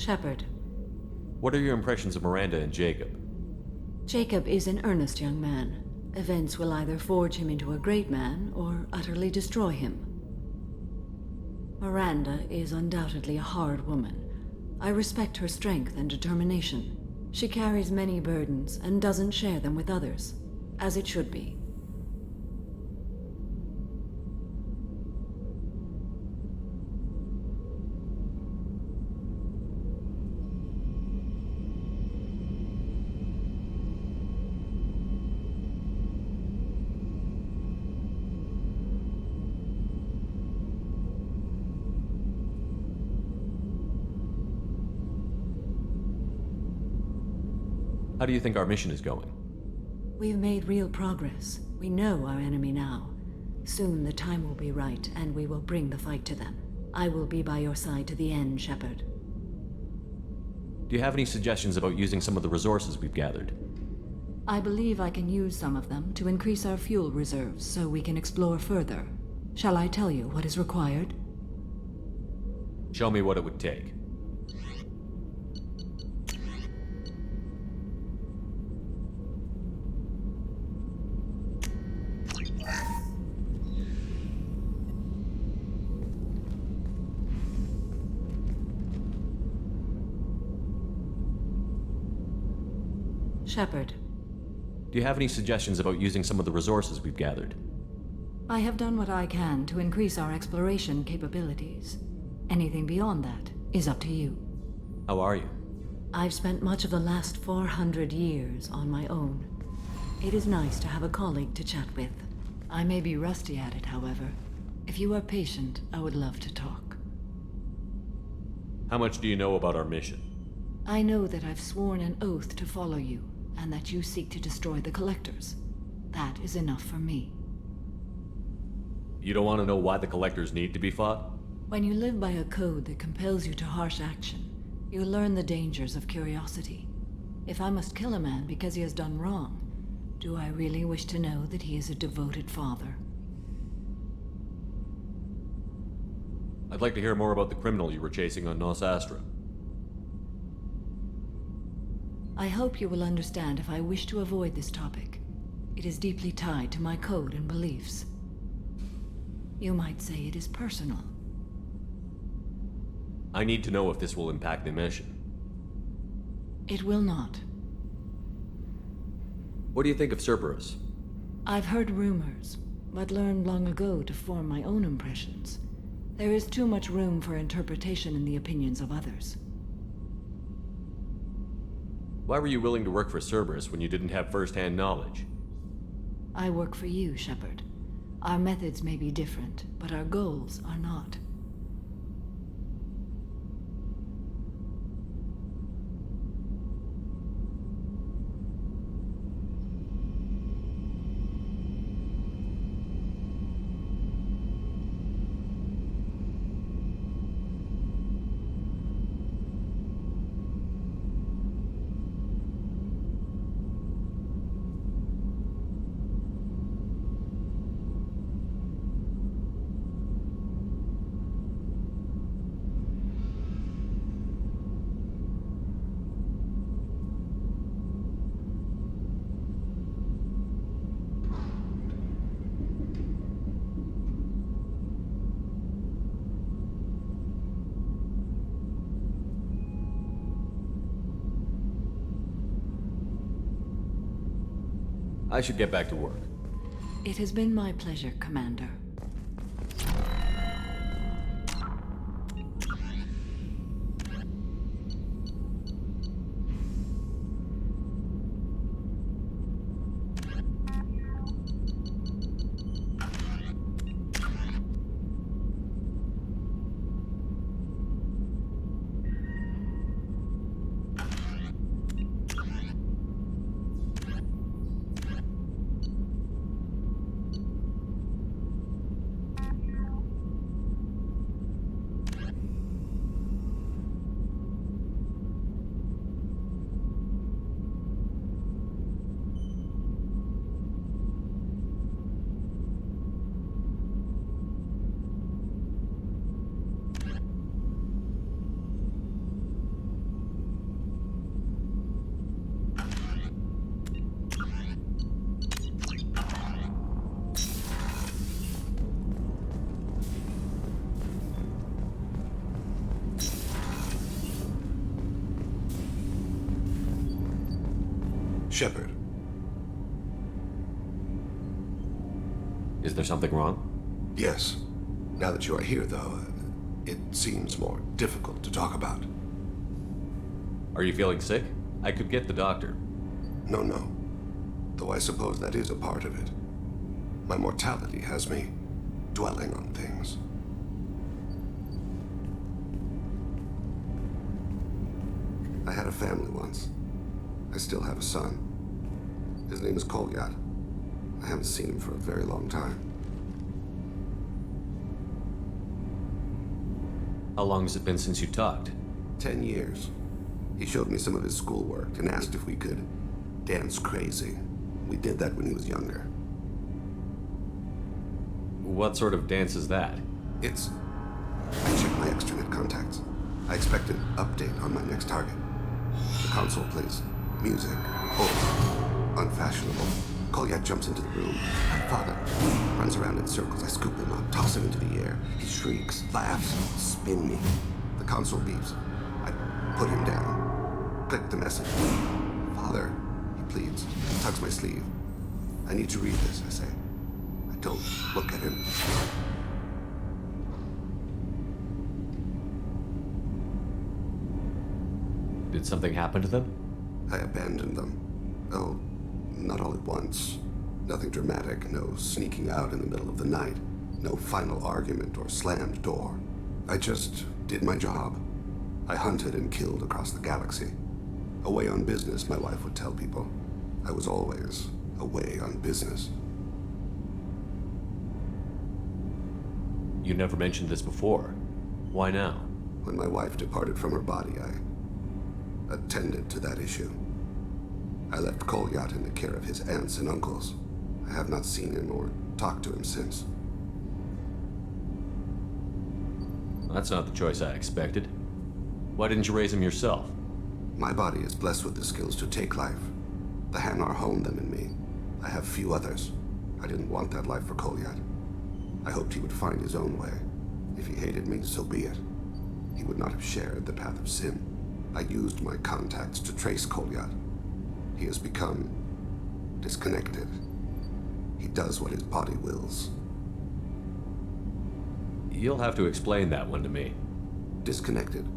Shepard. What are your impressions of Miranda and Jacob? Jacob is an earnest young man. Events will either forge him into a great man or utterly destroy him. Miranda is undoubtedly a hard woman. I respect her strength and determination. She carries many burdens and doesn't share them with others, as it should be. How do you think our mission is going? We've made real progress. We know our enemy now. Soon the time will be right, and we will bring the fight to them. I will be by your side to the end, Shepard. Do you have any suggestions about using some of the resources we've gathered? I believe I can use some of them to increase our fuel reserves so we can explore further. Shall I tell you what is required? Show me what it would take. Shepard. Do you have any suggestions about using some of the resources we've gathered? I have done what I can to increase our exploration capabilities. Anything beyond that is up to you. How are you? I've spent much of the last 400 years on my own. It is nice to have a colleague to chat with. I may be rusty at it, however. If you are patient, I would love to talk. How much do you know about our mission? I know that I've sworn an oath to follow you, and that you seek to destroy the Collectors. That is enough for me. You don't want to know why the Collectors need to be fought? When you live by a code that compels you to harsh action, you learn the dangers of curiosity. If I must kill a man because he has done wrong, do I really wish to know that he is a devoted father? I'd like to hear more about the criminal you were chasing on Nos Astra. I hope you will understand if I wish to avoid this topic. It is deeply tied to my code and beliefs. You might say it is personal. I need to know if this will impact the mission. It will not. What do you think of Cerberus? I've heard rumors, but learned long ago to form my own impressions. There is too much room for interpretation in the opinions of others. Why were you willing to work for Cerberus when you didn't have first-hand knowledge? I work for you, Shepard. Our methods may be different, but our goals are not. I should get back to work. It has been my pleasure, Commander. Shepard. Is there something wrong? Yes. Now that you are here, though, it seems more difficult to talk about. Are you feeling sick? I could get the doctor. No. Though I suppose that is a part of it. My mortality has me dwelling on things. I had a family once. I still have a son. His name is Kolyat. I haven't seen him for a very long time. How long has it been since you talked? 10 years. He showed me some of his schoolwork and asked if we could dance crazy. We did that when he was younger. What sort of dance is that? I checked my extranet contacts. I expect an update on my next target. The console plays music, old, unfashionable. Kolyat jumps into the room. My father runs around in circles. I scoop him up, toss him into the air. He shrieks, laughs, spin me. The console beeps. I put him down. Click the message. Father, he pleads, tugs my sleeve. I need to read this, I say. I don't look at him. Did something happen to them? I abandoned them. Oh, not all at once. Nothing dramatic, no sneaking out in the middle of the night, no final argument or slammed door. I just did my job. I hunted and killed across the galaxy. Away on business, my wife would tell people. I was always away on business. You never mentioned this before. Why now? When my wife departed from her body, I attended to that issue. I left Kolyat in the care of his aunts and uncles. I have not seen him or talked to him since. That's not the choice I expected. Why didn't you raise him yourself? My body is blessed with the skills to take life. The Hanar honed them in me. I have few others. I didn't want that life for Kolyat. I hoped he would find his own way. If he hated me, so be it. He would not have shared the path of sin. I used my contacts to trace Kolyat. He has become disconnected. He does what his body wills. You'll have to explain that one to me. Disconnected.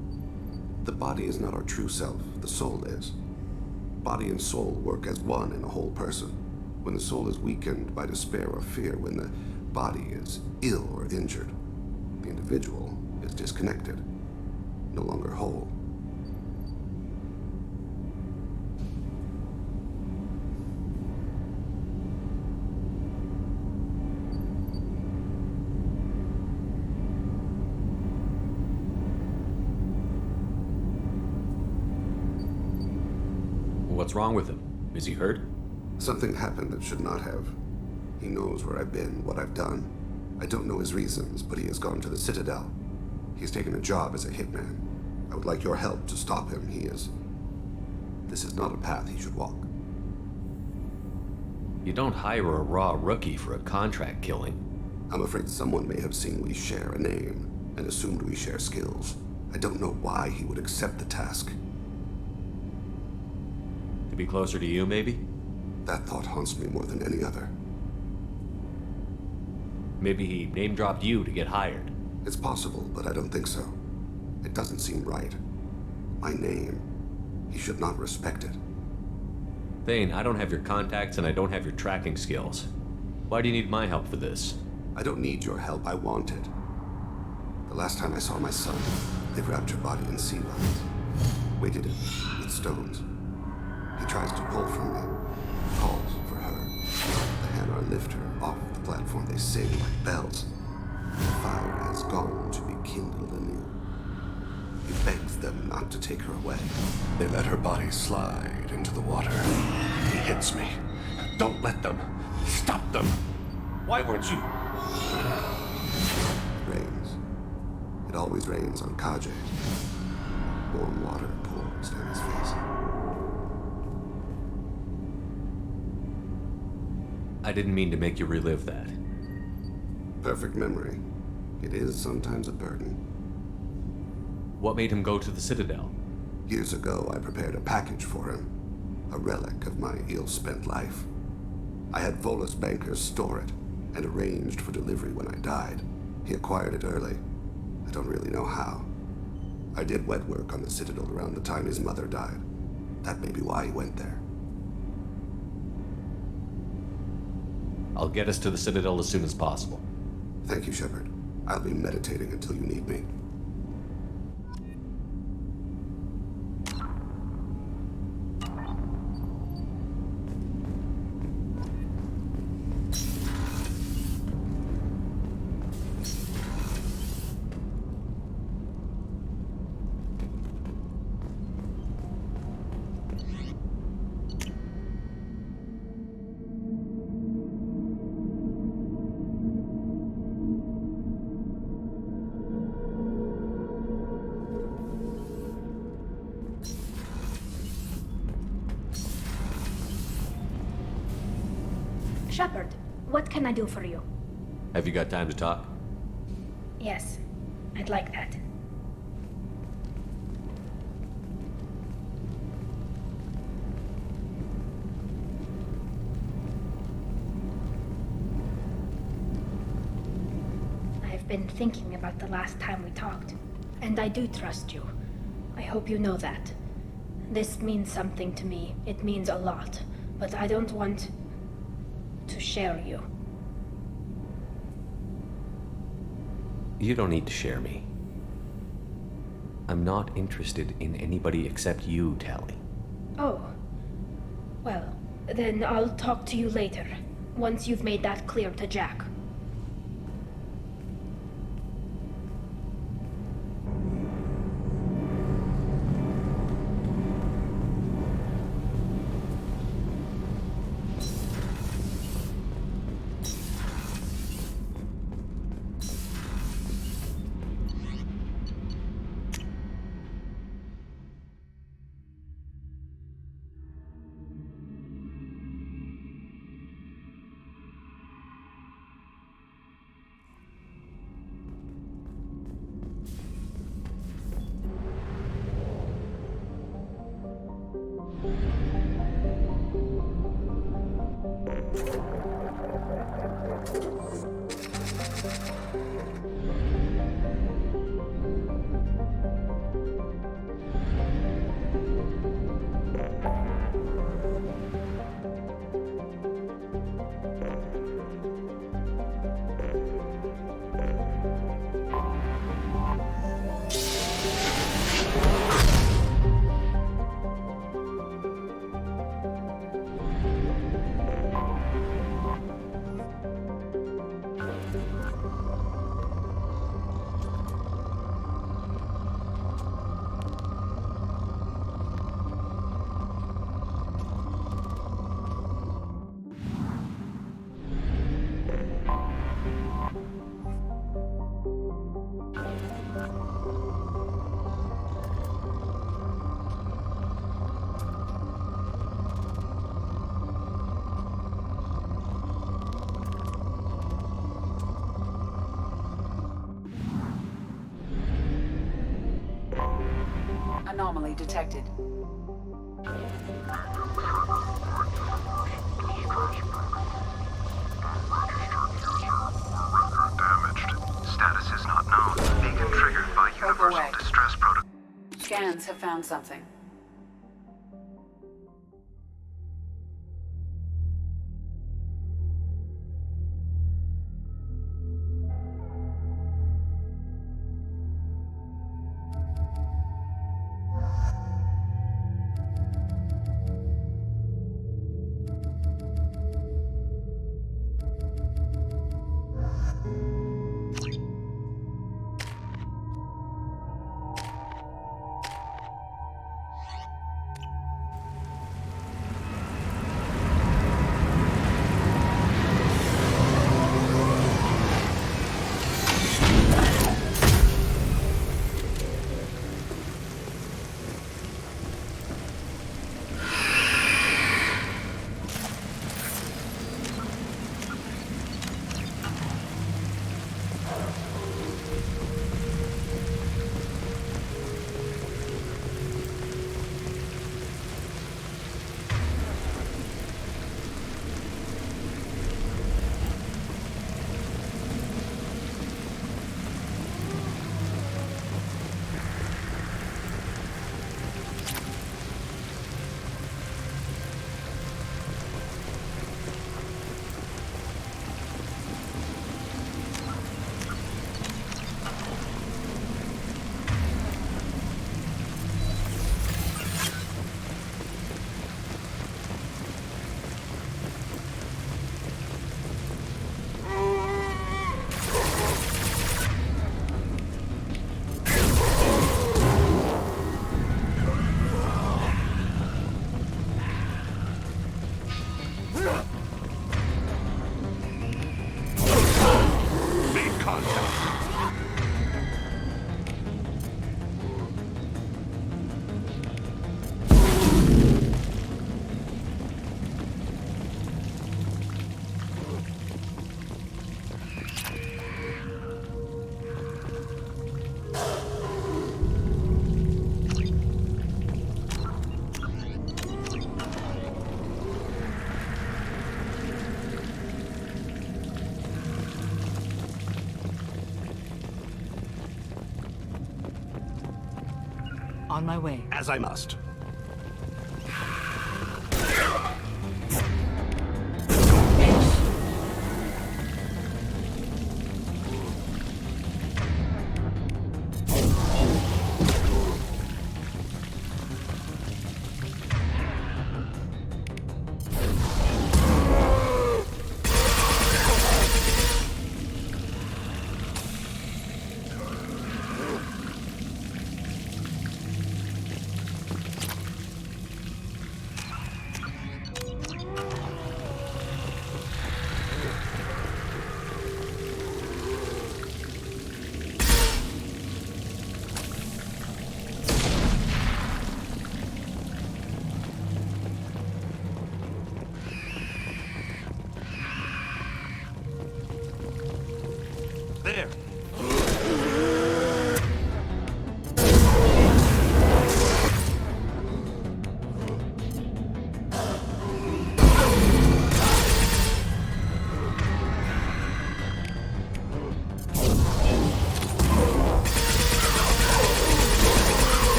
The body is not our true self, the soul is. Body and soul work as one in a whole person. When the soul is weakened by despair or fear, when the body is ill or injured, the individual is disconnected, no longer whole. What's wrong with him? Is he hurt? Something happened that should not have. He knows where I've been, what I've done. I don't know his reasons, but he has gone to the Citadel. He's taken a job as a hitman. I would like your help to stop him. This is not a path he should walk. You don't hire a raw rookie for a contract killing. I'm afraid someone may have seen we share a name and assumed we share skills. I don't know why he would accept the task. To be closer to you, maybe? That thought haunts me more than any other. Maybe he name-dropped you to get hired. It's possible, but I don't think so. It doesn't seem right. My name. He should not respect it. Thane, I don't have your contacts and I don't have your tracking skills. Why do you need my help for this? I don't need your help. I want it. The last time I saw my son, they wrapped your body in sea lines, weighted it with stones. He tries to pull from me, calls for her. The Hanar lift her off the platform. They sing like bells. The fire has gone to be kindled anew. He begs them not to take her away. They let her body slide into the water. He hits me. Don't let them. Stop them. Why weren't you? It rains. It always rains on Kaje. Warm water pours down his face. I didn't mean to make you relive that. Perfect memory. It is sometimes a burden. What made him go to the Citadel? Years ago, I prepared a package for him. a relic of my ill-spent life. I had Volus bankers store it, and arranged for delivery when I died. He acquired it early. I don't really know how. I did wet work on the Citadel around the time his mother died. That may be why he went there. I'll get us to the Citadel as soon as possible. Thank you, Shepard. I'll be meditating until you need me. Shepard, what can I do for you? Have you got time to talk? Yes, I'd like that. I've been thinking about the last time we talked, and I do trust you. I hope you know that. This means something to me. It means a lot, but I don't want to share you. You don't need to share me. I'm not interested in anybody except you, Tally. Oh. Well, then I'll talk to you later, once you've made that clear to Jack. Anomaly detected. Damaged. Status is not known. Beacon triggered by universal distress protocol. Scans have found something. On my way. As I must. There.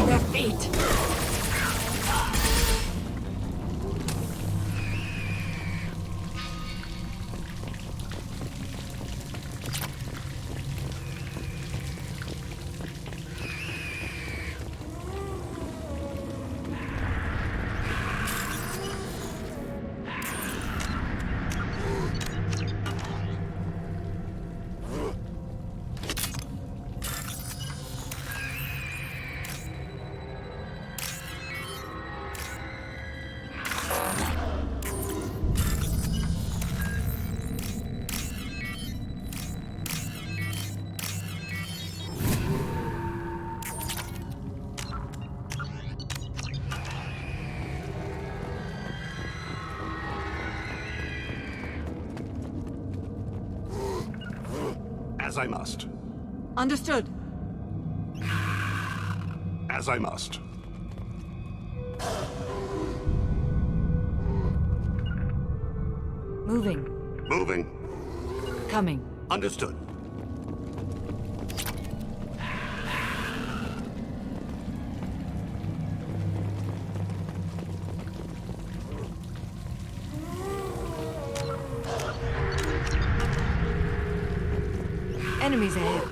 Their feet. As I must. Understood. As I must. Moving. Moving. Coming. Understood. Enemies ahead.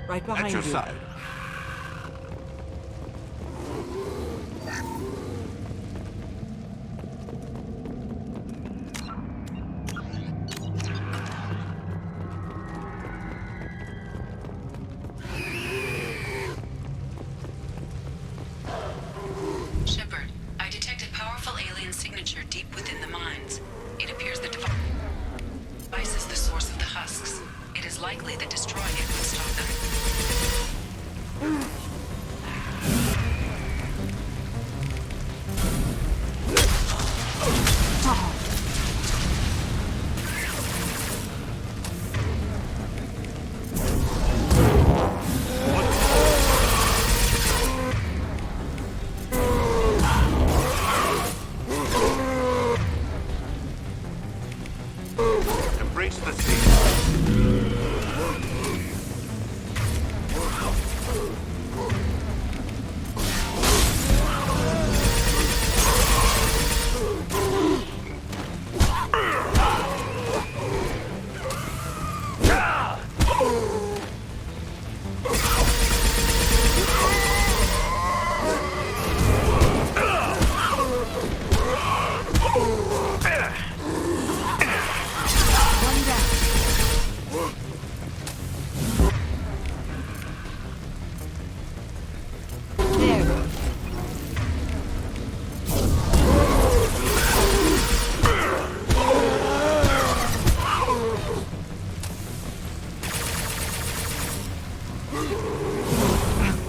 Right behind At your you. side. Shepard, I detected powerful alien signature deep within the mines. It appears the device is the source of the husks. It is likely that destroying it would stop them. Embrace the sea.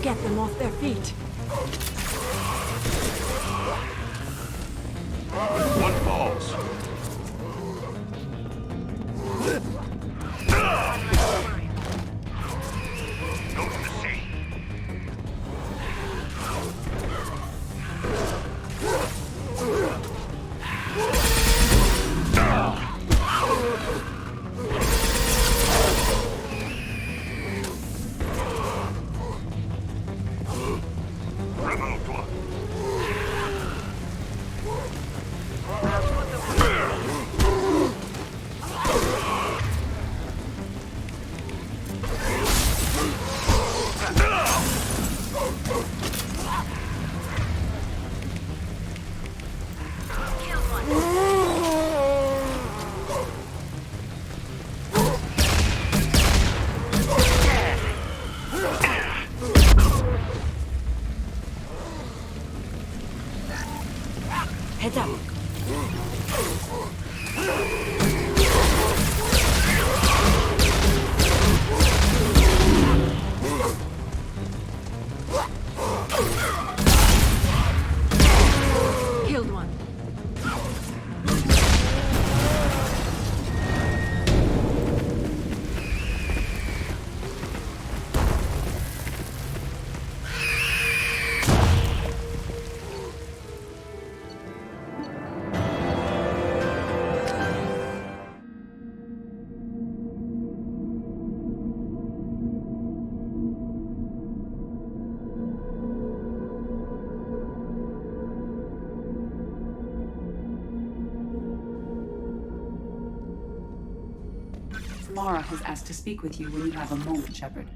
Get them off their feet. One falls. Go to the sea. Removed one. Heads up. Killed one. Mara has asked to speak with you when you have a moment, Shepard.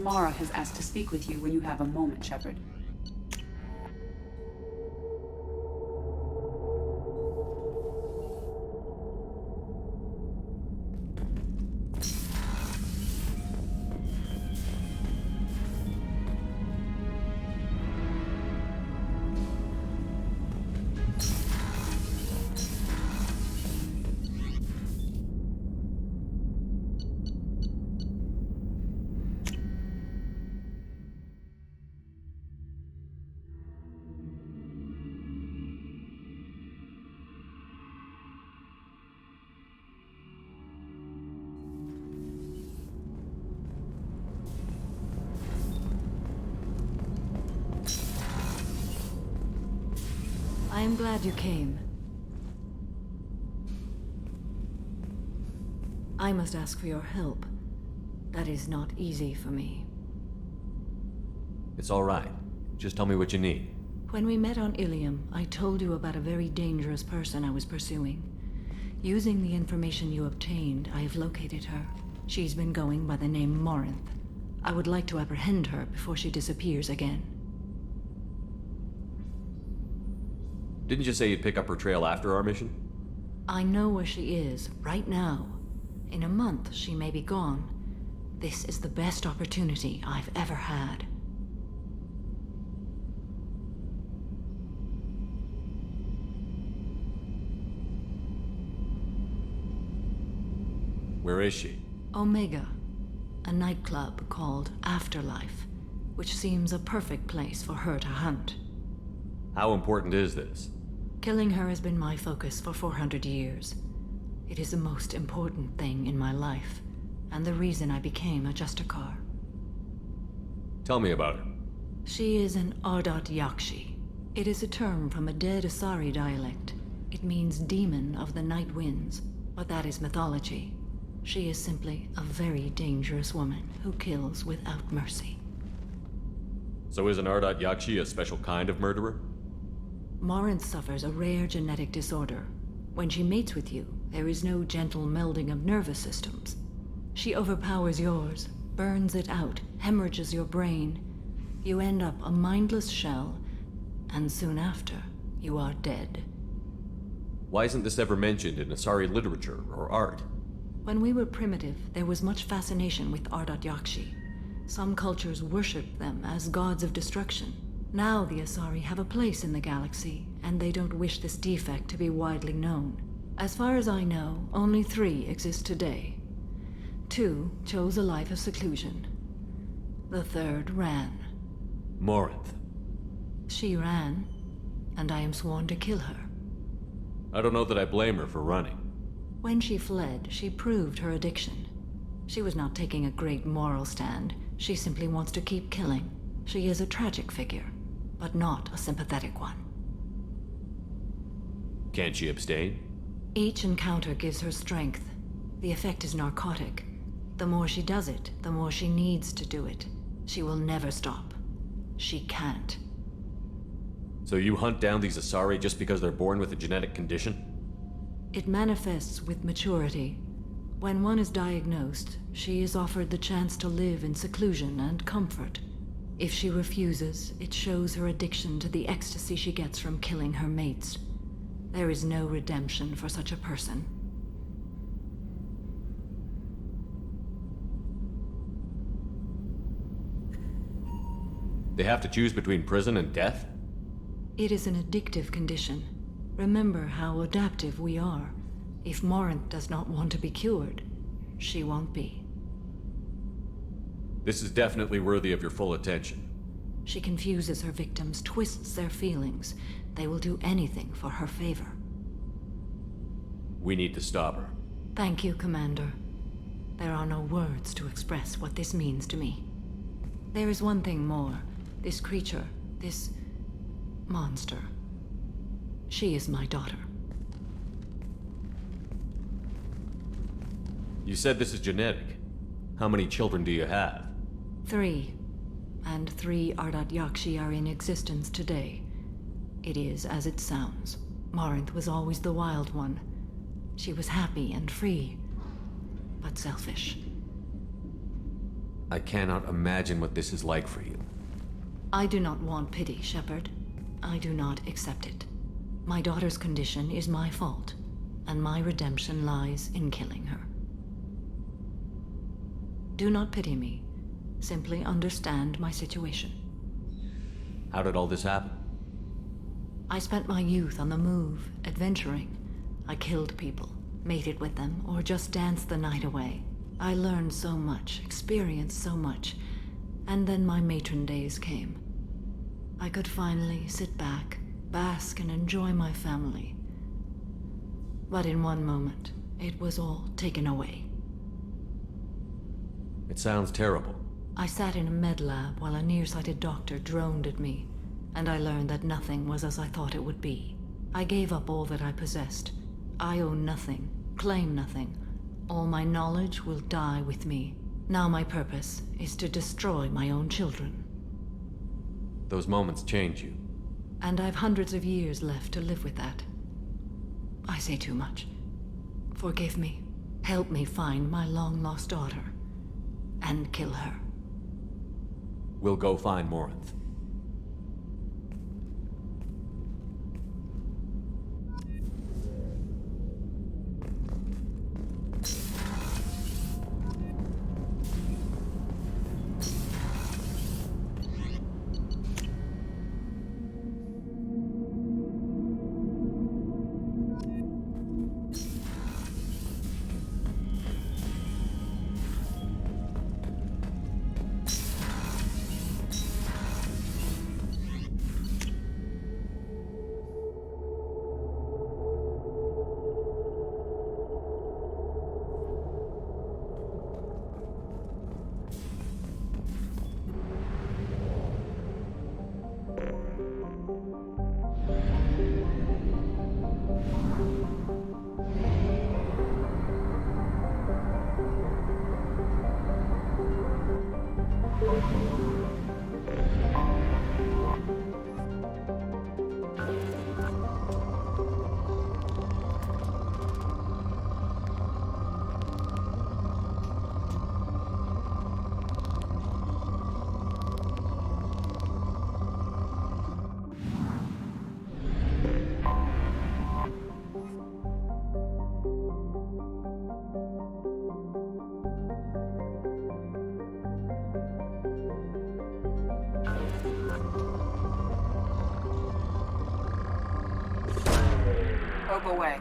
Mara has asked to speak with you when you have a moment, Shepard. I am glad you came. I must ask for your help. That is not easy for me. It's all right. Just tell me what you need. When we met on Ilium, I told you about a very dangerous person I was pursuing. Using the information you obtained, I have located her. She's been going by the name Morinth. I would like to apprehend her before she disappears again. Didn't you say you'd pick up her trail after our mission? I know where she is, right now. In a month, she may be gone. This is the best opportunity I've ever had. Where is she? Omega, a nightclub called Afterlife, which seems a perfect place for her to hunt. How important is this? Killing her has been my focus for 400 years. It is the most important thing in my life, and the reason I became a Justicar. Tell me about her. She is an Ardat Yakshi. It is a term from a dead Asari dialect. It means demon of the night winds, but that is mythology. She is simply a very dangerous woman who kills without mercy. So is an Ardat Yakshi a special kind of murderer? Morinth suffers a rare genetic disorder. When she mates with you, there is no gentle melding of nervous systems. She overpowers yours, burns it out, hemorrhages your brain. You end up a mindless shell, and soon after, you are dead. Why isn't this ever mentioned in Asari literature or art? When we were primitive, there was much fascination with Ardat Yakshi. Some cultures worshipped them as gods of destruction. Now the Asari have a place in the galaxy, and they don't wish this defect to be widely known. As far as I know, only 3 exist today. 2 chose a life of seclusion. The 3rd ran. Morinth. She ran, and I am sworn to kill her. I don't know that I blame her for running. When she fled, she proved her addiction. She was not taking a great moral stand. She simply wants to keep killing. She is a tragic figure, but not a sympathetic one. Can't she abstain? Each encounter gives her strength. The effect is narcotic. The more she does it, the more she needs to do it. She will never stop. She can't. So you hunt down these Asari just because they're born with a genetic condition? It manifests with maturity. When one is diagnosed, she is offered the chance to live in seclusion and comfort. If she refuses, it shows her addiction to the ecstasy she gets from killing her mates. There is no redemption for such a person. They have to choose between prison and death? It is an addictive condition. Remember how adaptive we are. If Morinth does not want to be cured, she won't be. This is definitely worthy of your full attention. She confuses her victims, twists their feelings. They will do anything for her favor. We need to stop her. Thank you, Commander. There are no words to express what this means to me. There is one thing more. This creature, this monster. She is my daughter. You said this is genetic. How many children do you have? 3. And 3 Ardat Yakshi are in existence today. It is as it sounds. Morinth was always the wild one. She was happy and free, but selfish. I cannot imagine what this is like for you. I do not want pity, Shepard. I do not accept it. My daughter's condition is my fault, and my redemption lies in killing her. Do not pity me. Simply understand my situation. How did all this happen? I spent my youth on the move, adventuring. I killed people, mated with them, or just danced the night away. I learned so much, experienced so much, and then my matron days came. I could finally sit back, bask and enjoy my family. But in one moment, it was all taken away. It sounds terrible. I sat in a med lab while a nearsighted doctor droned at me, and I learned that nothing was as I thought it would be. I gave up all that I possessed. I own nothing, claim nothing. All my knowledge will die with me. Now my purpose is to destroy my own children. Those moments change you. And I've hundreds of years left to live with that. I say too much. Forgive me. Help me find my long-lost daughter. And kill her. We'll go find Morinth. Probe away.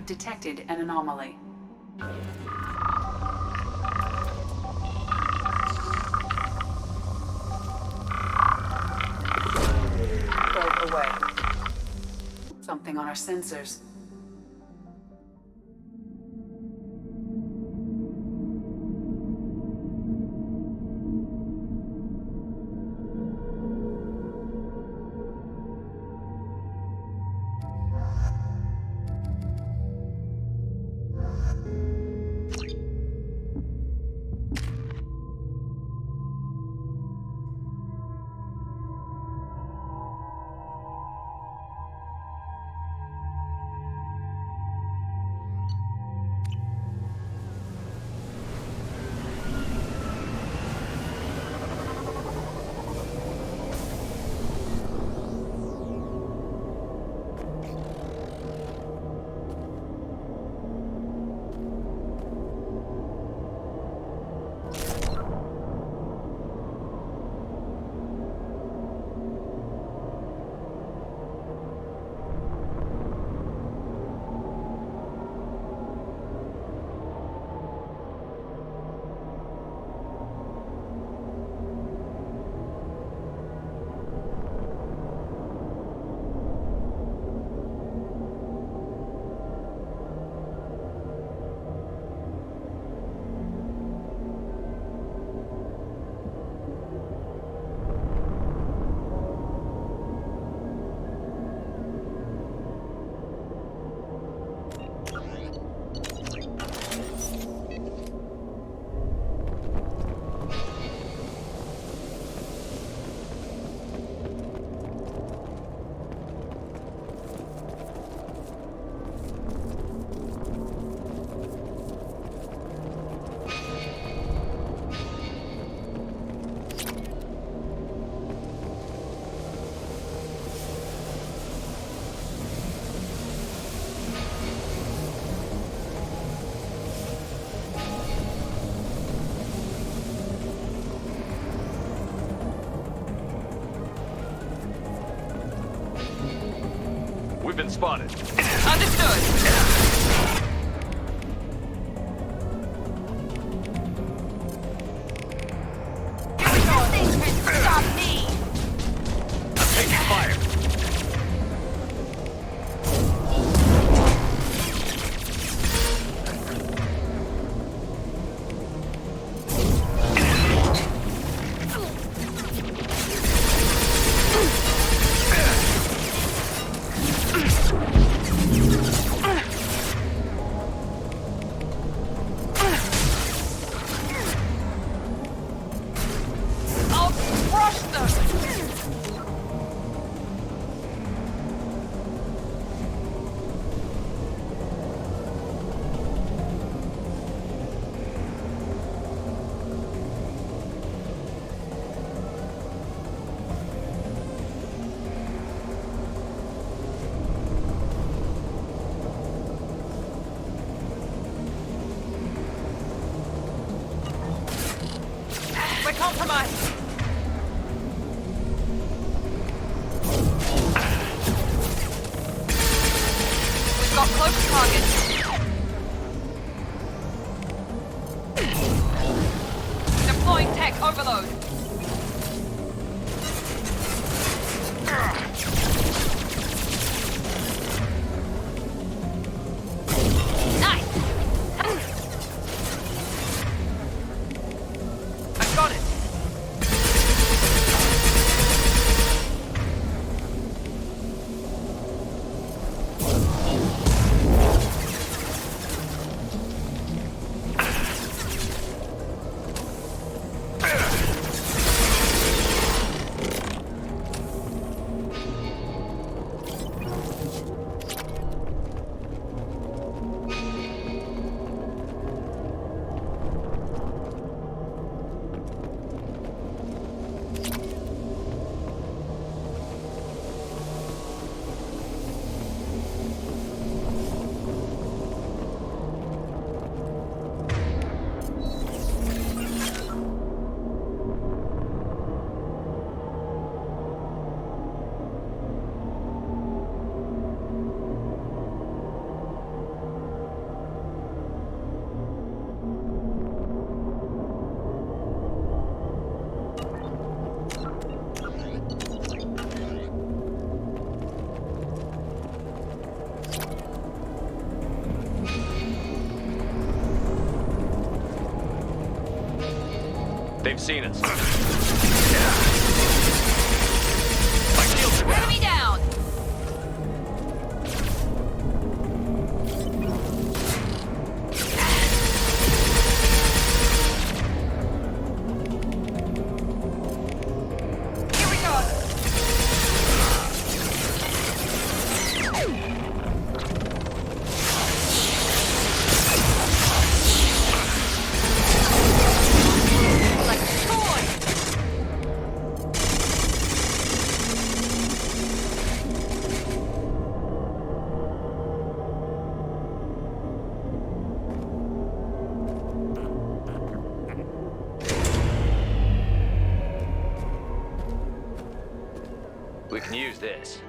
have detected an anomaly. Probe away. Something on our sensors. We've been spotted. Understood. Nothing can stop me. Taking fire. I'll crush them. We're compromised. We've got close targets. Deploying tech overload. Nice. I got it. They've seen us. Enemy down! Here we go! Like a toy! We can use this.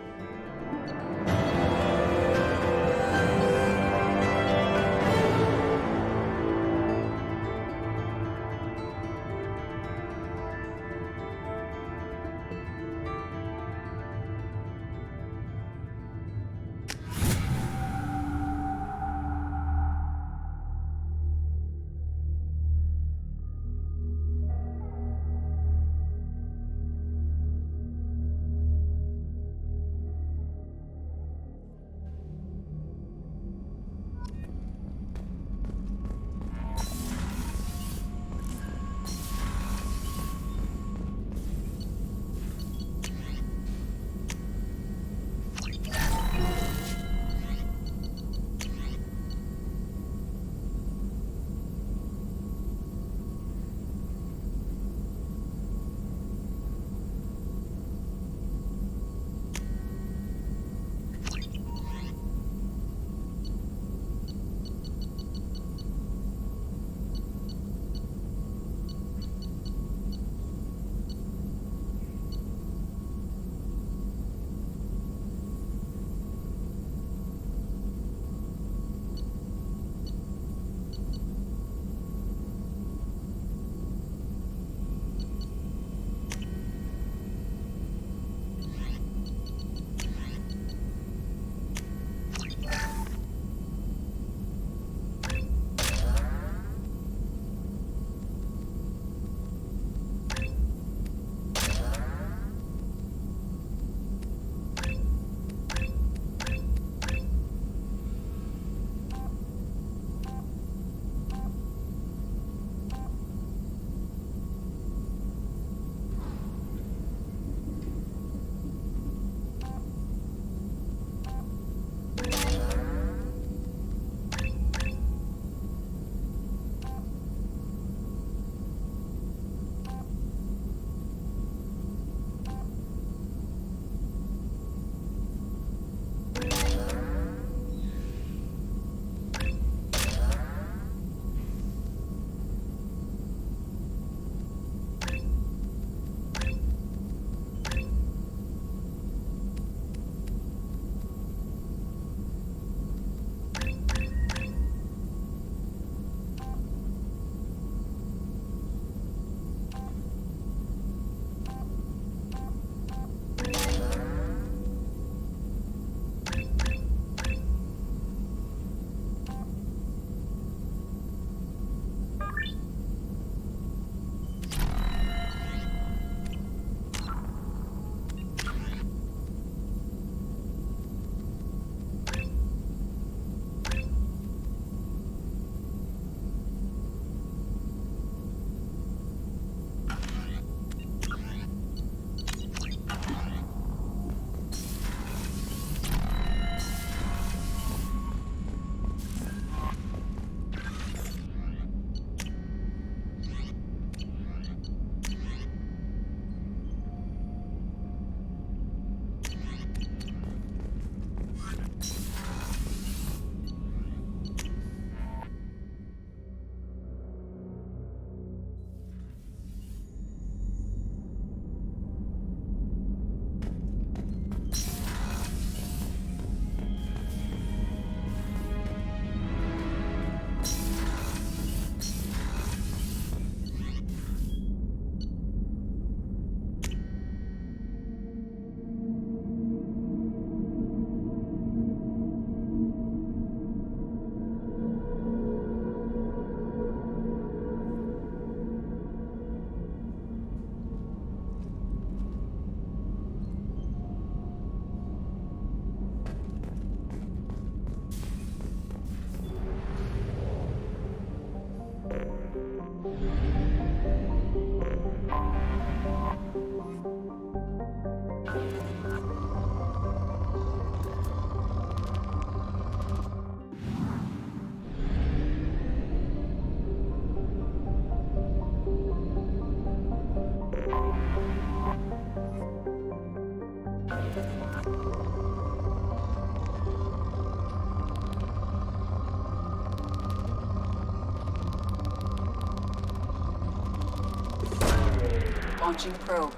Launching probe.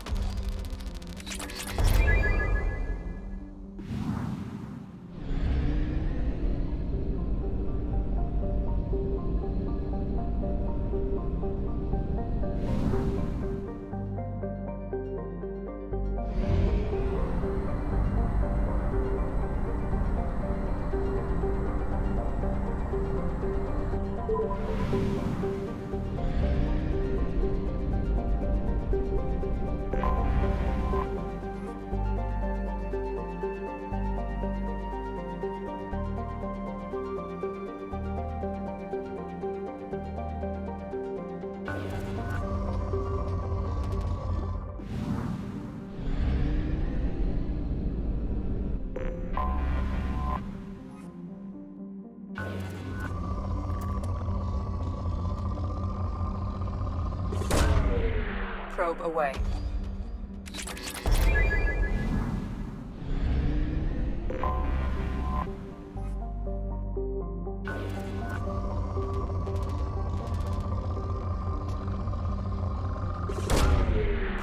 Probe away.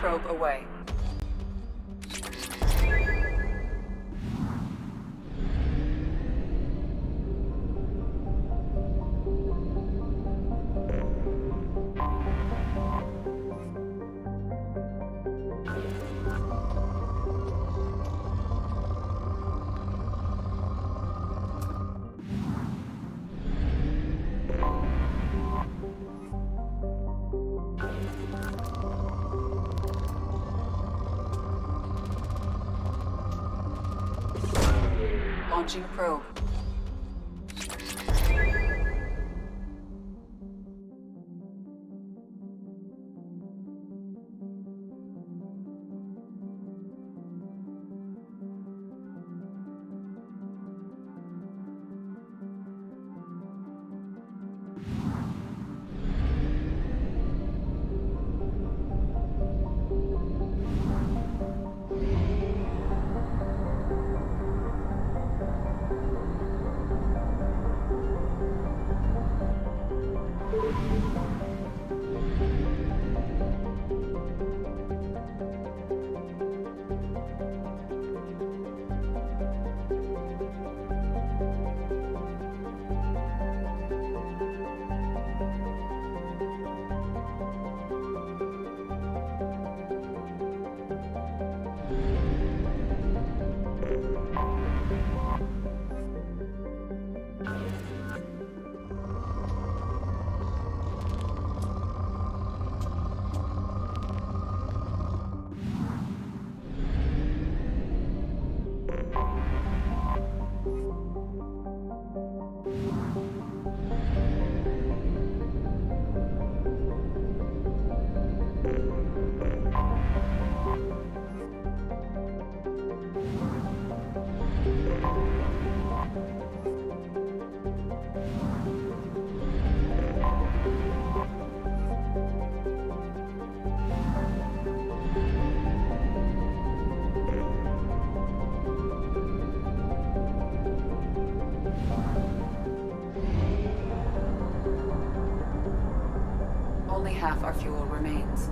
Probe away. Launching probe. Only half our fuel remains.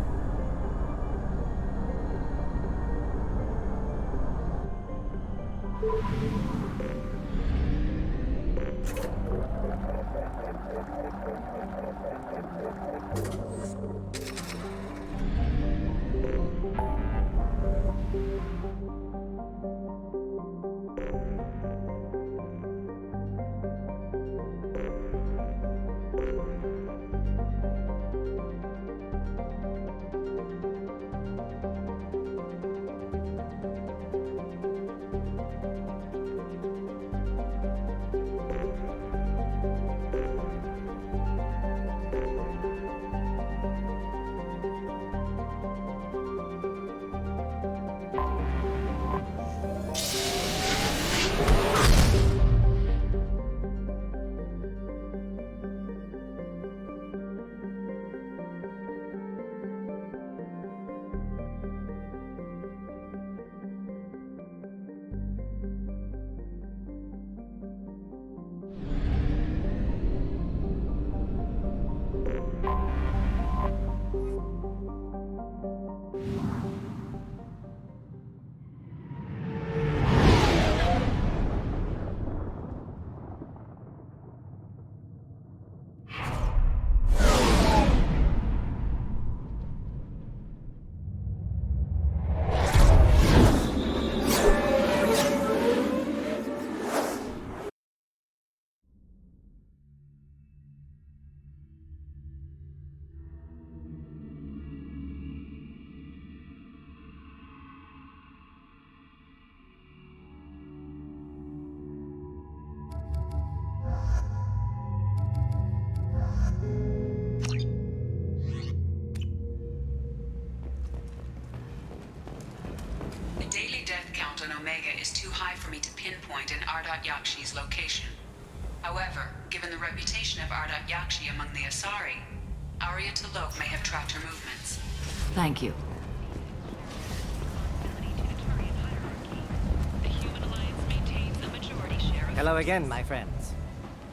on Omega is too high for me to pinpoint an Ardat Yakshi's location. However, given the reputation of Ardat Yakshi among the Asari, Arya T'Loak may have tracked her movements. Thank you. Hello again, my friends.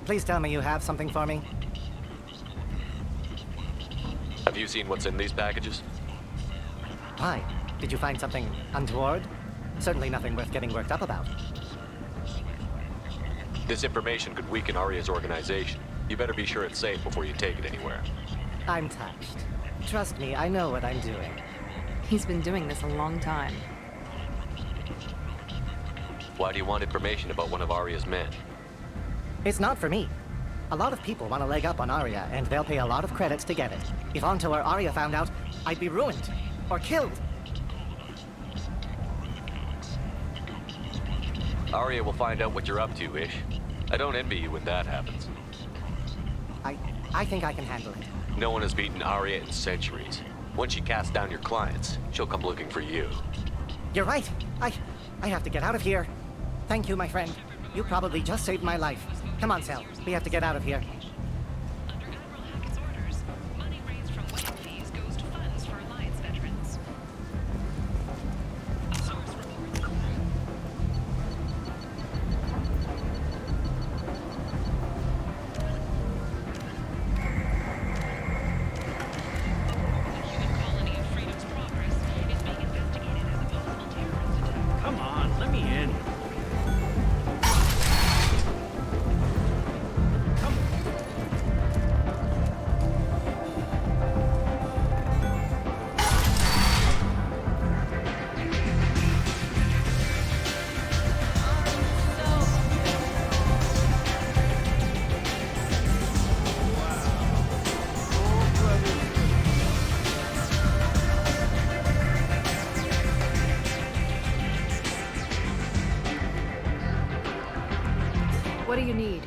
Please tell me you have something for me. Have you seen what's in these packages? Why? Did you find something untoward? Certainly nothing worth getting worked up about. This information could weaken Arya's organization. You better be sure it's safe before you take it anywhere. I'm touched. Trust me, I know what I'm doing. He's been doing this a long time. Why do you want information about one of Arya's men? It's not for me. A lot of people want a leg up on Arya, and they'll pay a lot of credits to get it. If Anto or Arya found out, I'd be ruined. Or killed. Arya will find out what you're up to, Ish. I don't envy you when that happens. I think I can handle it. No one has beaten Arya in centuries. Once she casts down your clients, she'll come looking for you. You're right. I have to get out of here. Thank you, my friend. You probably just saved my life. Come on, Sal. We have to get out of here. Under Admiral Hackett's orders, money raised from wedding fees goes to funds for Alliance veterans. A source reports. The human colony of Freedom's Progress is being investigated as a possible terrorist attack. Come on, let me in. What do you need?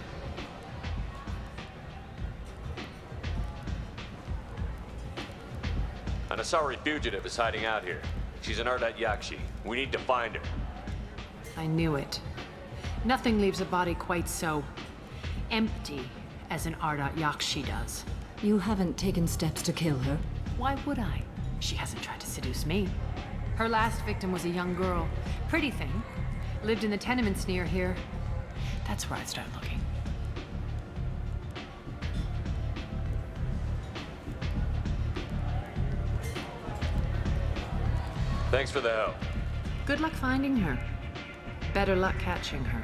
An Asari fugitive is hiding out here. She's an Ardat Yakshi. We need to find her. I knew it. Nothing leaves a body quite so empty as an Ardat Yakshi does. You haven't taken steps to kill her? Why would I? She hasn't tried to seduce me. Her last victim was a young girl. Pretty thing. Lived in the tenements near here. That's where I'd start looking. Thanks for the help. Good luck finding her. Better luck catching her.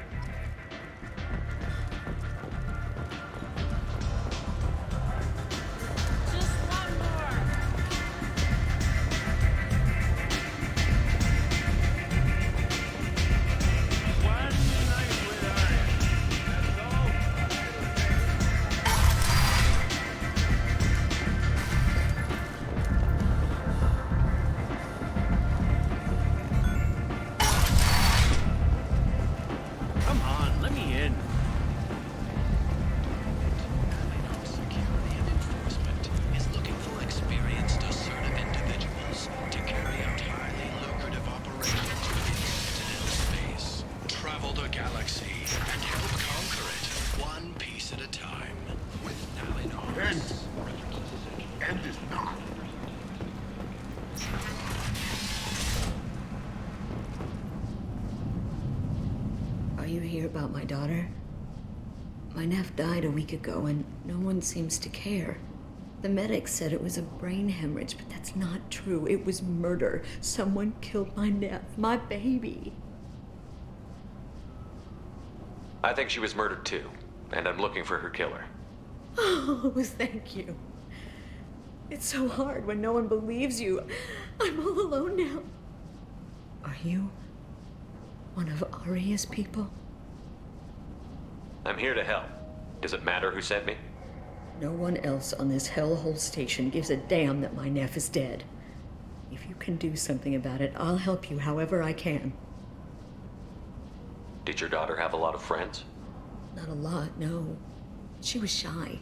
You hear about my daughter? My nephew died a week ago and no one seems to care. The medics said it was a brain hemorrhage, but that's not true. It was murder. Someone killed my nephew, my baby. I think she was murdered too, and I'm looking for her killer. Oh, thank you. It's so hard when no one believes you. I'm all alone now. Are you one of Arya's people? I'm here to help. Does it matter who sent me? No one else on this hellhole station gives a damn that my nephew is dead. If you can do something about it, I'll help you however I can. Did your daughter have a lot of friends? Not a lot, no. She was shy.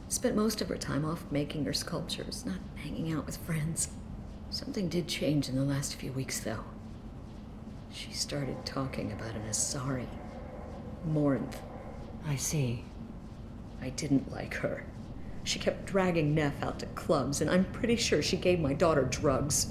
Spent most of her time off making her sculptures, not hanging out with friends. Something did change in the last few weeks, though. She started talking about an Asari. Morinth. I see. I didn't like her. She kept dragging Neff out to clubs, and I'm pretty sure she gave my daughter drugs.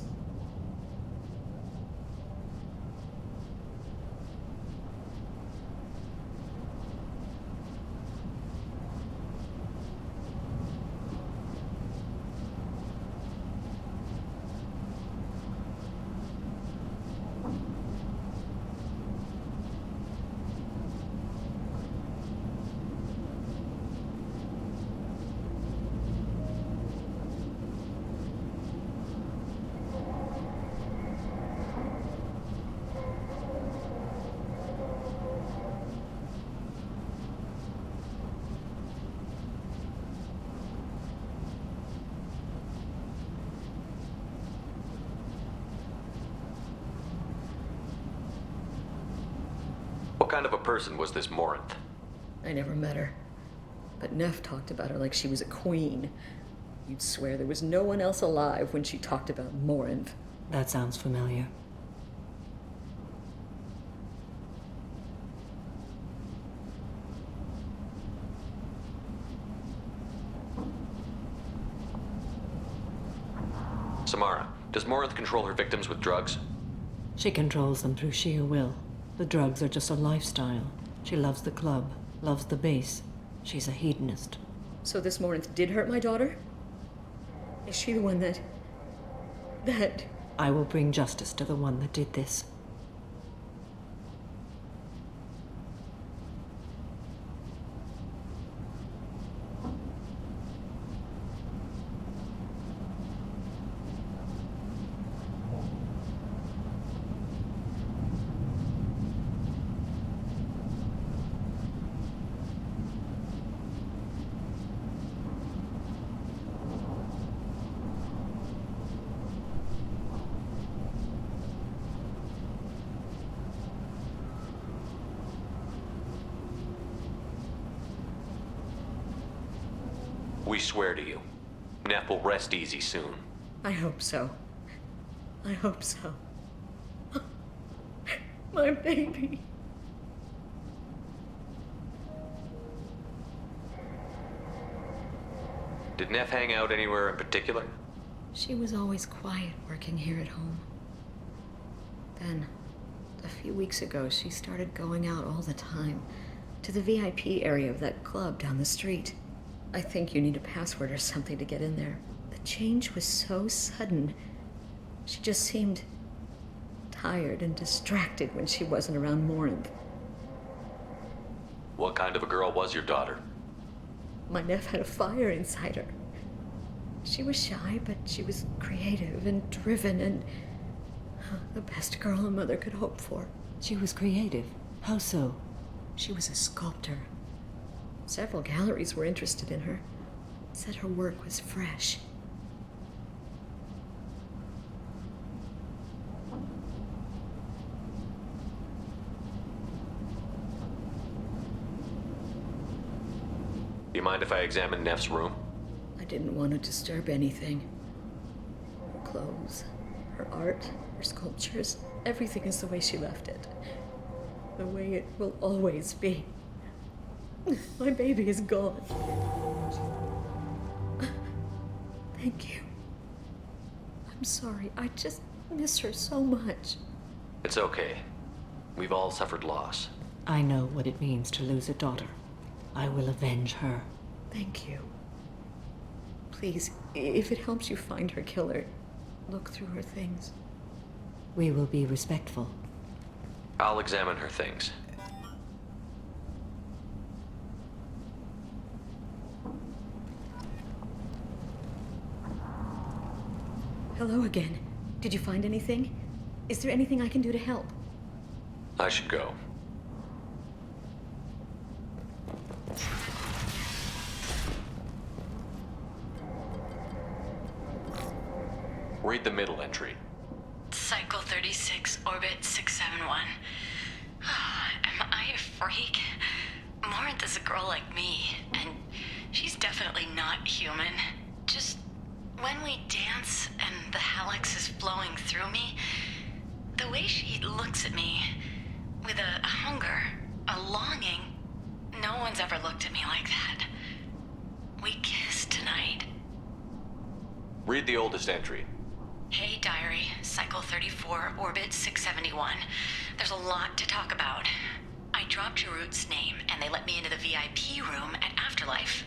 What kind of a person was this Morinth? I never met her. But Neff talked about her like she was a queen. You'd swear there was no one else alive when she talked about Morinth. That sounds familiar. Samara, does Morinth control her victims with drugs? She controls them through sheer will. The drugs are just a lifestyle. She loves the club, loves the base. She's a hedonist. So this Morinth did hurt my daughter? Is she the one that... I will bring justice to the one that did this. We swear to you, Neff will rest easy soon. I hope so. I hope so. My baby. Did Neff hang out anywhere in particular? She was always quiet working here at home. Then, a few weeks ago, she started going out all the time to the VIP area of that club down the street. I think you need a password or something to get in there. The change was so sudden. She just seemed tired and distracted when she wasn't around Morinth. What kind of a girl was your daughter? My Neff had a fire inside her. She was shy, but she was creative and driven and the best girl a mother could hope for. She was creative. How so? She was a sculptor. Several galleries were interested in her. Said her work was fresh. You mind if I examine Neff's room? I didn't want to disturb anything. Her clothes, her art, her sculptures, everything is the way she left it. The way it will always be. My baby is gone. Thank you. I'm sorry. I just miss her so much. It's okay. We've all suffered loss. I know what it means to lose a daughter. I will avenge her. Thank you. Please, if it helps you find her killer, look through her things. We will be respectful. I'll examine her things. Hello again. Did you find anything? Is there anything I can do to help? I should go. Read the middle entry. Cycle 36, orbit 671. Am I a freak? Morinth is a girl like me, and she's definitely not human. Just when we dance and the hallex is flowing through me, the The way she looks at me, with a hunger, a longing. No one's ever looked at me like that. We kissed tonight. Read the oldest entry. Hey, diary. Cycle 34, orbit 671. There's a lot to talk about. I dropped Jarut's name, and they let me into the VIP room at Afterlife.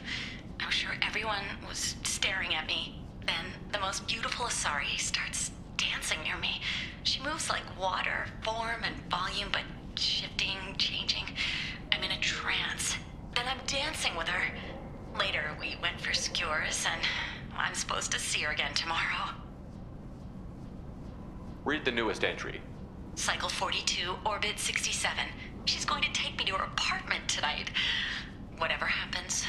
I'm sure everyone was staring at me. Then the most beautiful Asari starts dancing near me. She moves like water, form and volume, but shifting, changing. I'm in a trance. Then I'm dancing with her. Later, we went for skewers, and I'm supposed to see her again tomorrow. Read the newest entry. Cycle 42, orbit 67. She's going to take me to her apartment tonight. Whatever happens,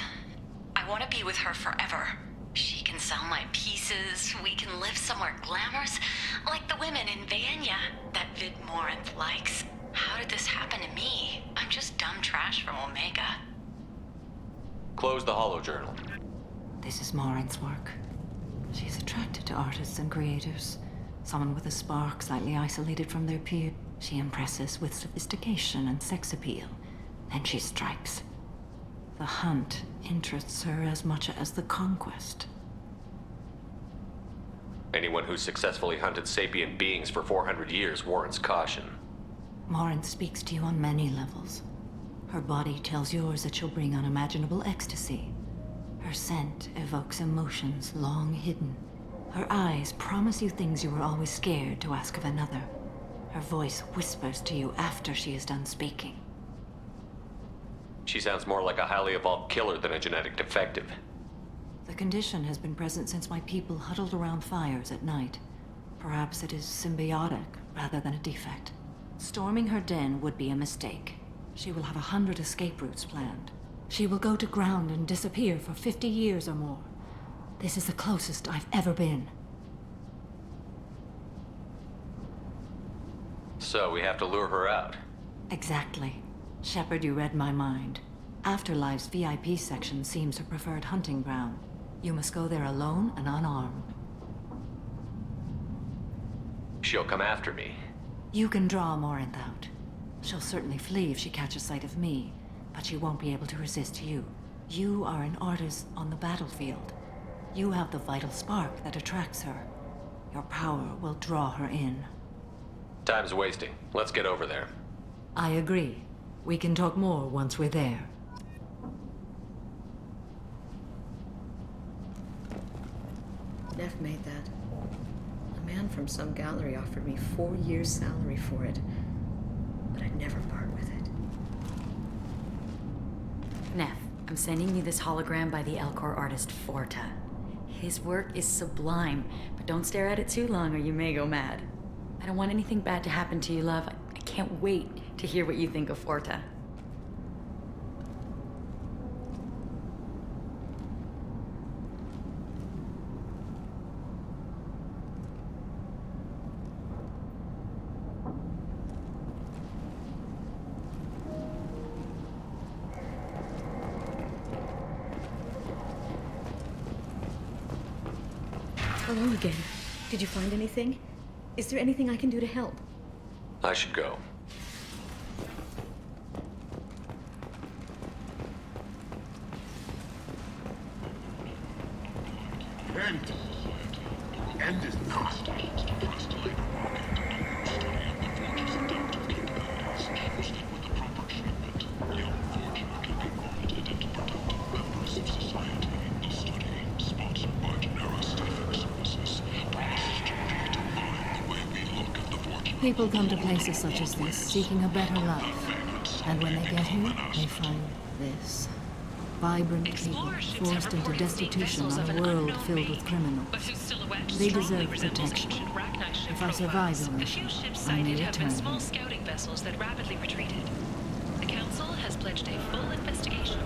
I want to be with her forever. She can sell my pieces. We can live somewhere glamorous, like the women in Vanya that Vid Morinth likes. How did this happen to me? I'm just dumb trash from Omega. Close the holo journal. This is Morinth's work. She's attracted to artists and creators. Someone with a spark, slightly isolated from their peers. She impresses with sophistication and sex appeal. Then she strikes. The hunt interests her as much as the conquest. Anyone who's successfully hunted sapient beings for 400 years warrants caution. Morinth speaks to you on many levels. Her body tells yours that she'll bring unimaginable ecstasy. Her scent evokes emotions long hidden. Her eyes promise you things you were always scared to ask of another. Her voice whispers to you after she is done speaking. She sounds more like a highly evolved killer than a genetic defective. The condition has been present since my people huddled around fires at night. Perhaps it is symbiotic rather than a defect. Storming her den would be a mistake. She will have 100 escape routes planned. She will go to ground and disappear for 50 years or more. This is the closest I've ever been. So we have to lure her out. Exactly. Shepard, you read my mind. Afterlife's VIP section seems her preferred hunting ground. You must go there alone and unarmed. She'll come after me. You can draw Morinth out. She'll certainly flee if she catches sight of me, but she won't be able to resist you. You are an artist on the battlefield. You have the vital spark that attracts her. Your power will draw her in. Time's wasting. Let's get over there. I agree. We can talk more once we're there. Neff made that. A man from some gallery offered me 4 years' salary for it, but I'd never part with it. Neff, I'm sending you this hologram by the Elcor artist Forta. His work is sublime, but don't stare at it too long or you may go mad. I don't want anything bad to happen to you, love. I can't wait to hear what you think of Forta. Hello again. Did you find anything? Is there anything I can do to help? I should go. End is not. People come to places such as this seeking a better life. And when they get here, they find this. Vibrant people forced into destitution on a world filled with criminals. They deserve protection. If I survive the mission, I may return small scouting vessels that rapidly retreated. The Council has pledged a full investigation.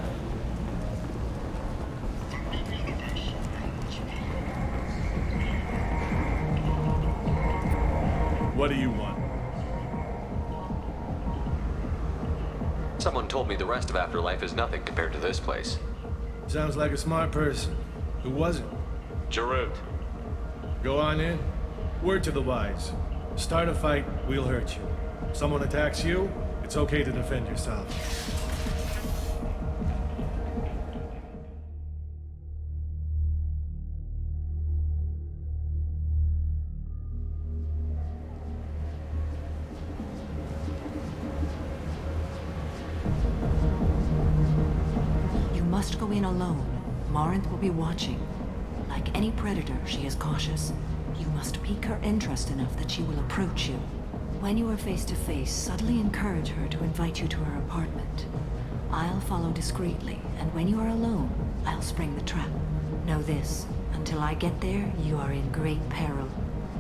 What do you want? Someone told me the rest of Afterlife is nothing compared to this place. Sounds like a smart person. Who was it? Jarut. Go on in. Word to the wise. Start a fight, we'll hurt you. Someone attacks you, it's okay to defend yourself. You must go in alone. Morinth will be watching. Like any predator, she is cautious. You must pique her interest enough that she will approach you. When you are face to face, subtly encourage her to invite you to her apartment. I'll follow discreetly, and when you are alone, I'll spring the trap. Know this, until I get there, you are in great peril.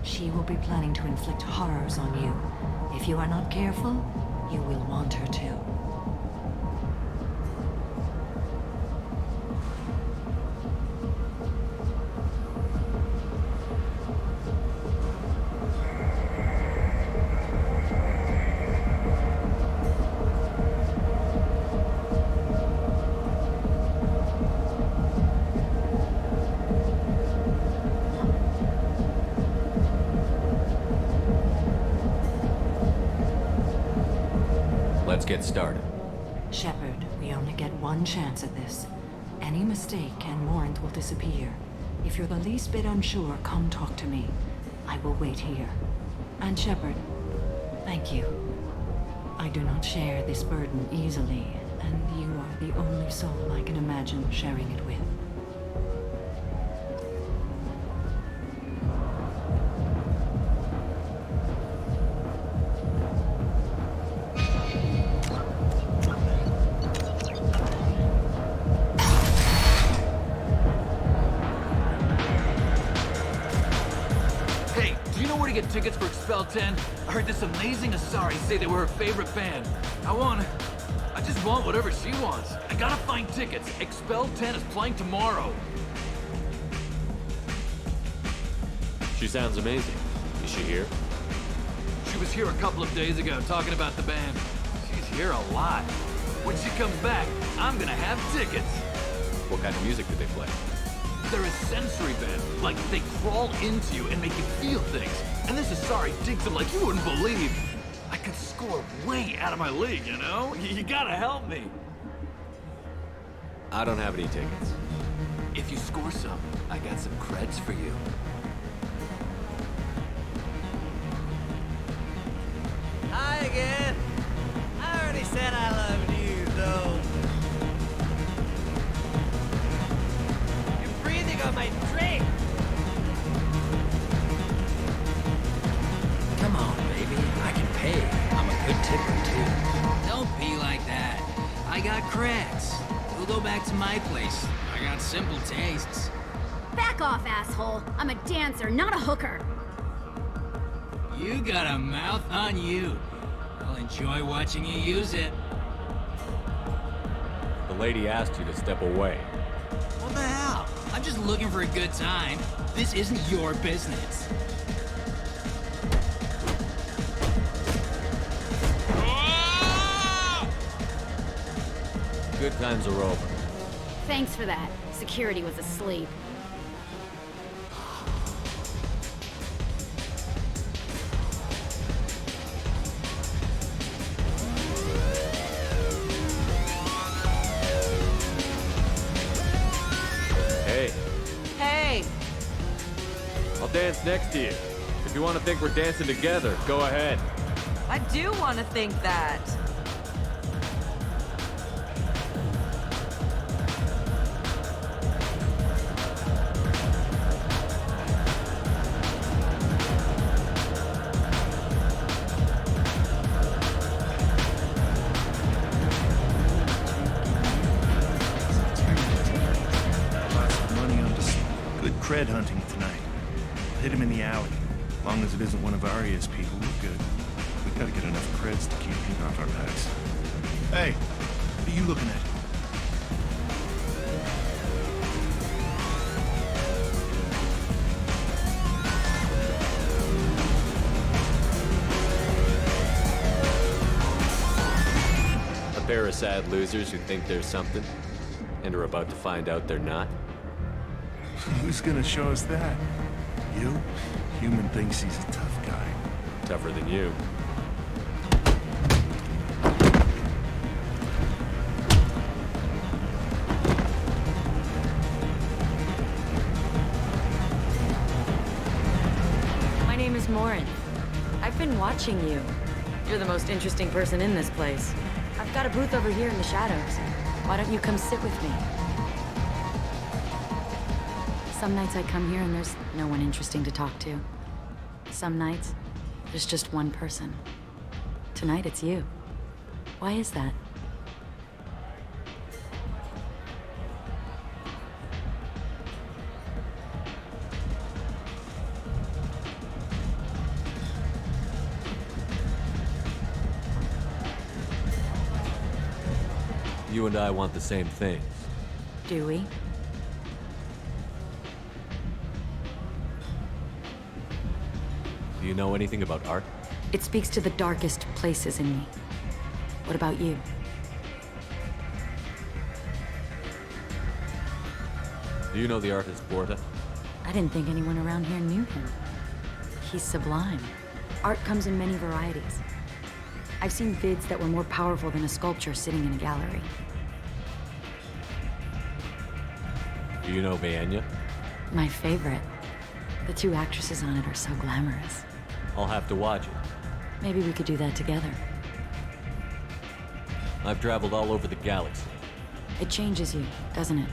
She will be planning to inflict horrors on you. If you are not careful, you will want her to. Let's get started. Shepard, we only get one chance at this. Any mistake and Morinth will disappear. If you're the least bit unsure, come talk to me. I will wait here. And Shepard, thank you. I do not share this burden easily, and you are the only soul I can imagine sharing it with. Get tickets for Expel 10. I heard this amazing Asari say they were her favorite band. I just want whatever she wants. I gotta find tickets. Expel 10 is playing tomorrow. She sounds amazing. Is she here? She was here a couple of days ago talking about the band. She's here a lot. When she comes back, I'm gonna have tickets. What kind of music do they play? They're a sensory band. Like, they crawl into you and make you feel things. And this Asari digs them like you wouldn't believe. I could score way out of my league, you know? You gotta help me. I don't have any tickets. If you score some, I got some creds for you. Hi again. I already said I loved you, though. You're breathing on my drink. Come on, baby. I can pay. I'm a good tipper, too. Don't be like that. I got creds. We'll go back to my place. I got simple tastes. Back off, asshole. I'm a dancer, not a hooker. You got a mouth on you. I'll enjoy watching you use it. The lady asked you to step away. What the hell? I'm just looking for a good time. This isn't your business. Good times are over. Thanks for that. Security was asleep. Hey, Hey! I'll dance next to you. If you want to think we're dancing together, go ahead. I do want to think that. Cred hunting tonight. Hit him in the alley. As long as it isn't one of Arya's people, we're good. We gotta get enough creds to keep heat off our backs. Hey, what are you looking at? A pair of sad losers who think they're something, and are about to find out they're not. Who's gonna show us that? You? Human thinks he's a tough guy. Tougher than you. My name is Morin. I've been watching you. You're the most interesting person in this place. I've got a booth over here in the shadows. Why don't you come sit with me? Some nights I come here and there's no one interesting to talk to. Some nights, there's just one person. Tonight it's you. Why is that? You and I want the same things. Do we? Do you know anything about art? It speaks to the darkest places in me. What about you? Do you know the artist Borta? I didn't think anyone around here knew him. He's sublime. Art comes in many varieties. I've seen vids that were more powerful than a sculpture sitting in a gallery. Do you know Vaenya? My favorite. The two actresses on it are so glamorous. I'll have to watch it. Maybe we could do that together. I've traveled all over the galaxy. It changes you, doesn't it?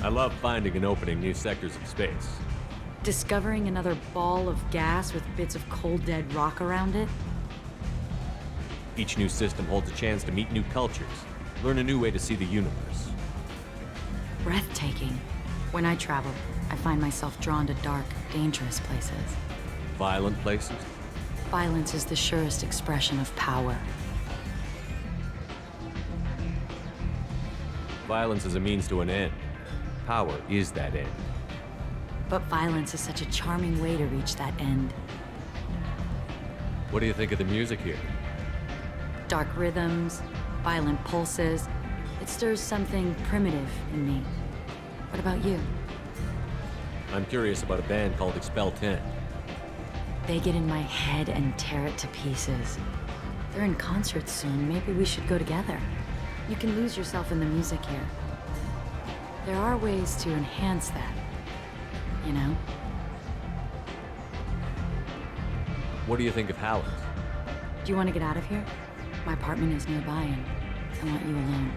I love finding and opening new sectors of space. Discovering another ball of gas with bits of cold dead rock around it? Each new system holds a chance to meet new cultures, learn a new way to see the universe. Breathtaking. When I travel, I find myself drawn to dark, dangerous places. Violent places? Violence is the surest expression of power. Violence is a means to an end. Power is that end. But violence is such a charming way to reach that end. What do you think of the music here? Dark rhythms, violent pulses. It stirs something primitive in me. What about you? I'm curious about a band called Expel 10. They get in my head and tear it to pieces. They're in concert soon. Maybe we should go together. You can lose yourself in the music here. There are ways to enhance that, you know? What do you think of Hallett's? Do you want to get out of here? My apartment is nearby and I want you alone.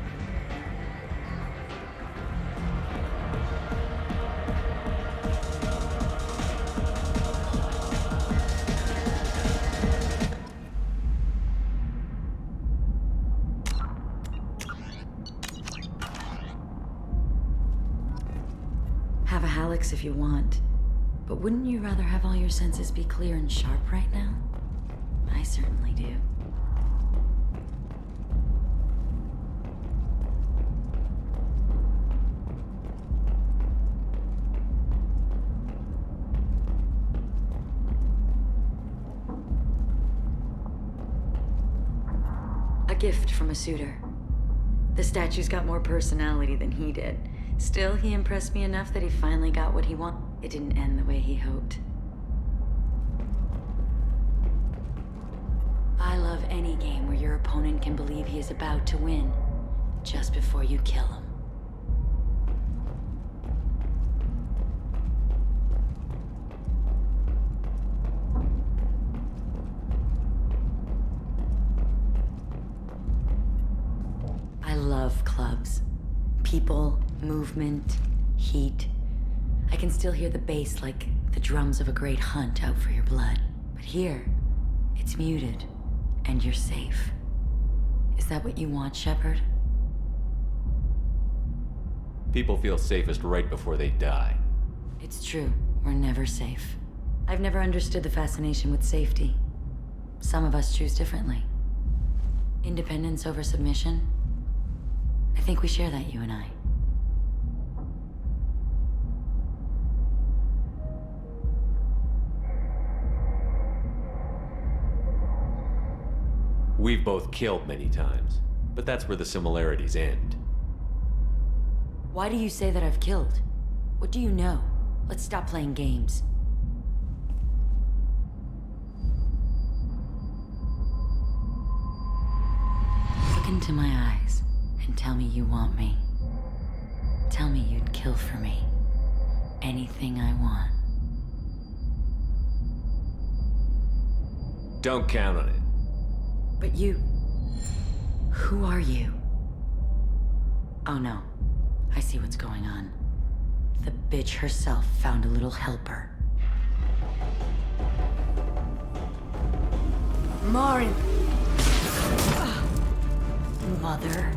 Have a Hallex if you want, but wouldn't you rather have all your senses be clear and sharp right now? I certainly do. A gift from a suitor. The statue's got more personality than he did. Still, he impressed me enough that he finally got what he wanted. It didn't end the way he hoped. I love any game where your opponent can believe he is about to win, just before you kill him. I love clubs. People, movement, heat. I can still hear the bass like the drums of a great hunt out for your blood. But here, it's muted, and you're safe. Is that what you want, Shepard? People feel safest right before they die. It's true. We're never safe. I've never understood the fascination with safety. Some of us choose differently. Independence over submission? I think we share that, you and I. We've both killed many times, but that's where the similarities end. Why do you say that I've killed? What do you know? Let's stop playing games. Look into my eyes and tell me you want me. Tell me you'd kill for me. Anything I want. Don't count on it. But you... Who are you? Oh no. I see what's going on. The bitch herself found a little helper. Marin! Mother.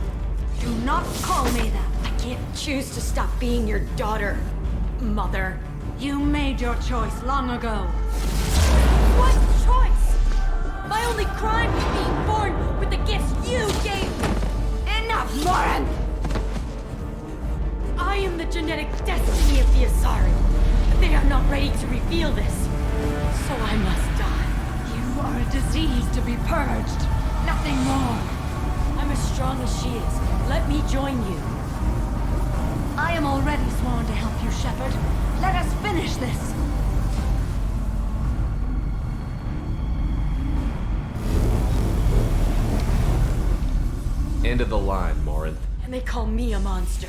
Do not call me that! I can't choose to stop being your daughter. Mother. You made your choice long ago. What choice? My only crime was being born with the gifts you gave me! Enough, Marin! I am the genetic destiny of the Asari. But they are not ready to reveal this. So I must die. You are a disease to be purged. Nothing more. I'm as strong as she is. Let me join you. I am already sworn to help you, Shepard. Let us finish this. End of the line, Morinth. And they call me a monster.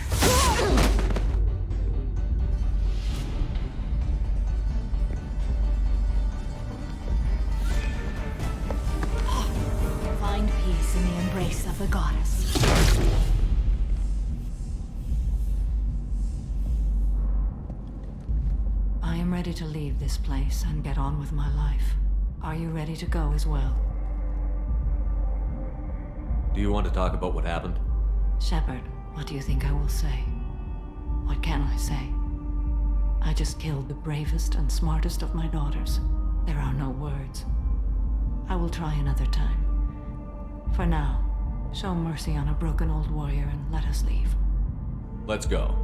Find peace in the embrace of the goddess. I am ready to leave this place and get on with my life. Are you ready to go as well? Do you want to talk about what happened? Shepard, what do you think I will say? What can I say? I just killed the bravest and smartest of my daughters. There are no words. I will try another time. For now, show mercy on a broken old warrior and let us leave. Let's go.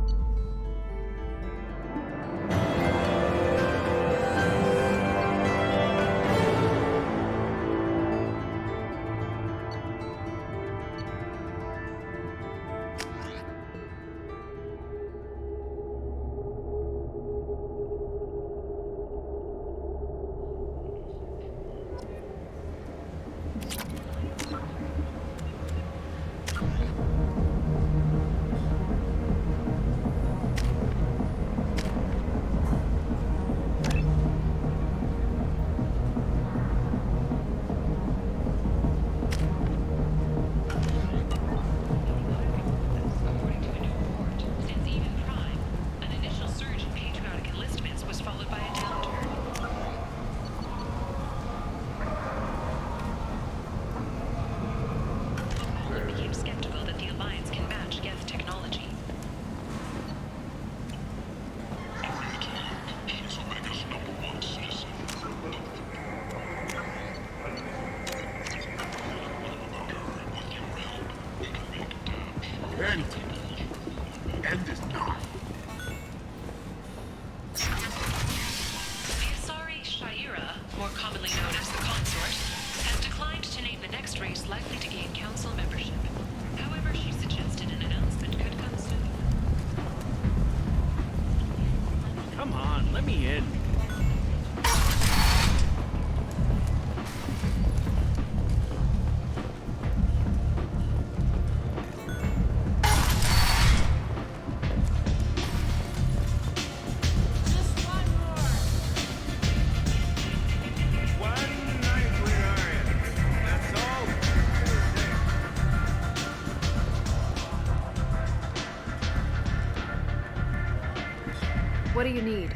What do you need?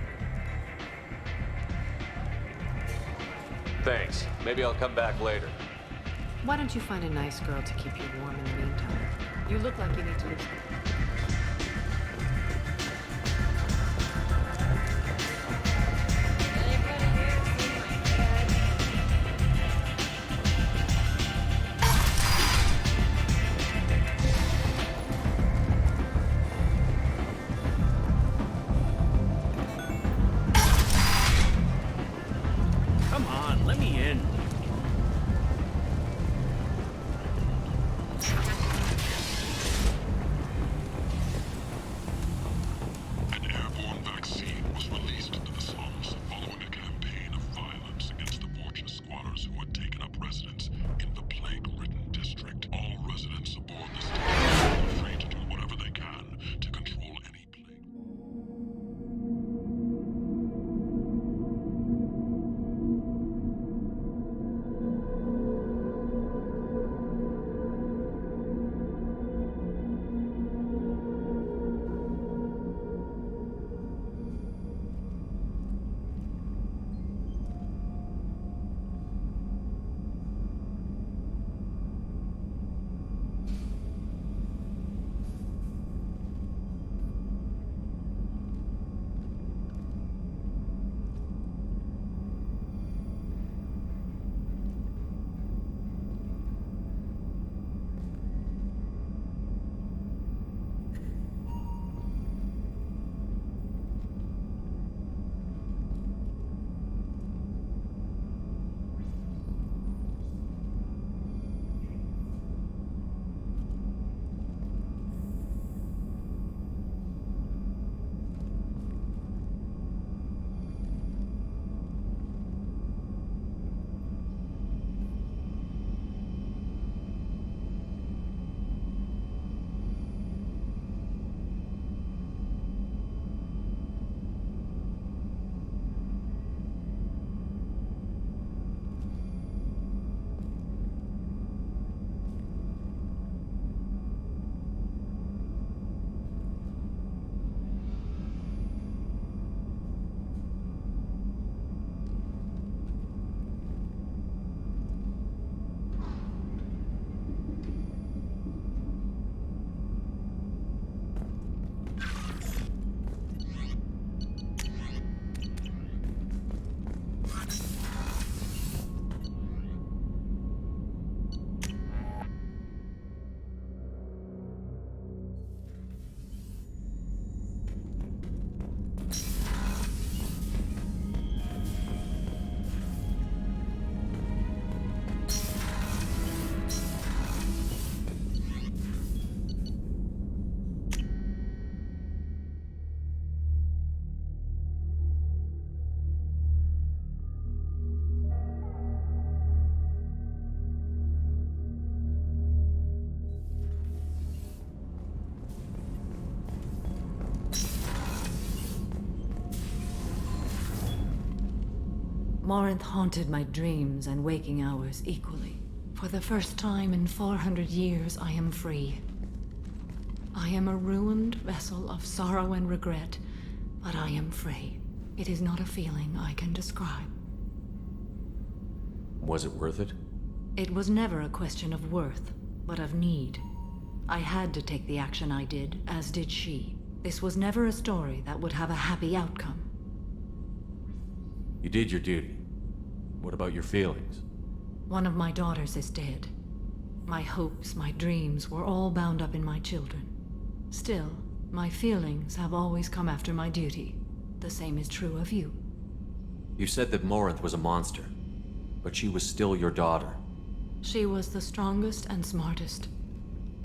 Thanks. Maybe I'll come back later. Why don't you find a nice girl to keep you warm in the meantime? You look like you need to lose weight. Morinth haunted my dreams and waking hours equally. For the first time in 400 years, I am free. I am a ruined vessel of sorrow and regret, but I am free. It is not a feeling I can describe. Was it worth it? It was never a question of worth, but of need. I had to take the action I did, as did she. This was never a story that would have a happy outcome. You did your duty. What about your feelings? One of my daughters is dead. My hopes, my dreams were all bound up in my children. Still, my feelings have always come after my duty. The same is true of you. You said that Morinth was a monster, but she was still your daughter. She was the strongest and smartest.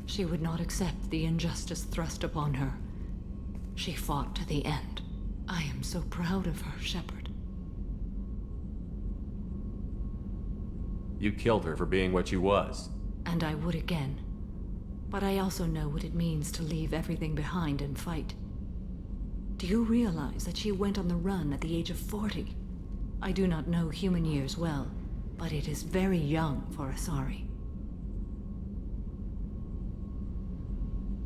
She would not accept the injustice thrust upon her. She fought to the end. I am so proud of her, Shepard. You killed her for being what she was. And I would again. But I also know what it means to leave everything behind and fight. Do you realize that she went on the run at the age of 40? I do not know human years well, but it is very young for Asari.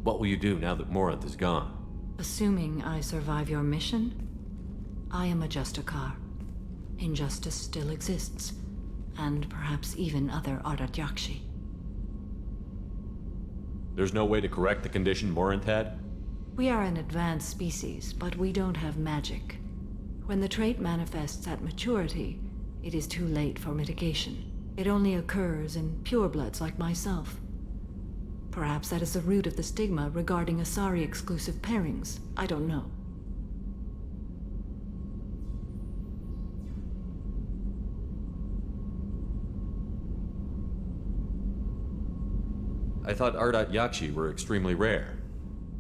What will you do now that Morinth is gone? Assuming I survive your mission, I am a Justicar. Injustice still exists, and perhaps even other Ardat-Yakshi. There's no way to correct the condition Morinth had? We are an advanced species, but we don't have magic. When the trait manifests at maturity, it is too late for mitigation. It only occurs in purebloods like myself. Perhaps that is the root of the stigma regarding Asari-exclusive pairings. I don't know. I thought Ardat-Yakshi were extremely rare.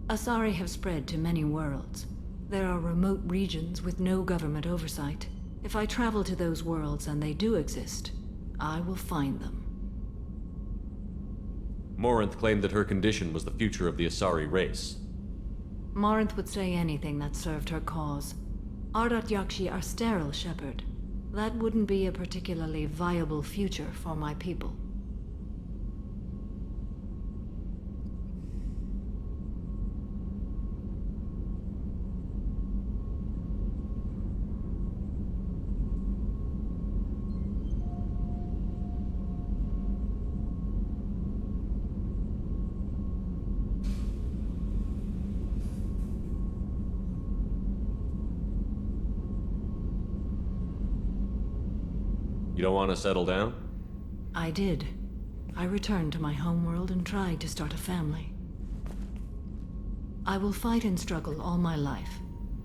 Asari have spread to many worlds. There are remote regions with no government oversight. If I travel to those worlds and they do exist, I will find them. Morinth claimed that her condition was the future of the Asari race. Morinth would say anything that served her cause. Ardat-Yakshi are sterile, Shepard. That wouldn't be a particularly viable future for my people. You don't want to settle down? I did. I returned to my homeworld and tried to start a family. I will fight and struggle all my life.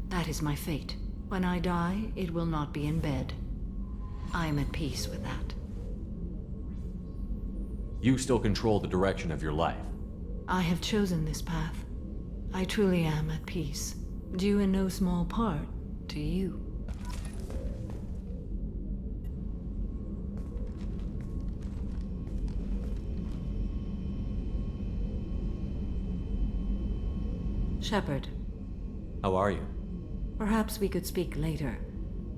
That is my fate. When I die, it will not be in bed. I am at peace with that. You still control the direction of your life. I have chosen this path. I truly am at peace, due in no small part to you. Shepard. How are you? Perhaps we could speak later.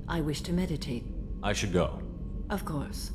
I wish to meditate. I should go. Of course.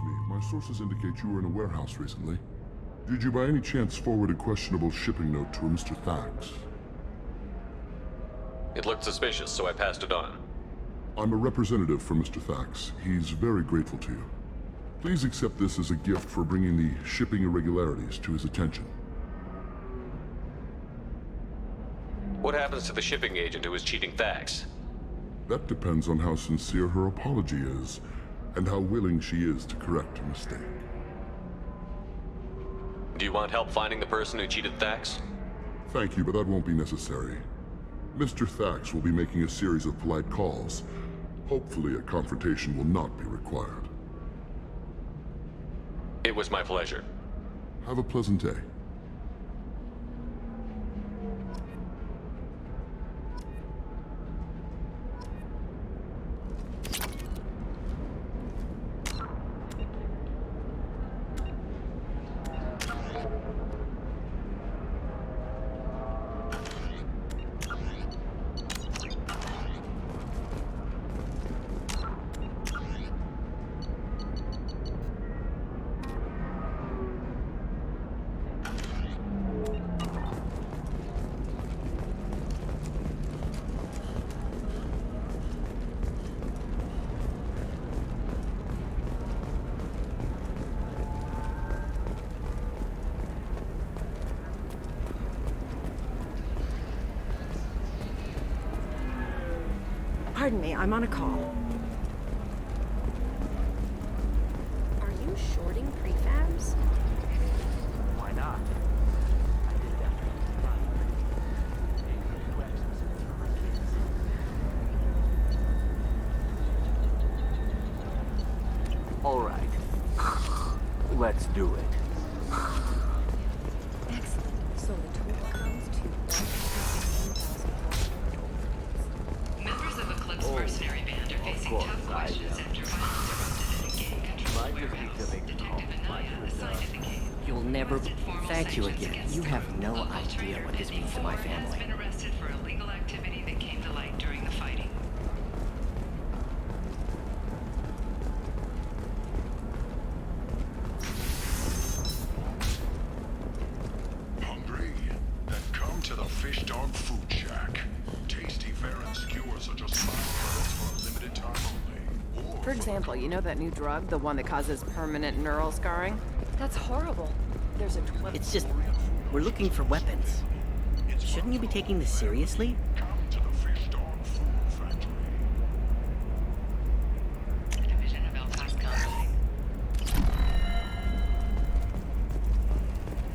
me, my sources indicate you were in a warehouse recently. Did you by any chance forward a questionable shipping note to a Mr. Thax? It looked suspicious, so I passed it on. I'm a representative for Mr. Thax. He's very grateful to you. Please accept this as a gift for bringing the shipping irregularities to his attention. What happens to the shipping agent who was cheating Thax? That depends on how sincere her apology is, and how willing she is to correct a mistake. Do you want help finding the person who cheated Thax? Thank you, but that won't be necessary. Mr. Thax will be making a series of polite calls. Hopefully a confrontation will not be required. It was my pleasure. Have a pleasant day. Pardon me, I'm on a call. Are you shorting prefabs? Why not? All right. Let's do it. Excellent. So the total comes to Members of Eclipse mercenary band are facing tough questions after violence erupted at a gang controlled warehouse. Detective Anaya assigned to the case. You'll never... Thank you again. You have no idea what this means to my Has family. been arrested for illegal activity that came to light during the fighting. Hungry? Then come to the Fish Dog Food Shack. Tasty fare and skewers are just 5 credits for a limited time only. For example, you know that new drug, the one that causes permanent neural scarring? That's horrible. There's a 12. It's just... we're looking for weapons. Shouldn't you be taking this seriously? Division of El Cascon.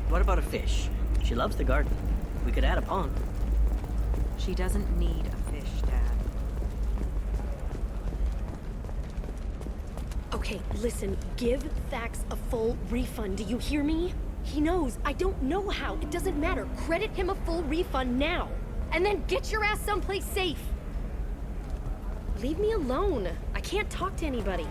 What about a fish? She loves the garden. We could add a pond. She doesn't need a fish, Dad. Okay, listen, give Thax a full refund. Do you hear me? He knows. I don't know how. It doesn't matter. Credit him a full refund now. And then get your ass someplace safe. Leave me alone. I can't talk to anybody.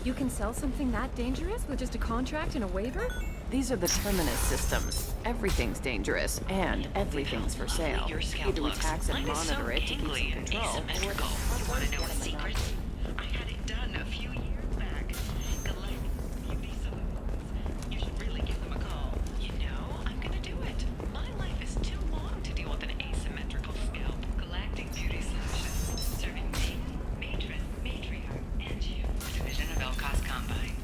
You can sell something that dangerous with just a contract and a waiver? These are the Terminus systems. Everything's dangerous, and everything's for sale. Your scalp Either we looks. tax and Mine is so monitor it to keep gangly some and control, or asymmetrical. You want to know a secret? I had it done a few years back. Galactic Beauty Solutions. You should really give them a call. You know, I'm gonna do it. My life is too long to deal with an asymmetrical scalp. Galactic Beauty Solutions. Serving maiden, matron, matriarch, and you. Division of El Cas Combine.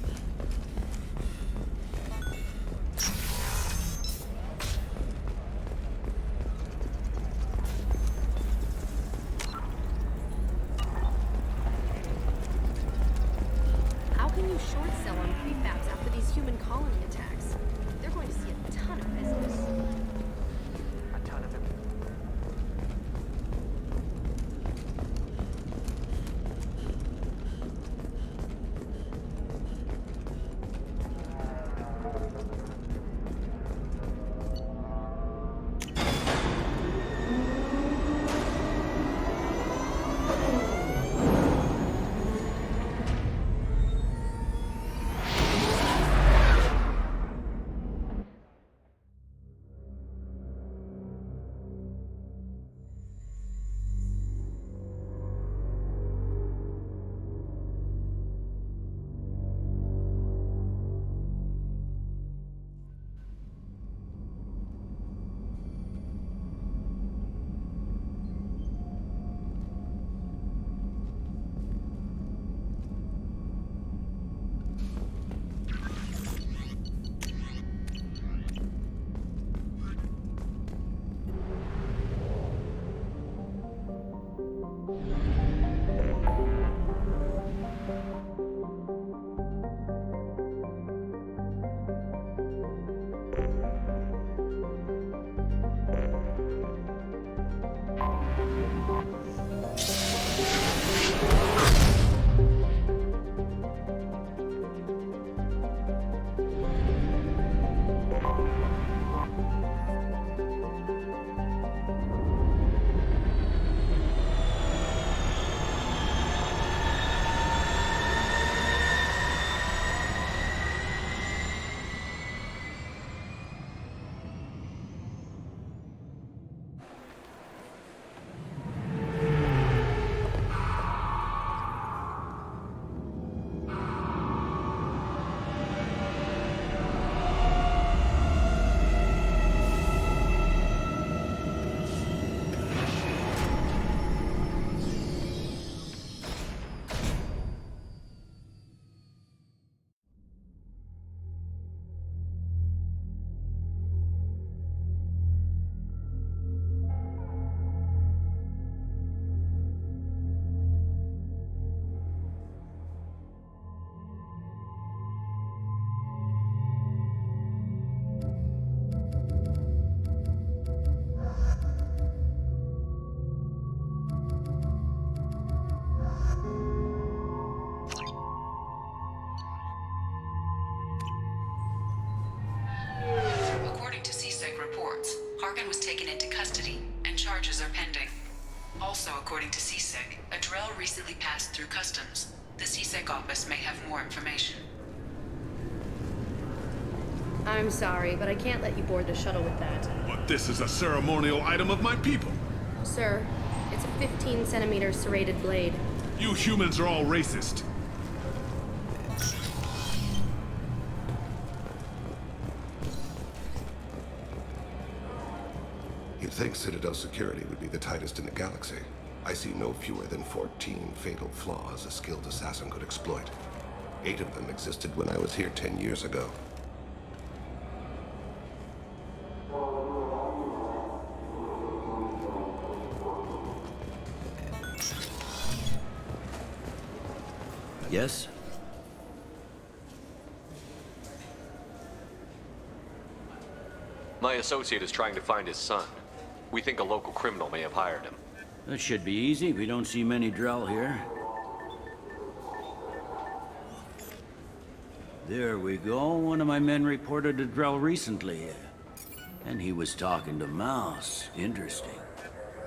How can you short sell on prefabs after these human colony attacks? They're going to see a ton of business. A ton of it. was taken into custody, and charges are pending. Also, according to CSEC, a Drell recently passed through customs. The CSEC office may have more information. I'm sorry, but I can't let you board the shuttle with that. But this is a ceremonial item of my people. Sir, it's a 15-centimeter serrated blade. You humans are all racist. You'd think Citadel security would be the tightest in the galaxy. I see no fewer than 14 fatal flaws a skilled assassin could exploit. 8 of them existed when I was here 10 years ago. Yes? My associate is trying to find his son. We think a local criminal may have hired him. That should be easy. We don't see many Drell here. There we go. One of my men reported a Drell recently. And he was talking to Mouse. Interesting.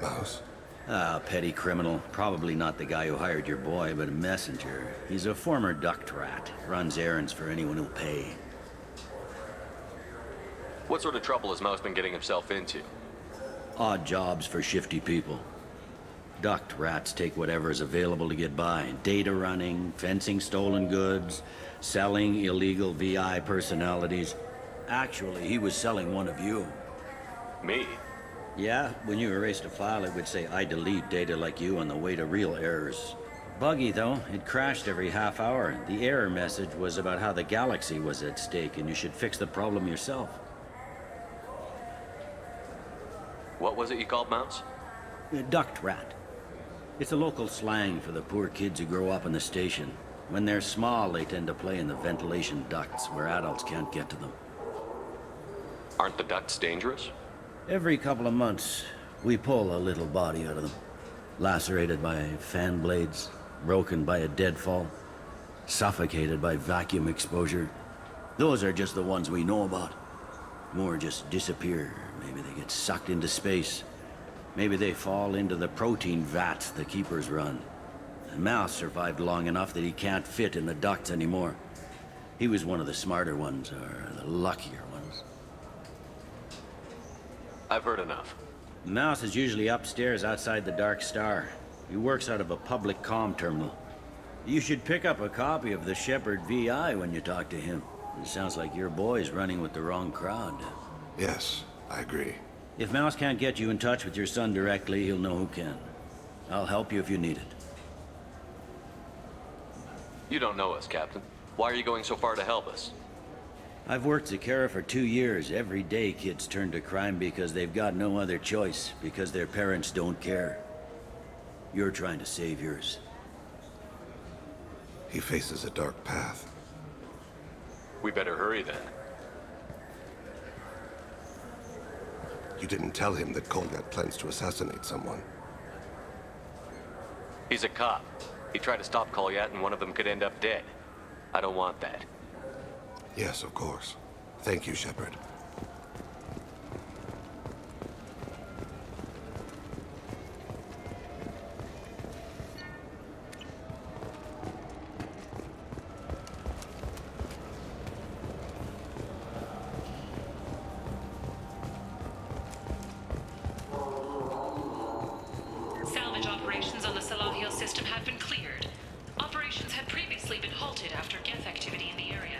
Mouse? Ah, petty criminal. Probably not the guy who hired your boy, but a messenger. He's a former duct rat. Runs errands for anyone who'll pay. What sort of trouble has Mouse been getting himself into? Odd jobs for shifty people. Duct rats take whatever is available to get by. Data running, fencing stolen goods, selling illegal VI personalities. Actually, he was selling one of you. Me? Yeah, when you erased a file, it would say, I delete data like you on the way to real errors. Buggy, though. It crashed every half hour. The error message was about how the galaxy was at stake, and you should fix the problem yourself. What was it you called Mouse? Duct rat. It's a local slang for the poor kids who grow up in the station. When they're small, they tend to play in the ventilation ducts where adults can't get to them. Aren't the ducts dangerous? Every couple of months, we pull a little body out of them. Lacerated by fan blades, broken by a deadfall, suffocated by vacuum exposure. Those are just the ones we know about. More just disappear. Maybe they get sucked into space. Maybe they fall into the protein vats the Keepers run. And Mouse survived long enough that he can't fit in the ducts anymore. He was one of the smarter ones, or the luckier ones. I've heard enough. Mouse is usually upstairs outside the Dark Star. He works out of a public comm terminal. You should pick up a copy of the Shepherd VI when you talk to him. It sounds like your boy's running with the wrong crowd. Yes, I agree. If Mouse can't get you in touch with your son directly, he'll know who can. I'll help you if you need it. You don't know us, Captain. Why are you going so far to help us? I've worked Zakera for 2 years. Every day kids turn to crime because they've got no other choice, because their parents don't care. You're trying to save yours. He faces a dark path. We better hurry then. You didn't tell him that Kolgat plans to assassinate someone. He's a cop. He tried to stop Kolyat and one of them could end up dead. I don't want that. Yes, of course. Thank you, Shepard. Salvage operations on the Salahil system have been cleared. Operations had previously been halted after Geth activity in the area.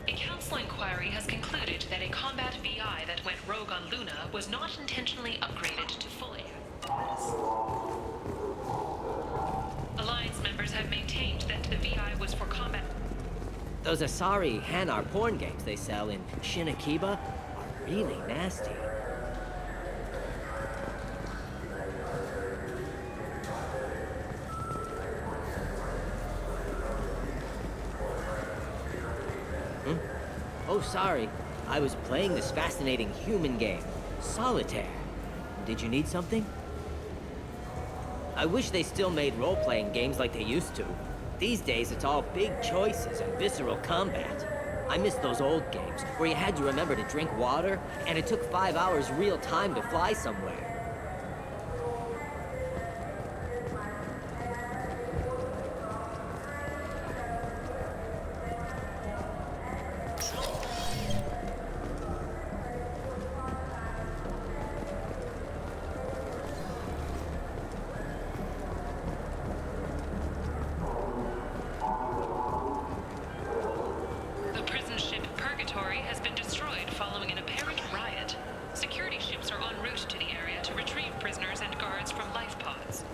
A council inquiry has concluded that a combat VI that went rogue on Luna was not intentionally upgraded to full AI. Alliance members have maintained that the VI was for combat. Those Asari Hanar porn games they sell in Shinakiba are really nasty. Oh, sorry. I was playing this fascinating human game, Solitaire. Did you need something? I wish they still made role-playing games like they used to. These days, it's all big choices and visceral combat. I miss those old games where you had to remember to drink water, and it took 5 hours real time to fly somewhere. The prison ship Purgatory has been destroyed following an apparent riot. Security ships are en route to the area to retrieve prisoners and guards from life pods.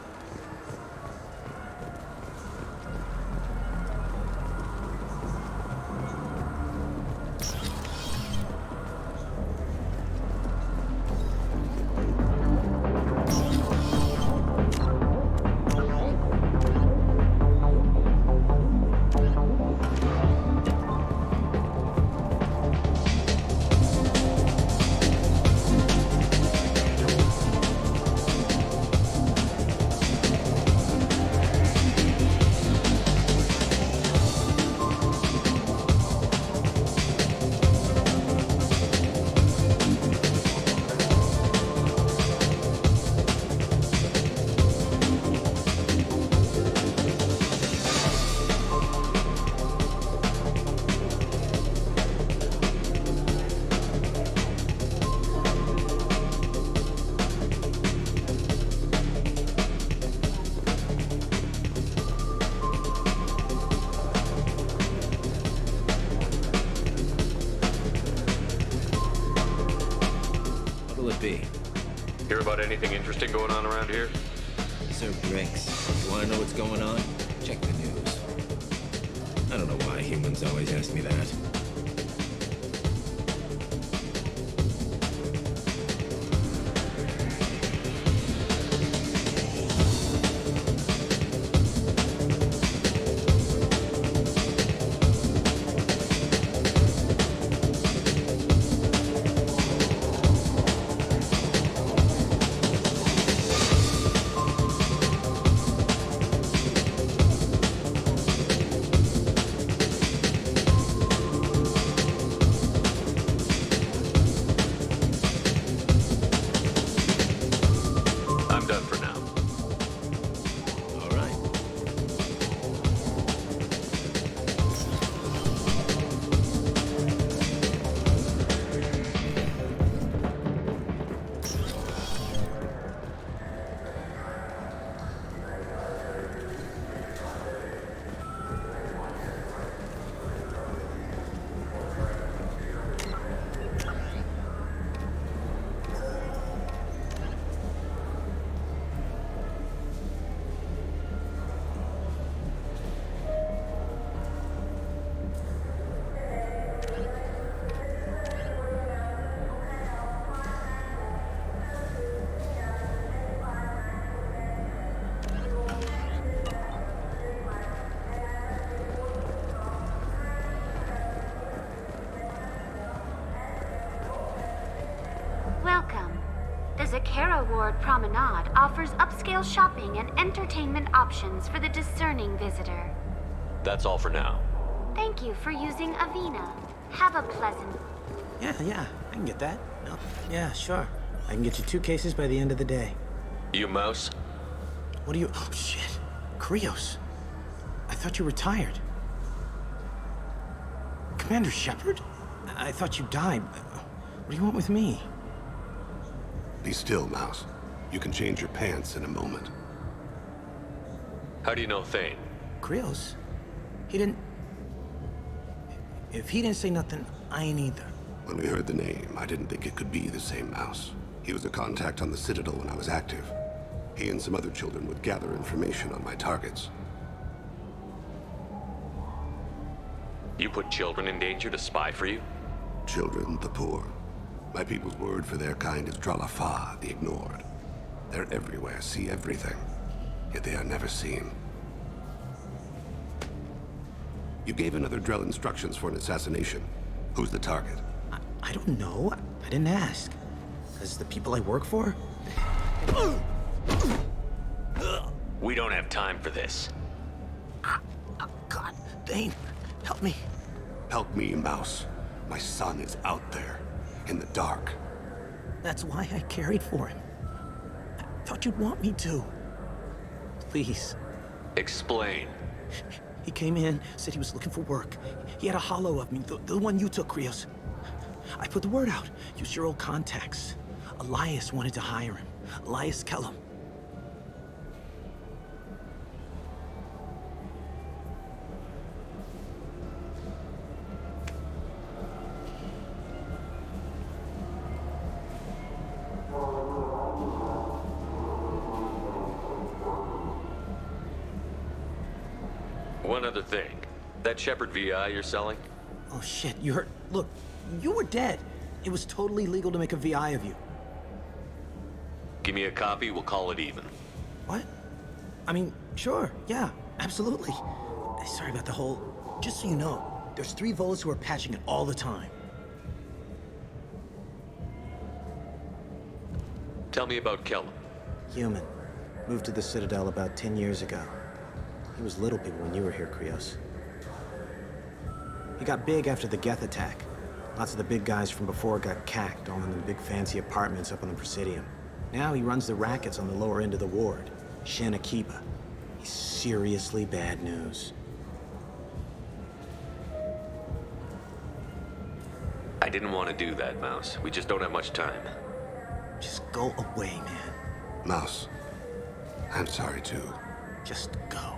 What'll it be? Hear about anything interesting going on around here? Serve drinks. You wanna know what's going on? Check the news. I don't know why humans always ask me that. I'm done for now. All right. Welcome. The Zakara Ward Promenade offers upscale shopping and entertainment options for the discerning visitor. That's all for now. Thank you for using Avena. Have a pleasant... Yeah, I can get that. No, yeah, sure. I can get you 2 cases by the end of the day. You mouse? What do you... Oh, shit. Krios. I thought you retired. Commander Shepard? I thought you died. What do you want with me? Be still, Mouse. You can change your pants in a moment. How do you know Thane? Krios? He didn't... If he didn't say nothing, I ain't either. When we heard the name, I didn't think it could be the same Mouse. He was a contact on the Citadel when I was active. He and some other children would gather information on my targets. You put children in danger to spy for you? Children, the poor. My people's word for their kind is Dralafa, the ignored. They're everywhere, see everything, yet they are never seen. You gave another Drell instructions for an assassination. Who's the target? I don't know. I didn't ask. Because the people I work for... We don't have time for this. God, Thane, help me. Help me, Mouse. My son is out there, in the dark. That's why I carried for him. I thought you'd want me to. Please. Explain. He came in, said he was looking for work. He had a holo of me, the one you took, Krios. I put the word out. Used your old contacts. Elias wanted to hire him. Elias Kellum. One other thing. That Shepard VI you're selling? Oh shit, you heard. Look, you were dead. It was totally legal to make a VI of you. Give me a copy, we'll call it even. What? I mean, sure, yeah, absolutely. Sorry about the whole... Just so you know, there's 3 Volas who are patching it all the time. Tell me about Kellum. Human. Moved to the Citadel about 10 years ago. He was little people when you were here, Krios. He got big after the Geth attack. Lots of the big guys from before got cacked, all in the big fancy apartments up on the Presidium. Now he runs the rackets on the lower end of the ward. Shin Akiba. He's seriously bad news. I didn't want to do that, Mouse. We just don't have much time. Just go away, man. Mouse, I'm sorry too. Just go.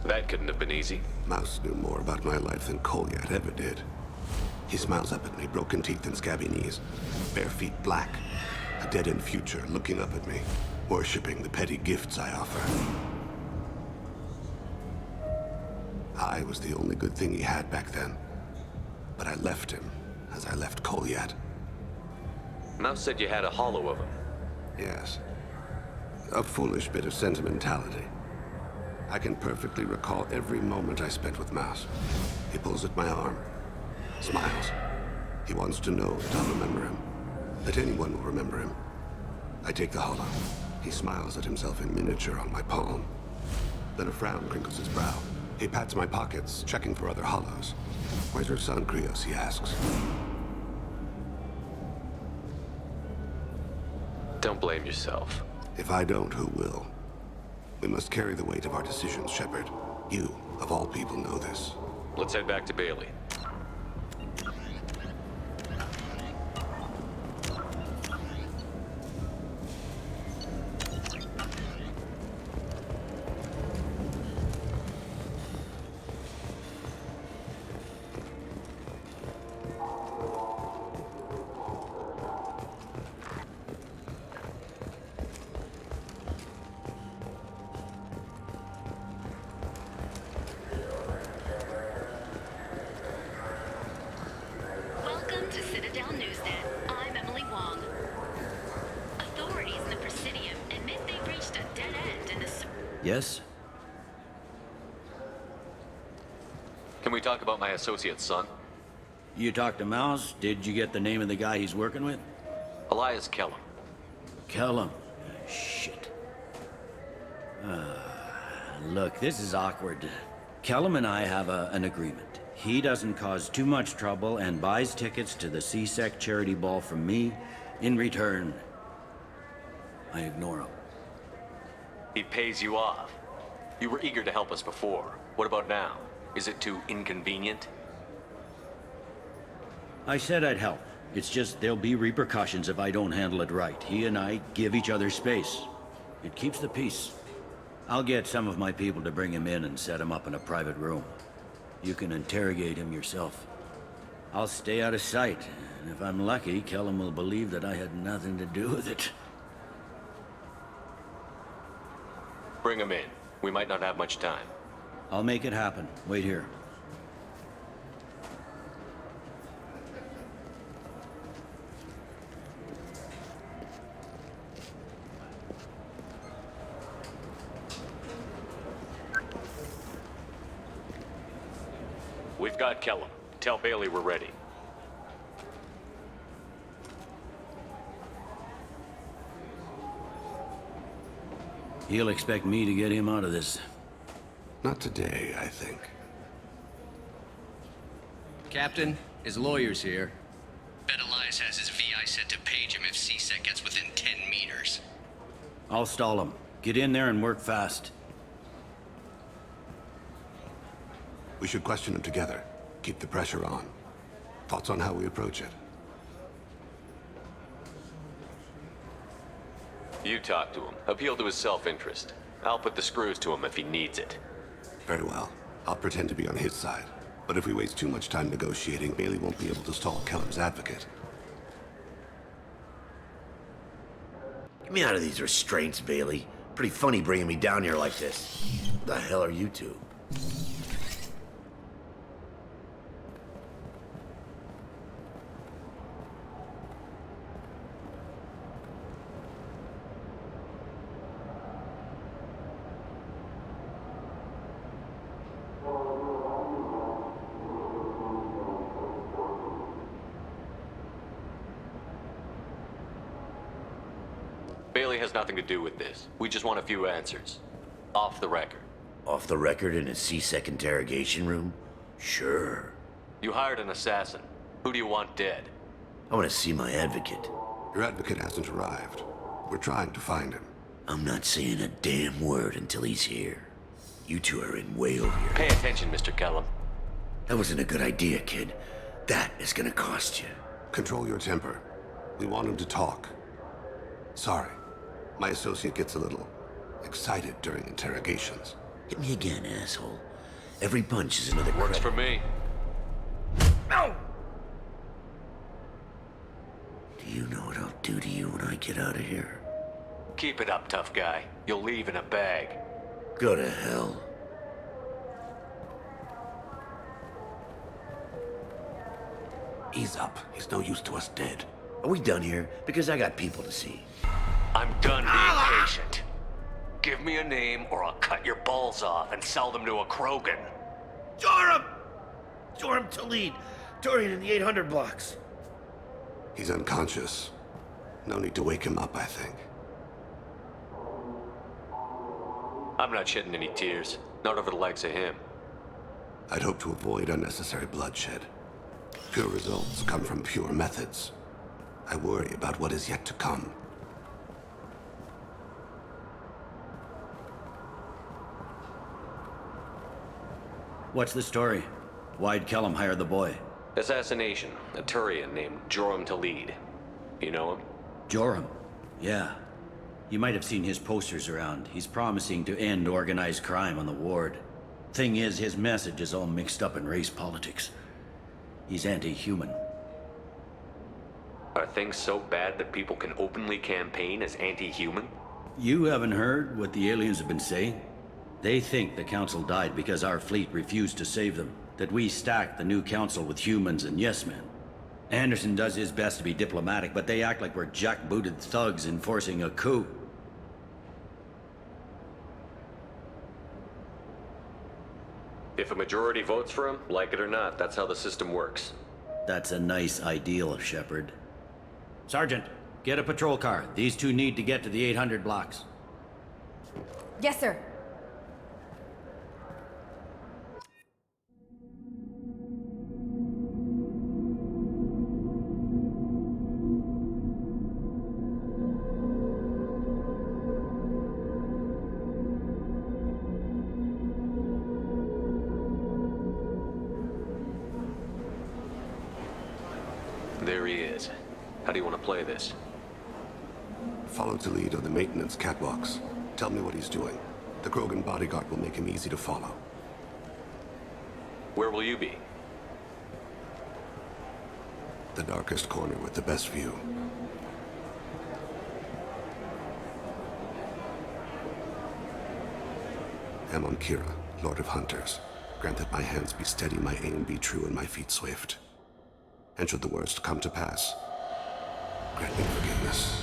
That couldn't have been easy. Mouse knew more about my life than Kolyat ever did. He smiles up at me, broken teeth and scabby knees, bare feet black, a dead-end future looking up at me, worshipping the petty gifts I offer. I was the only good thing he had back then, but I left him as I left Kolyat. Mouse said you had a holo of him. Yes. A foolish bit of sentimentality. I can perfectly recall every moment I spent with Mouse. He pulls at my arm, smiles. He wants to know that I'll remember him, that anyone will remember him. I take the holo. He smiles at himself in miniature on my palm. Then a frown crinkles his brow. He pats my pockets, checking for other holos. Where's your son, Krios, he asks. Don't blame yourself. If I don't, who will? We must carry the weight of our decisions, Shepard. You, of all people, know this. Let's head back to Bailey. Yes? Can we talk about my associate's son? You talked to Mouse? Did you get the name of the guy he's working with? Elias Kellum. Kellum? Shit. Look, this is awkward. Kellum and I have an agreement. he doesn't cause too much trouble and buys tickets to the C-Sec charity ball from me, in return, I ignore him. He pays you off. You were eager to help us before. What about now? Is it too inconvenient? I said I'd help. It's just there'll be repercussions if I don't handle it right. He and I give each other space. It keeps the peace. I'll get some of my people to bring him in and set him up in a private room. You can interrogate him yourself. I'll stay out of sight, and if I'm lucky, Kellum will believe that I had nothing to do with it. Bring him in. We might not have much time. I'll make it happen. Wait here. We've got Kellum. Tell Bailey we're ready. He'll expect me to get him out of this. Not today, I think. Captain, his lawyer's here. Bet Elias has his VI set to page him if C-Sec gets within 10 meters. I'll stall him. Get in there and work fast. We should question him together. Keep the pressure on. Thoughts on how we approach it? You talk to him. Appeal to his self-interest. I'll put the screws to him if he needs it. Very well. I'll pretend to be on his side. But if we waste too much time negotiating, Bailey won't be able to stall Kellum's advocate. Get me out of these restraints, Bailey. Pretty funny bringing me down here like this. What the hell are you two? Bailey has nothing to do with this. We just want a few answers. Off the record. Off the record in a C-Sec interrogation room? Sure. You hired an assassin. Who do you want dead? I want to see my advocate. Your advocate hasn't arrived. We're trying to find him. I'm not saying a damn word until he's here. You two are in way over your Pay attention, Mr. Kellum. That wasn't a good idea, kid. That is gonna cost you. Control your temper. We want him to talk. Sorry. My associate gets a little excited during interrogations. Hit me again, asshole. Every punch is another Works for me. No! Do you know what I'll do to you when I get out of here? Keep it up, tough guy. You'll leave in a bag. Go to hell. Ease up. He's no use to us dead. Are we done here? Because I got people to see. I'm done being patient. Give me a name or I'll cut your balls off and sell them to a Krogan. Joram! Joram Talid. Dorian in the 800 blocks. He's unconscious. No need to wake him up, I think. I'm not shedding any tears. Not over the likes of him. I'd hope to avoid unnecessary bloodshed. Pure results come from pure methods. I worry about what is yet to come. What's the story? Why'd Kellum hire the boy? Assassination. A Turian named Joram Talid. You know him? Joram? Yeah. You might have seen his posters around. He's promising to end organized crime on the ward. Thing is, his message is all mixed up in race politics. He's anti-human. Are things so bad that people can openly campaign as anti-human? You haven't heard what the aliens have been saying? They think the Council died because our fleet refused to save them. That we stacked the new Council with humans and yes-men. Anderson does his best to be diplomatic, but they act like we're jackbooted thugs enforcing a coup. If a majority votes for him, like it or not, that's how the system works. That's a nice ideal, Shepard. Sergeant, get a patrol car. These two need to get to the 800 blocks. Yes, sir. There he is. How do you want to play this? Follow Toledo the maintenance catwalks. Tell me what he's doing. The Krogan bodyguard will make him easy to follow. Where will you be? The darkest corner with the best view. Amon Kira, Lord of Hunters. Grant that my hands be steady, my aim be true, and my feet swift. And should the worst come to pass, grant me forgiveness.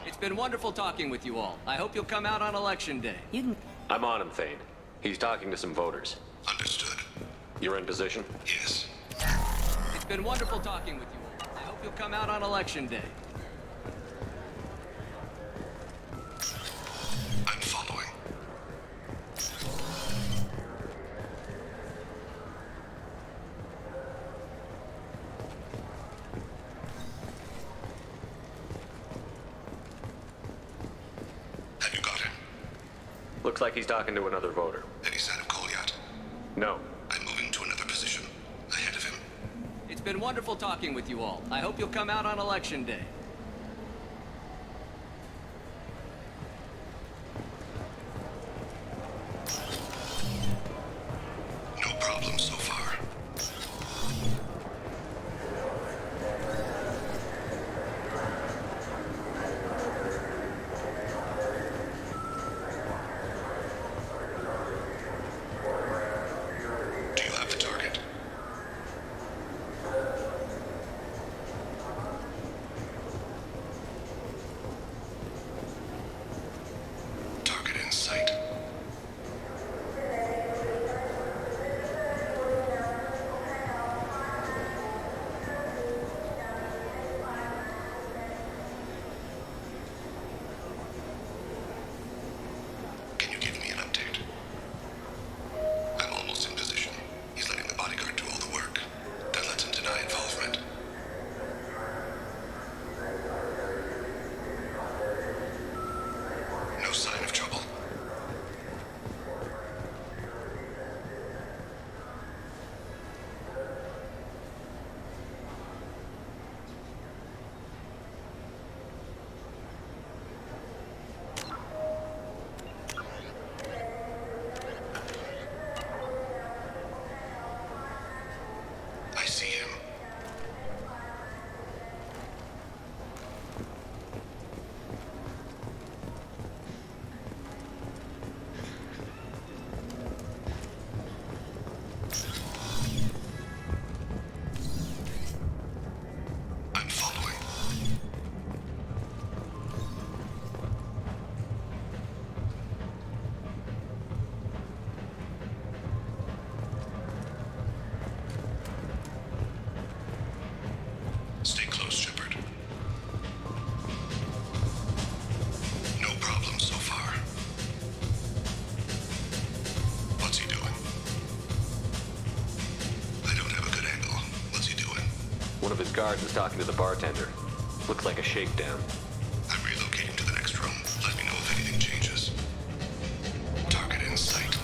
It's been wonderful talking with you all. I hope you'll come out on election day. I'm on him, Thane. He's talking to some voters. Understood. You're in position? Yes. It's been wonderful talking with you all. I hope you'll come out on election day. I'm following. Have you got him? Looks like he's talking to another voter. Any sign of Kolyat? No. I'm moving to another position. Ahead of him. It's been wonderful talking with you all. I hope you'll come out on election day. No problem so far. Do you have the target? Target in sight. Can you give me an update? I'm almost in position. He's letting the bodyguard do all the work. That lets him deny involvement. No sign of trouble. I see him. I'm following. Stay close, Shepard. No problem so far. What's he doing? I don't have a good angle. What's he doing? One of his guards is talking to the bartender. Looks like a shakedown. I'm relocating to the next room. Let me know if anything changes. Target in sight.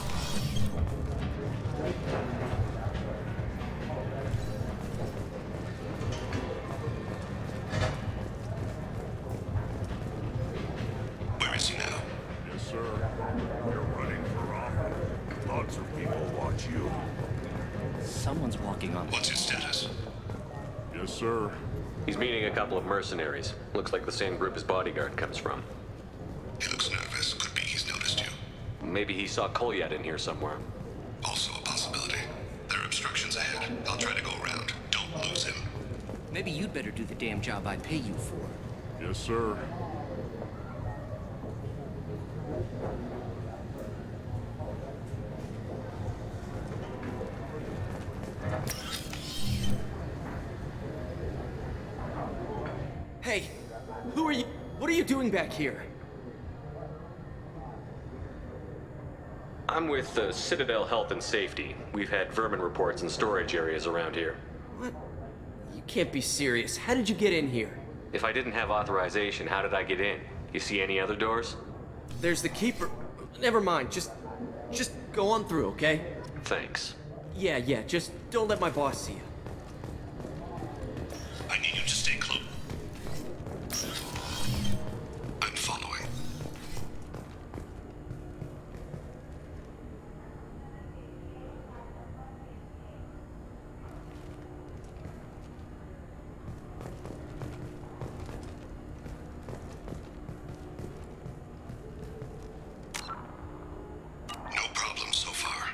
Where is he now? Yes, sir. You're running for office. Lots of people watch you. Someone's walking on. What's his status? Yes, sir. He's meeting a couple of mercenaries. Looks like the same group his bodyguard comes from. He looks nervous. Could be he's noticed you. Maybe he saw Kolyat in here somewhere. Also a possibility. There are obstructions ahead. I'll try to go around. Don't lose him. Maybe you'd better do the damn job I pay you for. Yes, sir. Hey, who are you? What are you doing back here? I'm with Citadel Health and Safety. We've had vermin reports in storage areas around here. What? You can't be serious. How did you get in here? If I didn't have authorization, how did I get in? You see any other doors? There's the Keeper. Never mind, just go on through, okay? Thanks. Yeah, just don't let my boss see you. I need you to stay close. I'm following. No problem so far.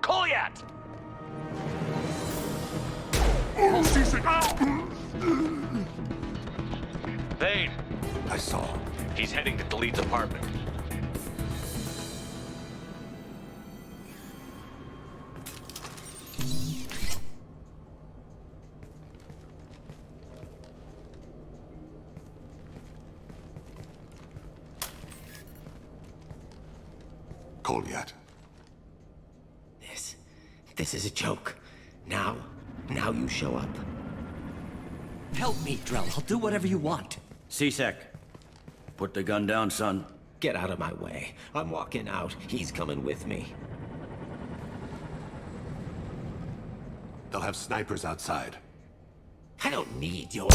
Kolyat! Vane! I saw. He's heading to the lead's apartment. Kolyat. This is a joke. Now you show up. Help me, Drell. I'll do whatever you want. C-Sec. Put the gun down, son. Get out of my way. I'm walking out. He's coming with me. They'll have snipers outside. I don't need your...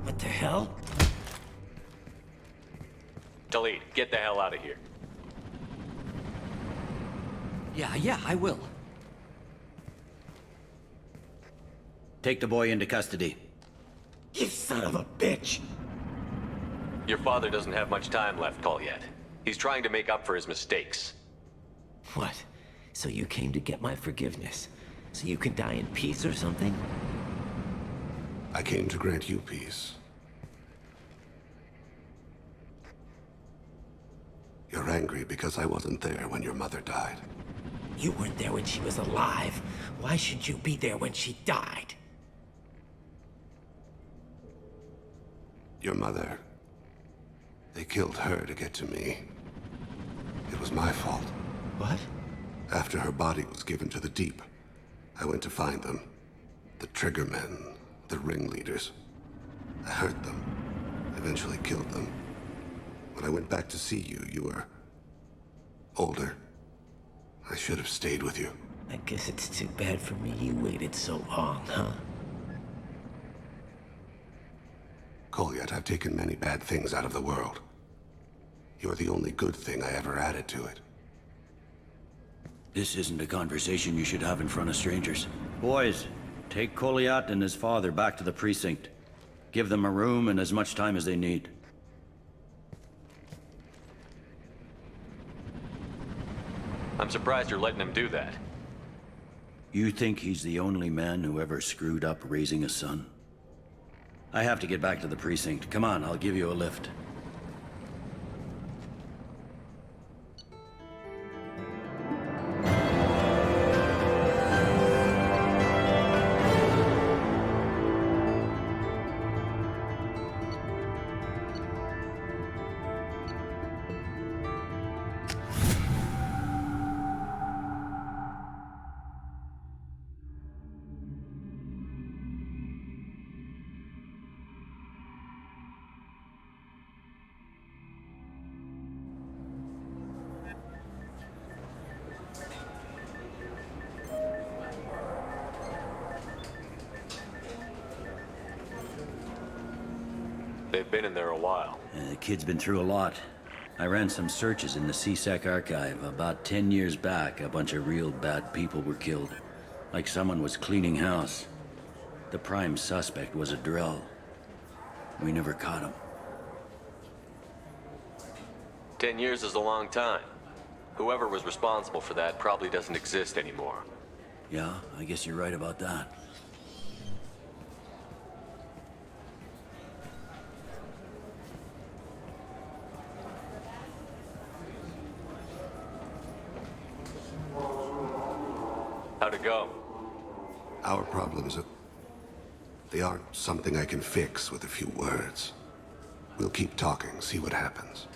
What the hell? Talid, get the hell out of here. Yeah, I will. Take the boy into custody. You son of a bitch! Your father doesn't have much time left, Kolyat. He's trying to make up for his mistakes. What? So you came to get my forgiveness? So you can die in peace or something? I came to grant you peace. You're angry because I wasn't there when your mother died. You weren't there when she was alive. Why should you be there when she died? Your mother... They killed her to get to me. It was my fault. What? After her body was given to the Deep, I went to find them. The Triggermen, the ringleaders. I hurt them, eventually killed them. When I went back to see you, you were... older. I should have stayed with you. I guess it's too bad for me you waited so long, huh? Kolyat, I've taken many bad things out of the world. You're the only good thing I ever added to it. This isn't a conversation you should have in front of strangers. Boys, take Kolyat and his father back to the precinct. Give them a room and as much time as they need. I'm surprised you're letting him do that. You think he's the only man who ever screwed up raising a son? I have to get back to the precinct. Come on, I'll give you a lift. They've been in there a while. The kid's been through a lot. I ran some searches in the C-Sec archive. About 10 years back, a bunch of real bad people were killed. Like someone was cleaning house. The prime suspect was a Drell. We never caught him. 10 years is a long time. Whoever was responsible for that probably doesn't exist anymore. Yeah, I guess you're right about that. How'd it go? Our problems they aren't something I can fix with a few words. We'll keep talking, see what happens.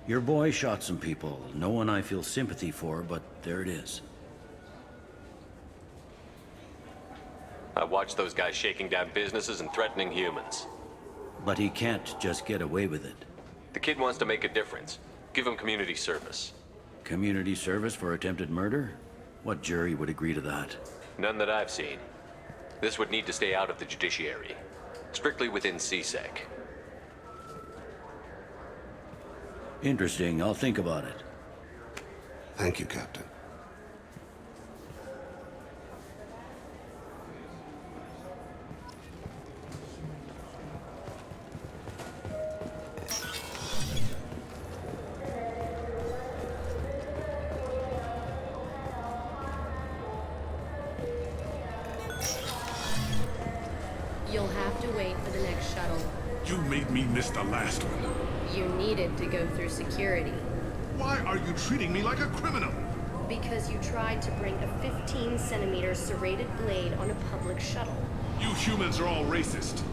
Your boy shot some people. No one I feel sympathy for, but there it is. I watched those guys shaking down businesses and threatening humans. But he can't just get away with it. The kid wants to make a difference. Give him community service. Community service for attempted murder? What jury would agree to that? None that I've seen. This would need to stay out of the judiciary. Strictly within CSEC. Interesting. I'll think about it. Thank you, Captain. You'll have to wait for the next shuttle. You made me miss the last one. You needed to go through security. Why are you treating me like a criminal? Because you tried to bring a 15-centimeter serrated blade on a public shuttle. You humans are all racist.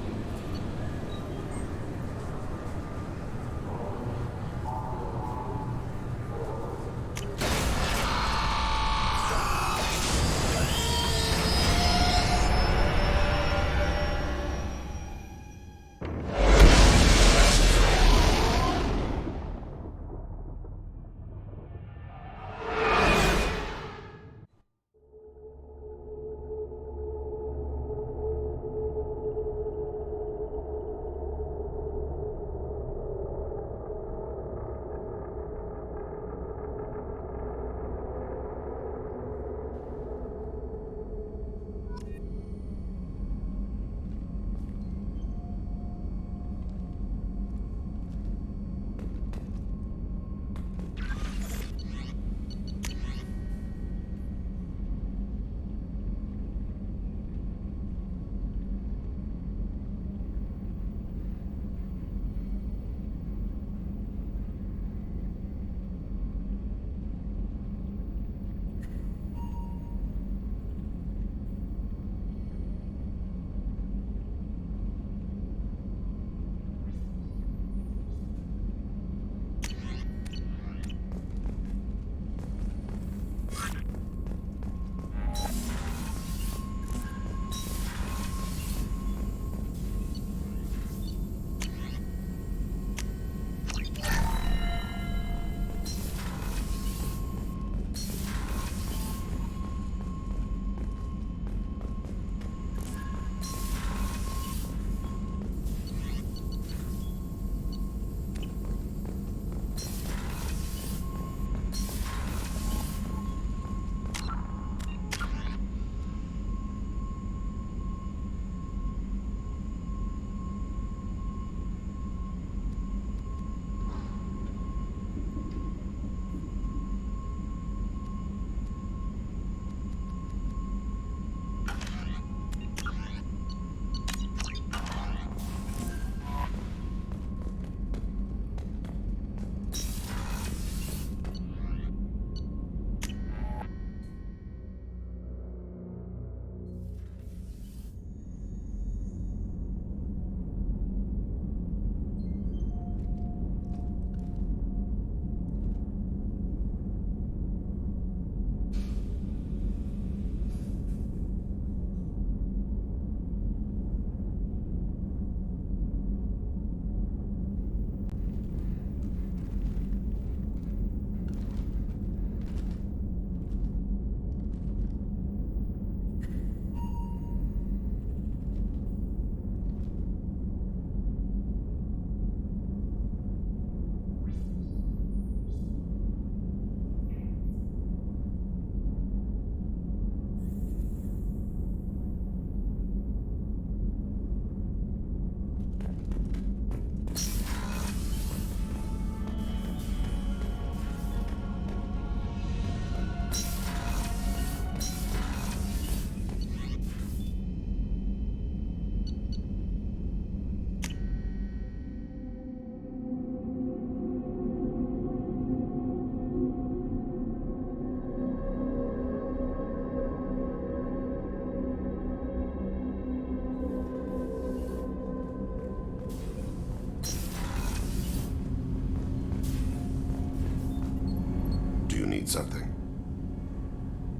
Do you need something?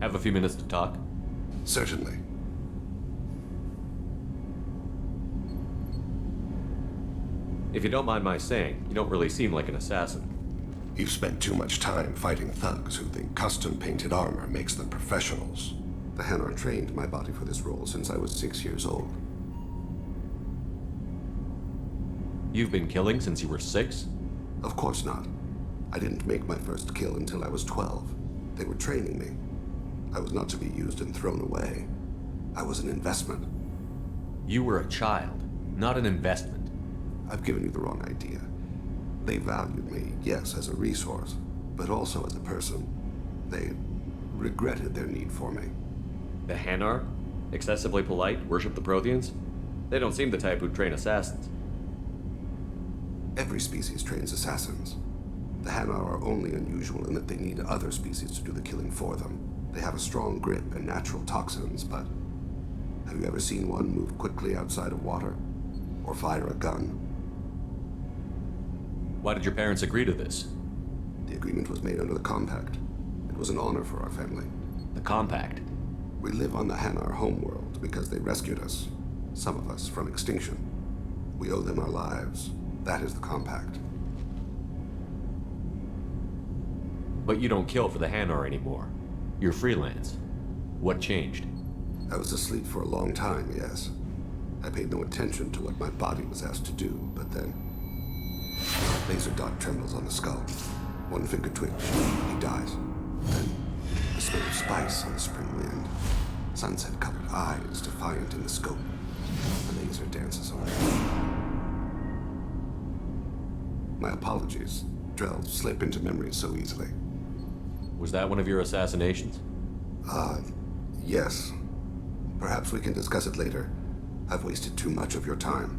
Have a few minutes to talk? Certainly. If you don't mind my saying, you don't really seem like an assassin. You've spent too much time fighting thugs who think custom-painted armor makes them professionals. The Hanar trained my body for this role since I was 6 years old. You've been killing since you were 6? Of course not. I didn't make my first kill until I was 12. They were training me. I was not to be used and thrown away. I was an investment. You were a child, not an investment. I've given you the wrong idea. They valued me, yes, as a resource, but also as a person. They regretted their need for me. The Hanar? Excessively polite, worship the Protheans? They don't seem the type who'd train assassins. Every species trains assassins. The Hanar are only unusual in that they need other species to do the killing for them. They have a strong grip and natural toxins, but have you ever seen one move quickly outside of water? Or fire a gun? Why did your parents agree to this? The agreement was made under the Compact. It was an honor for our family. The Compact? We live on the Hanar homeworld because they rescued us, some of us, from extinction. We owe them our lives. That is the Compact. But you don't kill for the Hanar anymore. You're freelance. What changed? I was asleep for a long time, yes. I paid no attention to what my body was asked to do, but then... Laser dot trembles on the skull. One finger twitch. He dies. Then, the smell of spice on the spring wind. Sunset-colored eyes defiant in the scope. The laser dances away. My apologies. Drell slip into memory so easily. Was that one of your assassinations? Yes. Perhaps we can discuss it later. I've wasted too much of your time.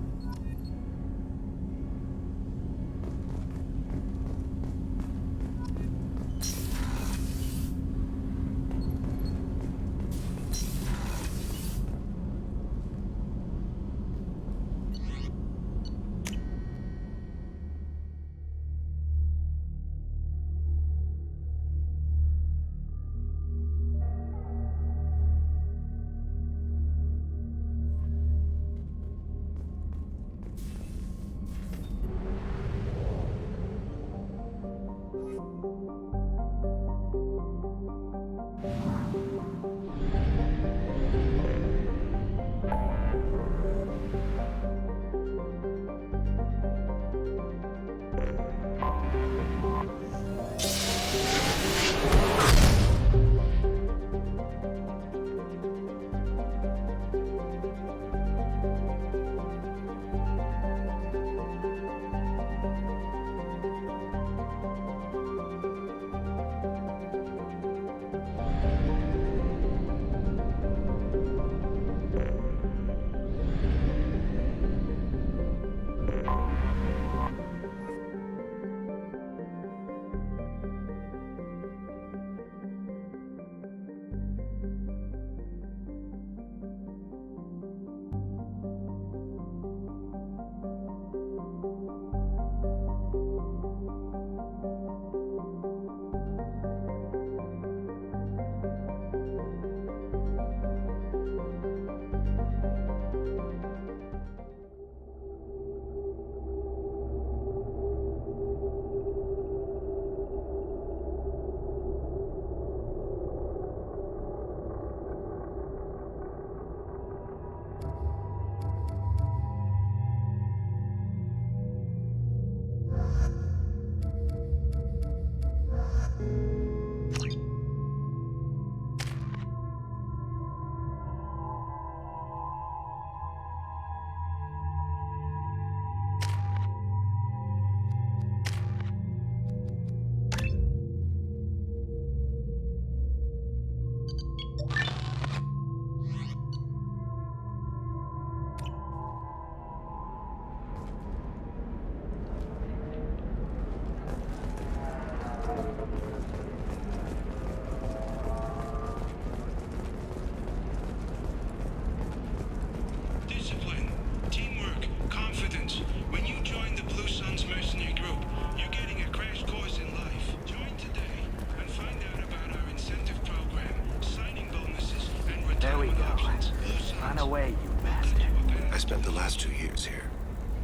away, you bastard. I spent the last 2 years here.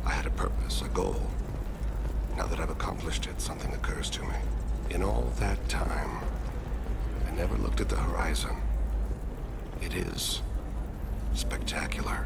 I had a purpose, a goal. Now that I've accomplished it, something occurs to me. In all that time, I never looked at the horizon. It is spectacular.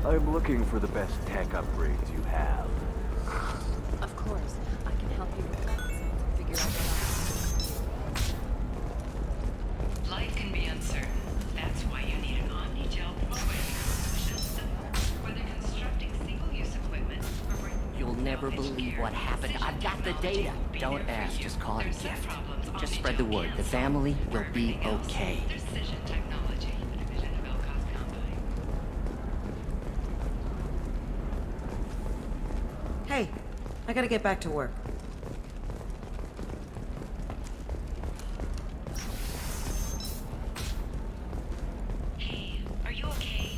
I'm looking for the best tech upgrades you have. Of course. I can help you with that. Figure out what. Life can be uncertain. That's why you need an omni-gel system. Whether constructing single-use equipment or bringing You'll never believe what happened. I've got the data. Don't ask, just call it a gift. Just spread the word. The family will be okay. precision technology, a division of Elcos Combine. Hey, I gotta get back to work. Hey, are you okay?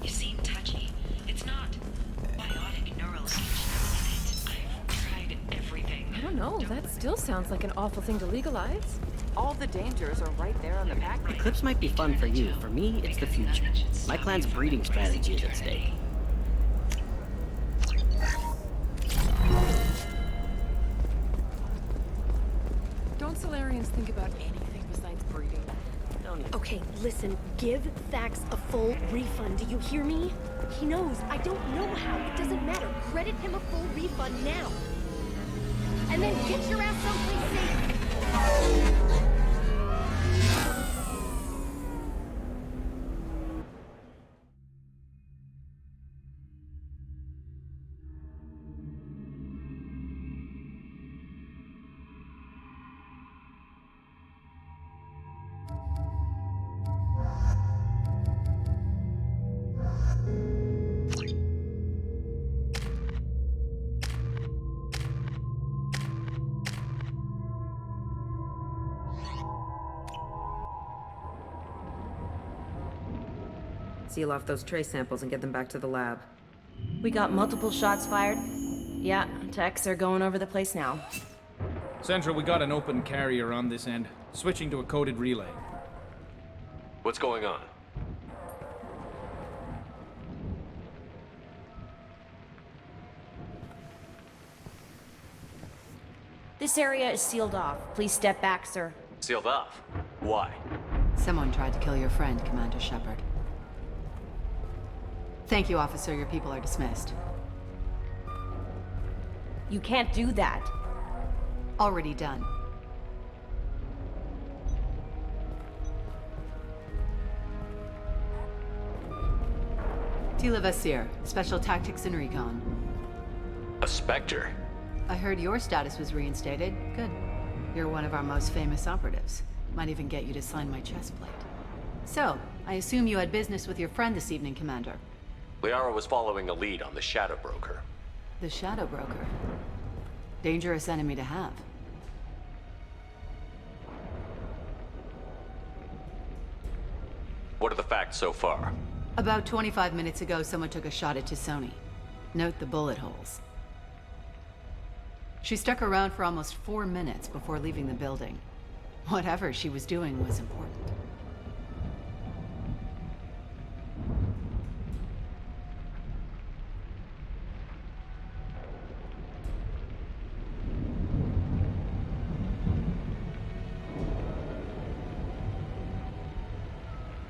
You seem touchy. It's not biotic neural engagement. I've tried everything. I don't know. That still sounds like an awful thing to legalize. All the dangers are right there on the package. Eclipse might be fun for you. For me, it's the future. My clan's breeding strategy is at stake. Don't Solarians think about anything besides breeding? Okay, listen, give Thax a full refund, do you hear me? He knows, I don't know how, it doesn't matter. Credit him a full refund now. And then get your ass someplace safe. Seal off those trace samples and get them back to the lab. We got multiple shots fired. Yeah, techs are going over the place now. Central, we got an open carrier on this end. Switching to a coded relay. What's going on? This area is sealed off. Please step back, sir. Sealed off? Why? Someone tried to kill your friend, Commander Shepard. Thank you, officer. Your people are dismissed. You can't do that. Already done. Tila Vasir, Special Tactics and Recon. A Spectre? I heard your status was reinstated. Good. You're one of our most famous operatives. Might even get you to sign my chest plate. So, I assume you had business with your friend this evening, Commander. Liara was following a lead on the Shadow Broker. The Shadow Broker. Dangerous enemy to have. What are the facts so far? About 25 minutes ago, someone took a shot at Tisoni. Note the bullet holes. She stuck around for almost 4 minutes before leaving the building. Whatever she was doing was important.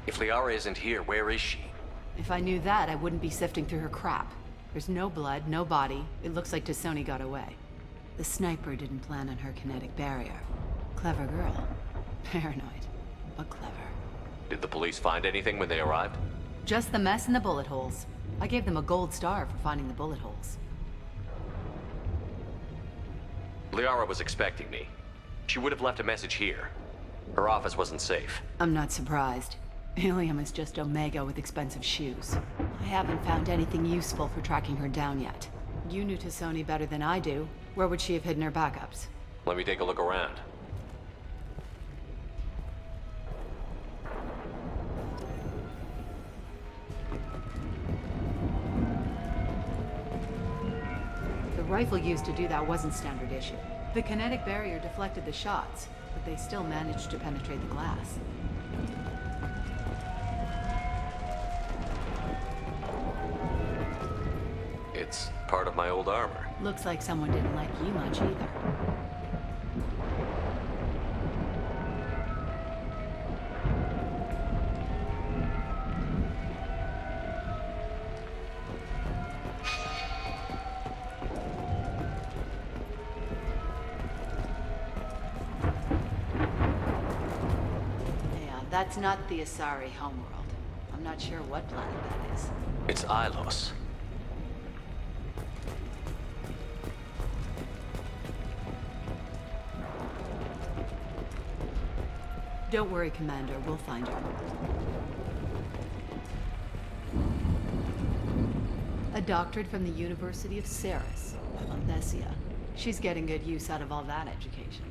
If Liara isn't here, where is she? If I knew that, I wouldn't be sifting through her crap. There's no blood, no body. It looks like Tisoni got away. The sniper didn't plan on her kinetic barrier. Clever girl. Paranoid, but clever. Did the police find anything when they arrived? Just the mess and the bullet holes. I gave them a gold star for finding the bullet holes. Liara was expecting me. She would have left a message here. Her office wasn't safe. I'm not surprised. Ilium is just Omega with expensive shoes. I haven't found anything useful for tracking her down yet. You knew Tisoni better than I do. Where would she have hidden her backups? Let me take a look around. The rifle used to do that wasn't standard issue. The kinetic barrier deflected the shots, but they still managed to penetrate the glass. It's part of my old armor. Looks like someone didn't like you much either. Yeah, that's not the Asari homeworld. I'm not sure what planet that is. It's Ilos. Don't worry, Commander. We'll find her. A doctorate from the University of Ceres, Althesia. She's getting good use out of all that education.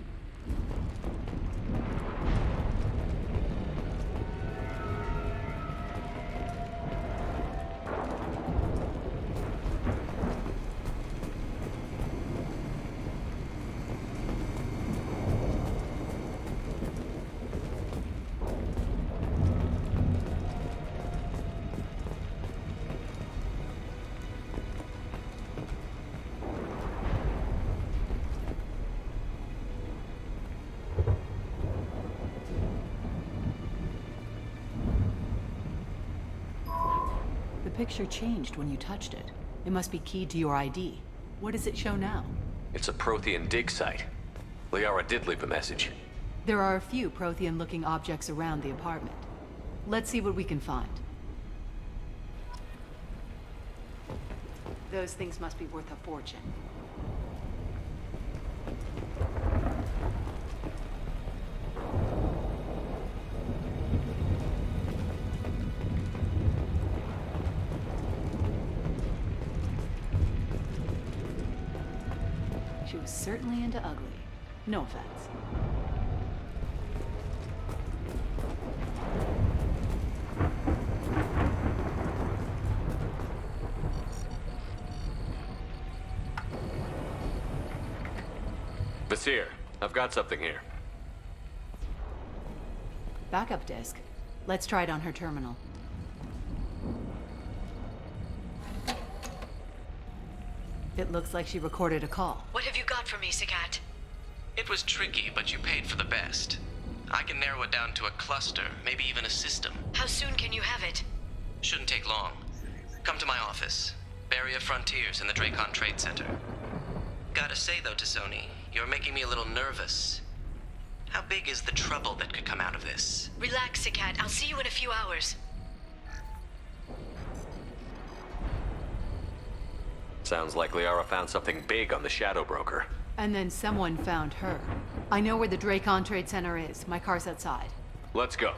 The picture changed when you touched it. It must be keyed to your ID. What does it show now? It's a Prothean dig site. Liara did leave a message. There are a few Prothean-looking objects around the apartment. Let's see what we can find. Those things must be worth a fortune. She was certainly into ugly. No offense. Vasir, I've got something here. Backup disk. Let's try it on her terminal. It looks like she recorded a call. What have you got for me, Sagat? It was tricky, but you paid for the best. I can narrow it down to a cluster, maybe even a system. How soon can you have it? Shouldn't take long. Come to my office. Barrier Frontiers in the Dracon Trade Center. Gotta say though, T'Soni, you're making me a little nervous. How big is the trouble that could come out of this? Relax, Sagat. I'll see you in a few hours. Sounds like Liara found something big on the Shadow Broker. And then someone found her. I know where the Dracon Trade Center is. My car's outside. Let's go.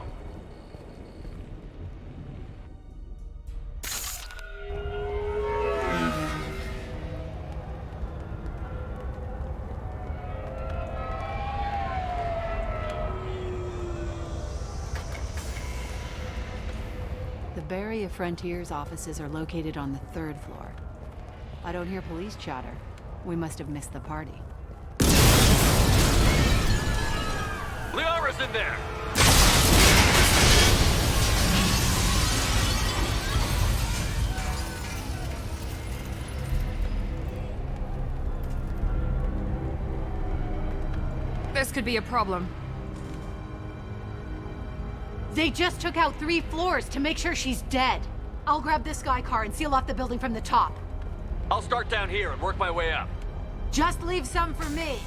The Barrier Frontiers offices are located on the 3rd floor. I don't hear police chatter. We must have missed the party. Liara's in there! This could be a problem. They just took out 3 floors to make sure she's dead. I'll grab this Sky car and seal off the building from the top. I'll start down here and work my way up. Just leave some for me.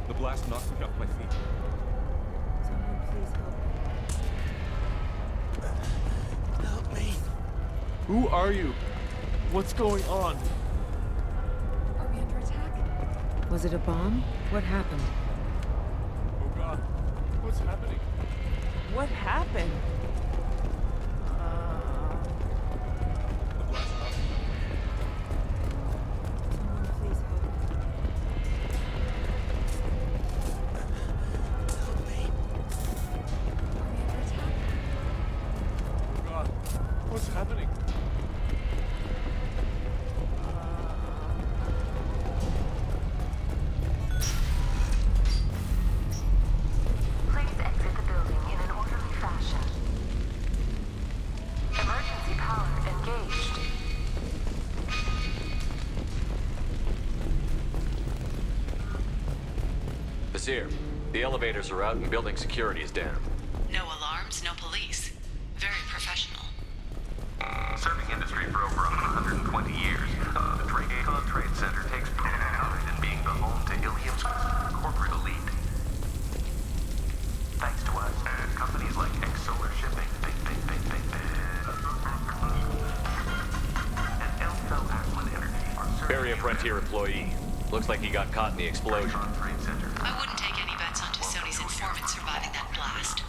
The blast knocked me off my feet. Someone please help. Help me. Who are you? What's going on? Are we under attack? Was it a bomb? What happened? Oh God. What's What's happening? What happened? The blast off. Please God, what's happening? Please exit the building in an orderly fashion. Emergency power engaged. Vizier, the elevators are out and building security is down. No alarms, no police. Very professional. Serving industry for over 120 years, the Trade Center takes pride in being the home to Ilium's corporate elite. Thanks to us and companies like Solar Shipping, and Elfell Aslan Energy are serving Barrier Frontier employee. Looks like he got caught in the explosion. I wouldn't take any bets on Sony's informant surviving that blast.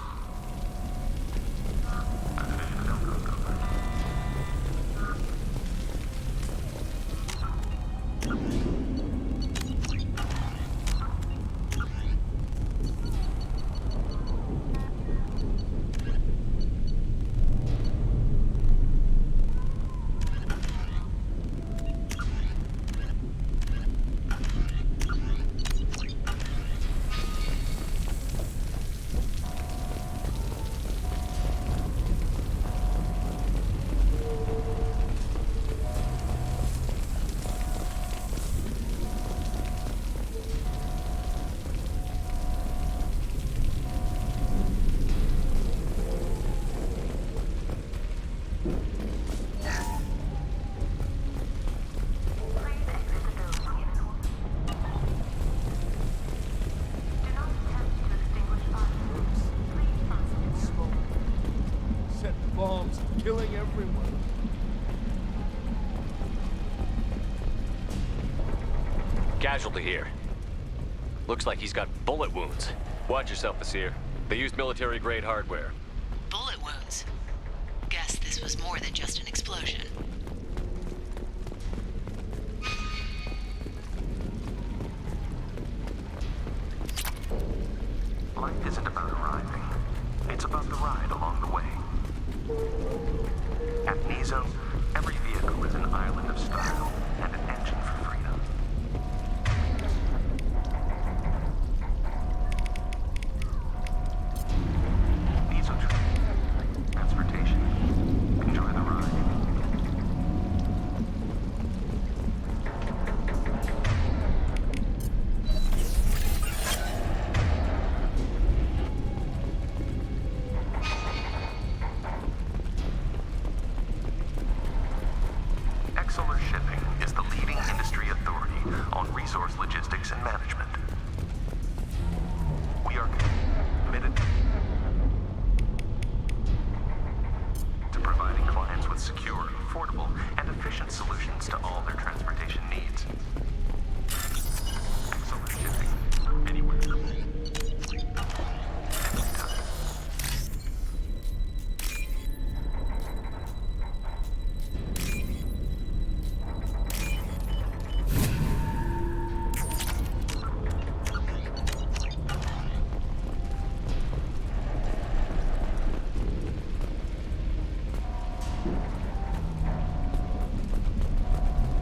Set bombs, killing everyone. Casualty here. Looks like he's got bullet wounds. Watch yourself, Vizier. They used military-grade hardware. Bullet wounds. Guess this was more than just an explosion. Life isn't about arriving. It's about the ride along the way. At Nizo, every vehicle is an island of style and an engine for freedom. Nizo transportation. Enjoy the ride. Solar Shipping is the leading industry authority on resource logistics and management. We are committed to providing clients with secure, affordable, and efficient solutions to all their transportation needs. Solar Shipping, anywhere.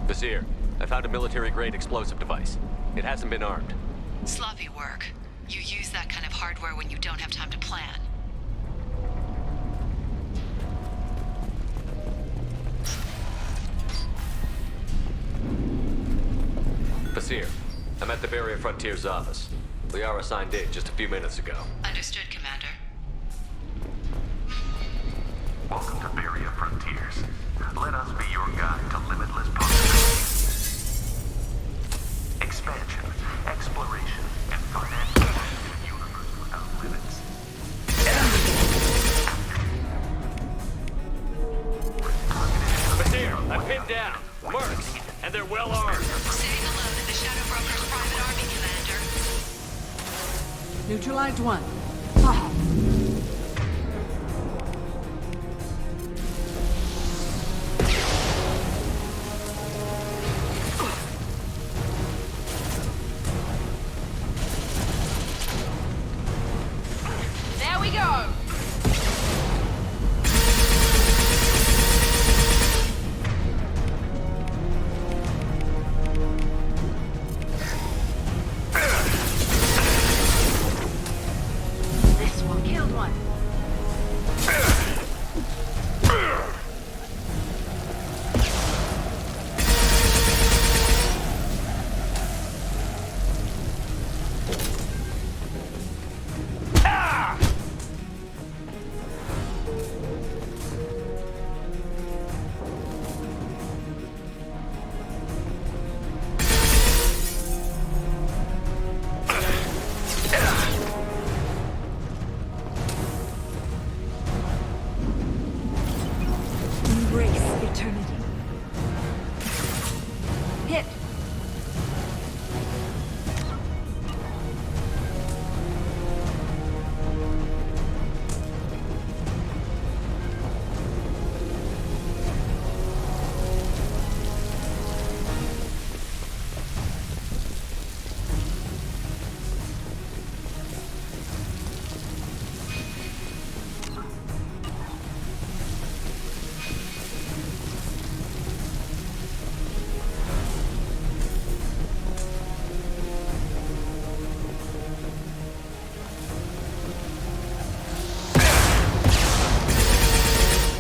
Vizier, I found a military-grade explosive device. It hasn't been armed. Sloppy work. You use that kind of hardware when you don't have time to plan. Vizier, I'm at the Barrier Frontier's office. Liara signed in just a few minutes ago. Understood, Commander. Welcome to Barrier Frontiers. Let us be your guide to limitless possibilities. Expansion, exploration, and financial in a universe without limits. Vizier, I'm pinned down. Mercs, and they're well armed. Sitting alone in the Shadow Broker's private army, Commander. Neutralized one. There we go! This one killed one. Embrace eternity. Hit.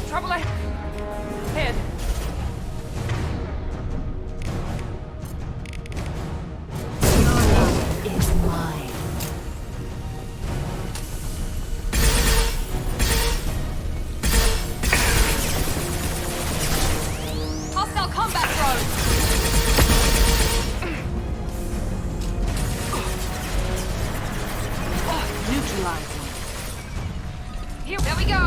Trouble ahead. Is mine. Hostile combat drone! Neutralize one. Here, there we go!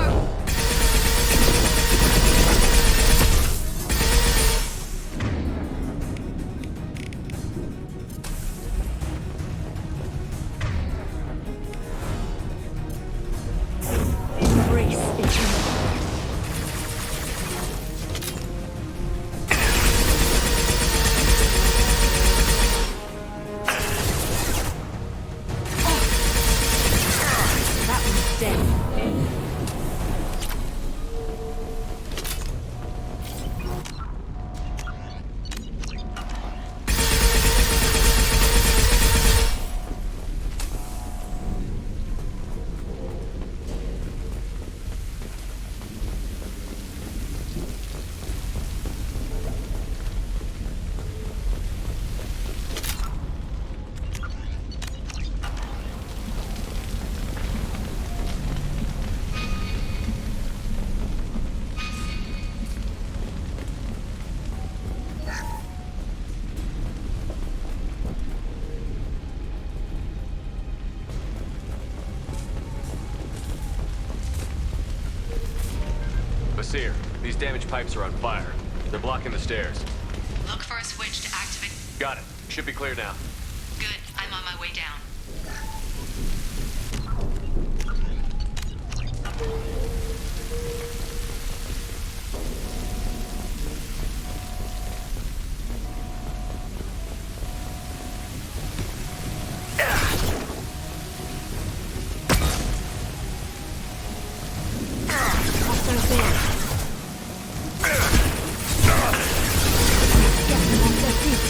Embrace eternity. That one's dead. Basir, these damaged pipes are on fire. They're blocking the stairs. Look for a switch to activate. Got it. Should be clear now. Good. I'm on my way down. Hostiles there. Get them off their feet.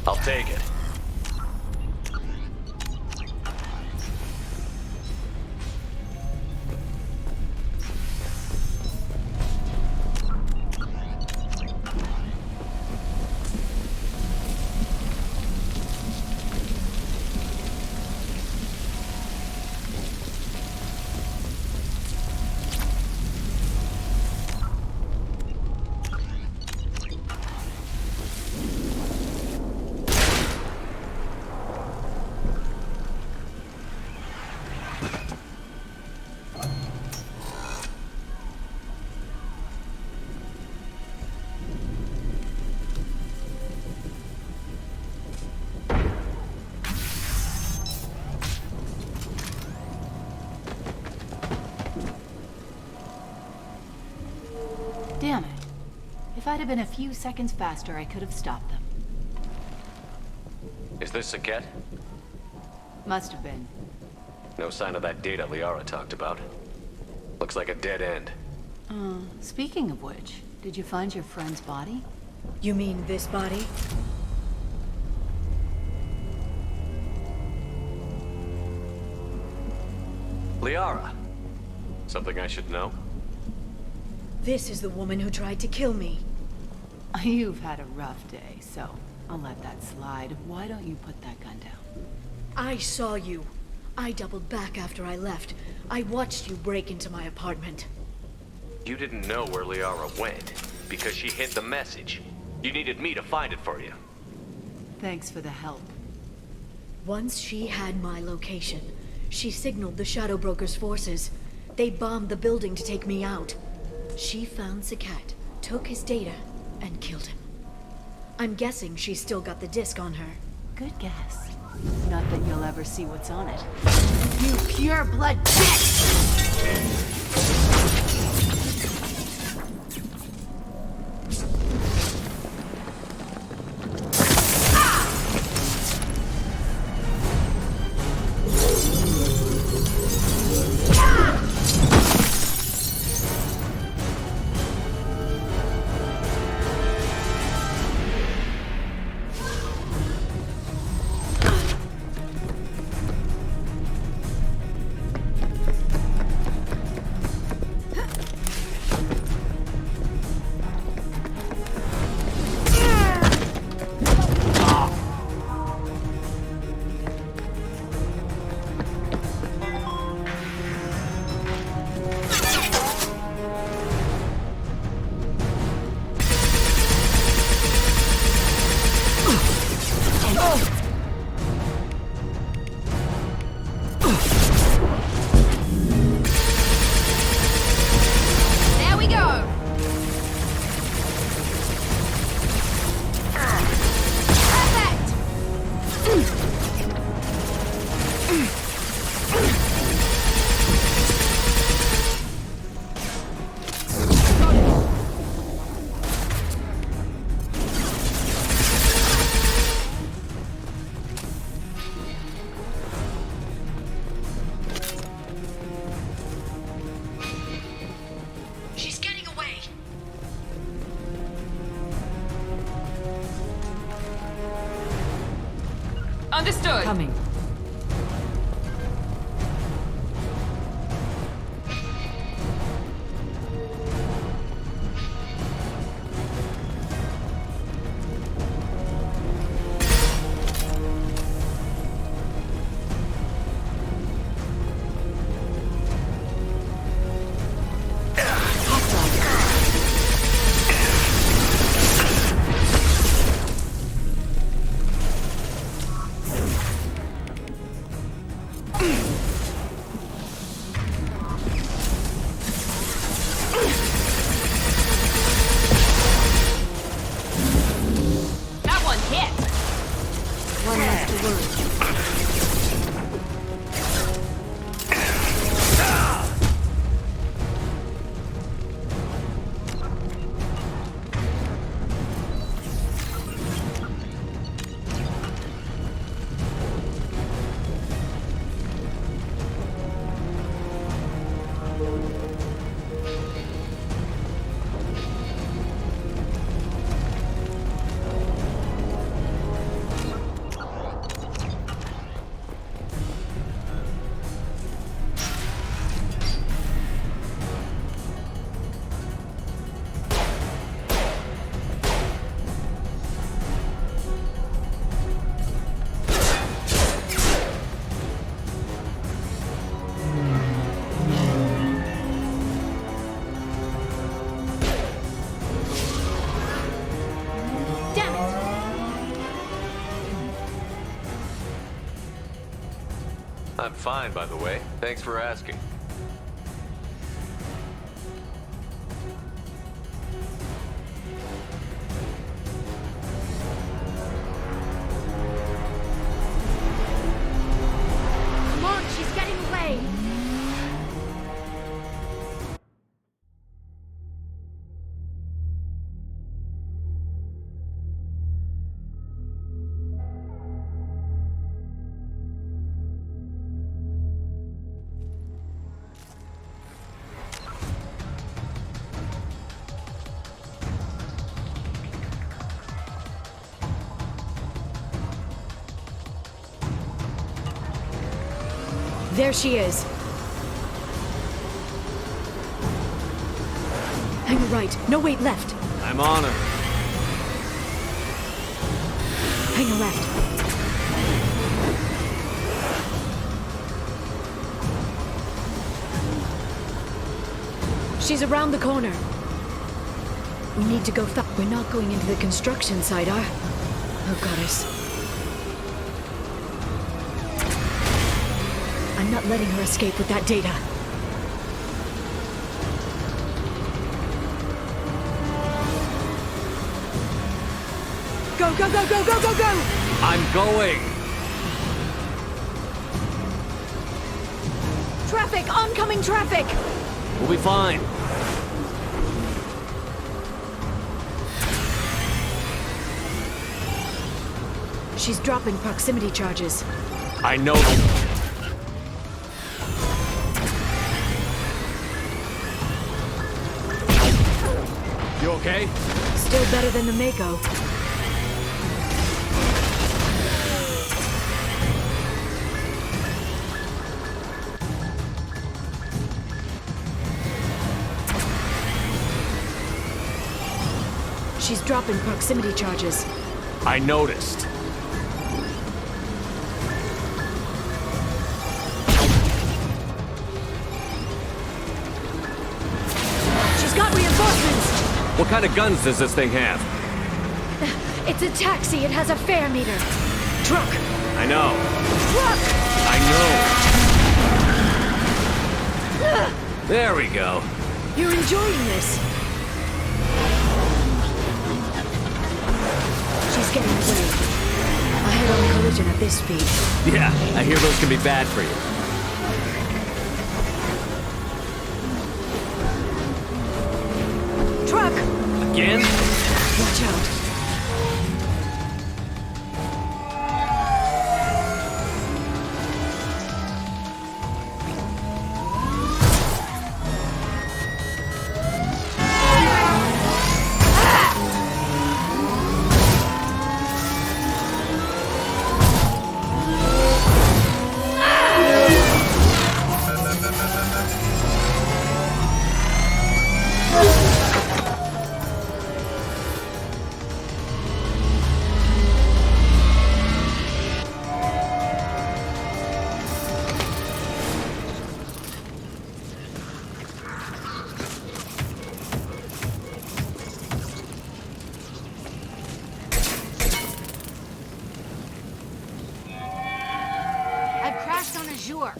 I'll take it. Damn it. If I'd have been a few seconds faster, I could have stopped them. Is this Saket? Must have been. No sign of that data Liara talked about. Looks like a dead end. Speaking of which, did you find your friend's body? You mean this body? Liara. Something I should know? This is the woman who tried to kill me. You've had a rough day, so I'll let that slide. Why don't you put that gun down? I saw you. I doubled back after I left. I watched you break into my apartment. You didn't know where Liara went, because she hid the message. You needed me to find it for you. Thanks for the help. Once she had my location, she signaled the Shadow Broker's forces. They bombed the building to take me out. She found Saket, took his data, and killed him. I'm guessing she's still got the disc on her. Good guess. Not that you'll ever see what's on it. You pure blood bitch! Understood. Coming. I'm fine, by the way. Thanks for asking. Come on, she's getting away! There she is. Hang a right. No, wait, left. I'm on her. Hang a left. She's around the corner. We need to go fast. We're not going into the construction site, are? Oh, goddess. I'm not letting her escape with that data. Go, go, go, go, go, go, go! I'm going! Traffic! Oncoming traffic! We'll be fine. She's dropping proximity charges. I know. You okay? Still better than the Mako. She's dropping proximity charges. I noticed. She's got reinforcements! What kind of guns does this thing have? It's a taxi. It has a fare meter. Truck! I know. Truck! I know. There we go. You're enjoying this. She's getting away. A head-on collision at this speed. Yeah, I hear those can be bad for you. Truck! Again? Watch out.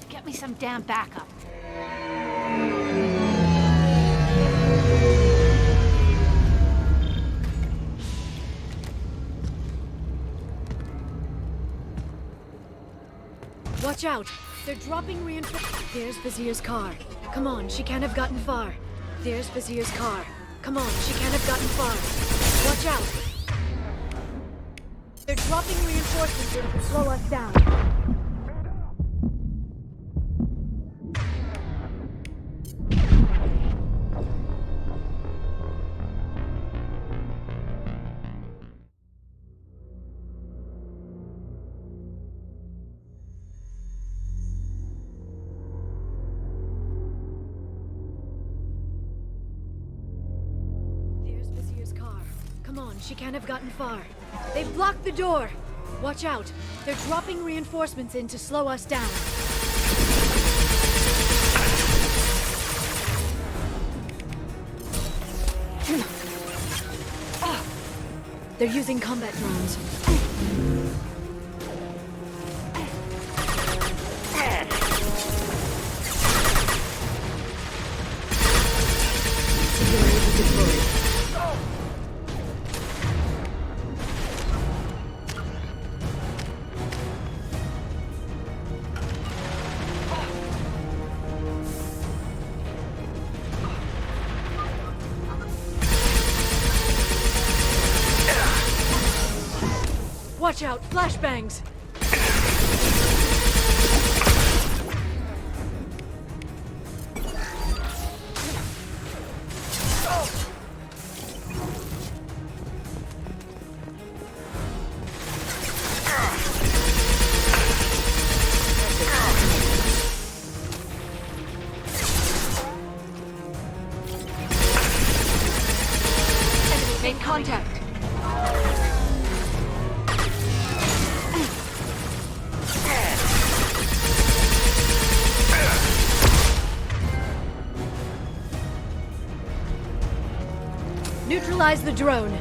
Get me some damn backup. Watch out! They're dropping reinforcements. There's Vizier's car. Come on, she can't have gotten far. There's Vizier's car. Come on, she can't have gotten far. Watch out! They're dropping reinforcements in to slow us down. Come on, she can't have gotten far. They've blocked the door! Watch out! They're dropping reinforcements in to slow us down. They're using combat drones. Security deployed. Watch out! Flashbangs! Neutralize the drone.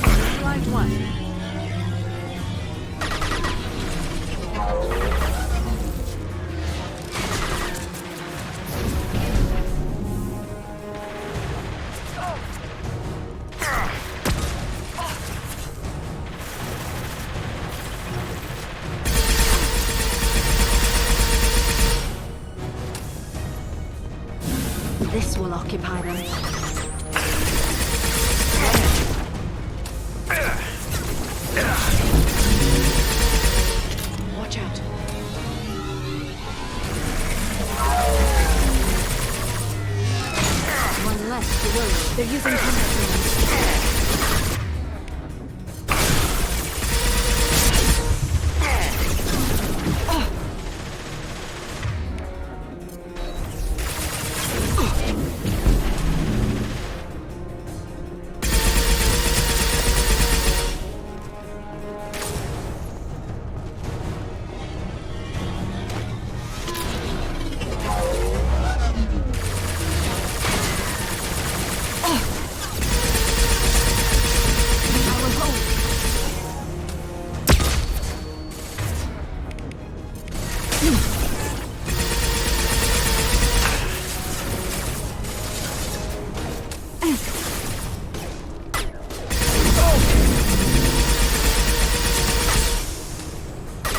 Neutralize one. This will occupy them. Watch out. One less to worry. They're using chemicals.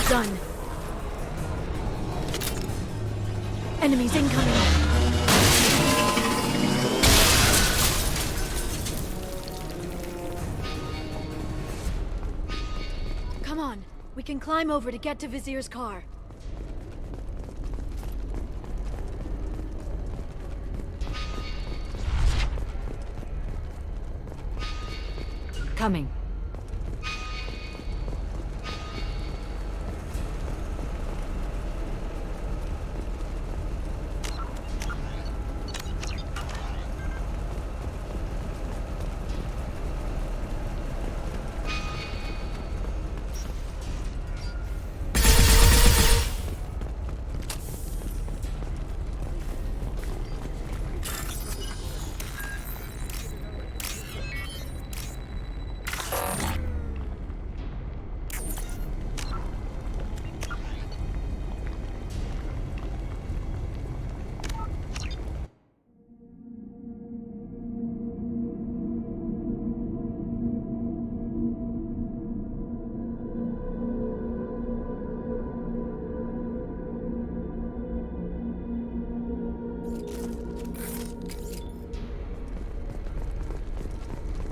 Done. Enemies incoming. Come on. We can climb over to get to Vizier's car. Coming.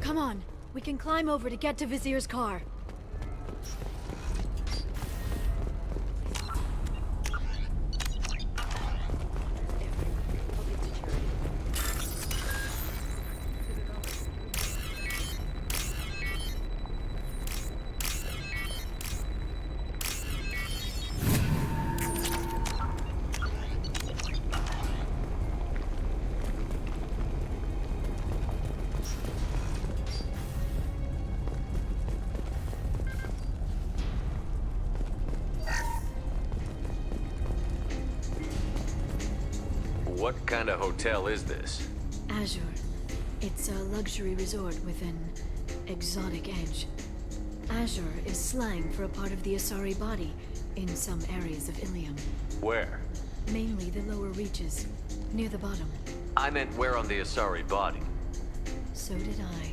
Come on. We can climb over to get to Vizier's car. What kind of hotel is this? Azure. It's a luxury resort with an exotic edge. Azure is slang for a part of the Asari body in some areas of Ilium. Where? Mainly the lower reaches, near the bottom. I meant where on the Asari body. So did I.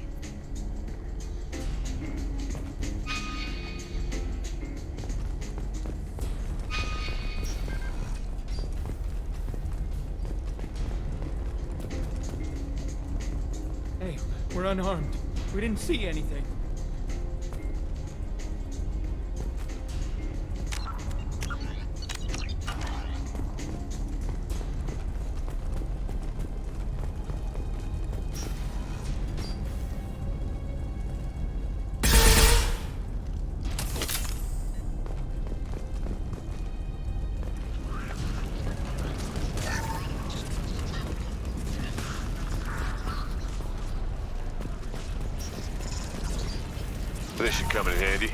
Hey, we're unarmed. We didn't see anything. This should come in handy.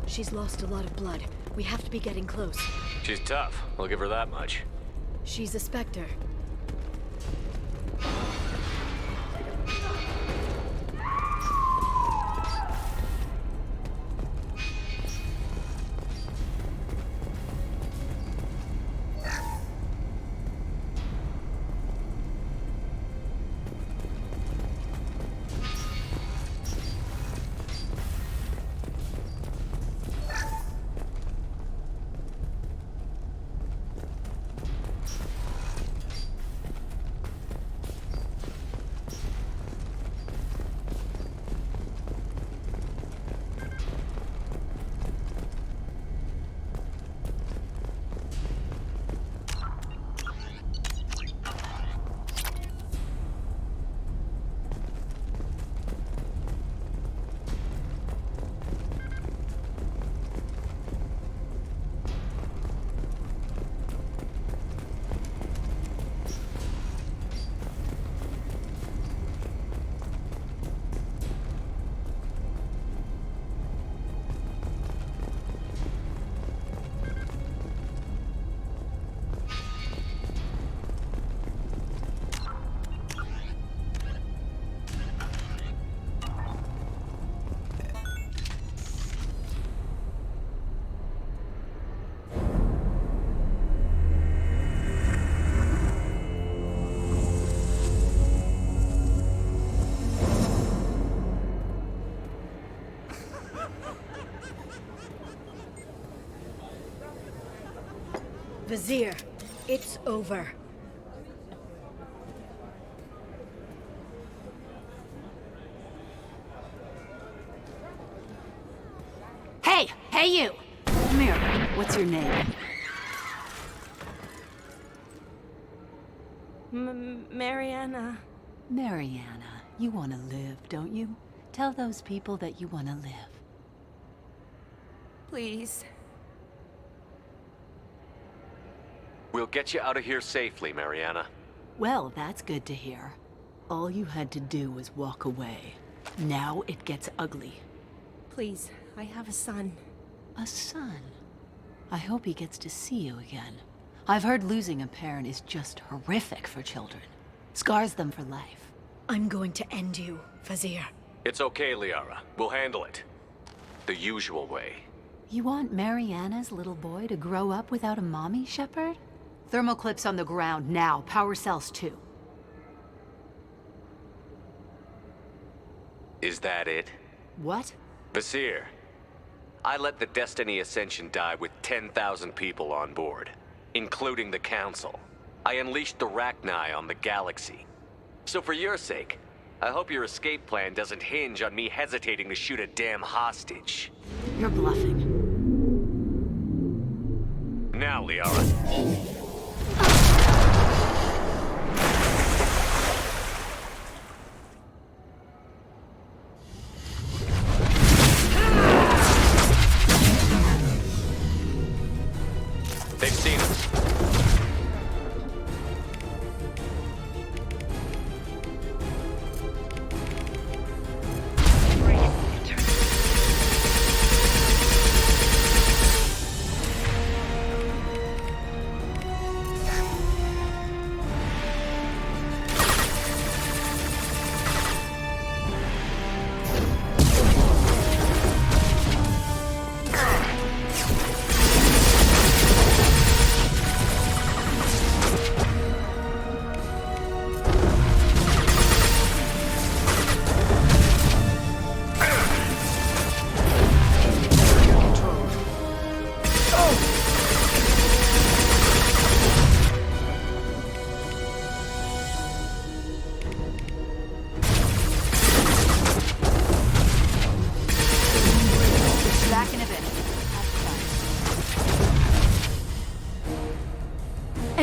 She's lost a lot of blood. We have to be getting close. She's tough. I'll give her that much. She's a Spectre. Vizier, it's over. Hey! Hey, you! Come here. What's your name? Mariana. Mariana. You want to live, don't you? Tell those people that you want to live. Please. We'll get you out of here safely, Mariana. Well, that's good to hear. All you had to do was walk away. Now it gets ugly. Please, I have a son. A son? I hope he gets to see you again. I've heard losing a parent is just horrific for children. Scars them for life. I'm going to end you, Vizier. It's okay, Liara. We'll handle it. The usual way. You want Mariana's little boy to grow up without a mommy, Shepard? Thermal clips on the ground now. Power cells too. Is that it? What? Vizier, I let the Destiny Ascension die with 10,000 people on board, including the Council. I unleashed the Rachni on the galaxy. So for your sake, I hope your escape plan doesn't hinge on me hesitating to shoot a damn hostage. You're bluffing. Now, Liara. They've seen us.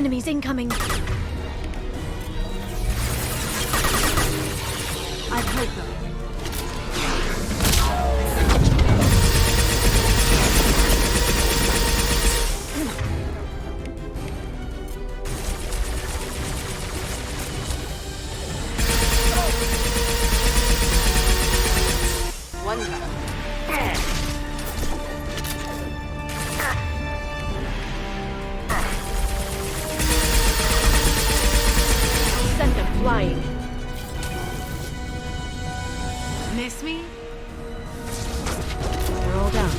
Enemies incoming. I've heard them. One down. Send them flying. Miss me? They're all down.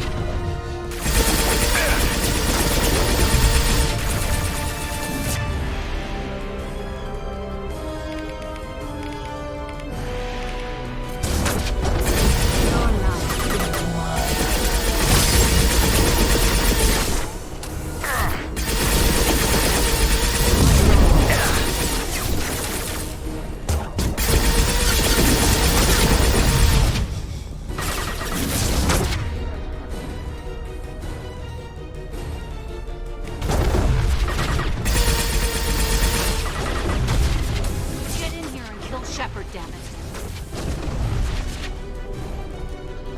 Get in here and kill Shepard, damn it.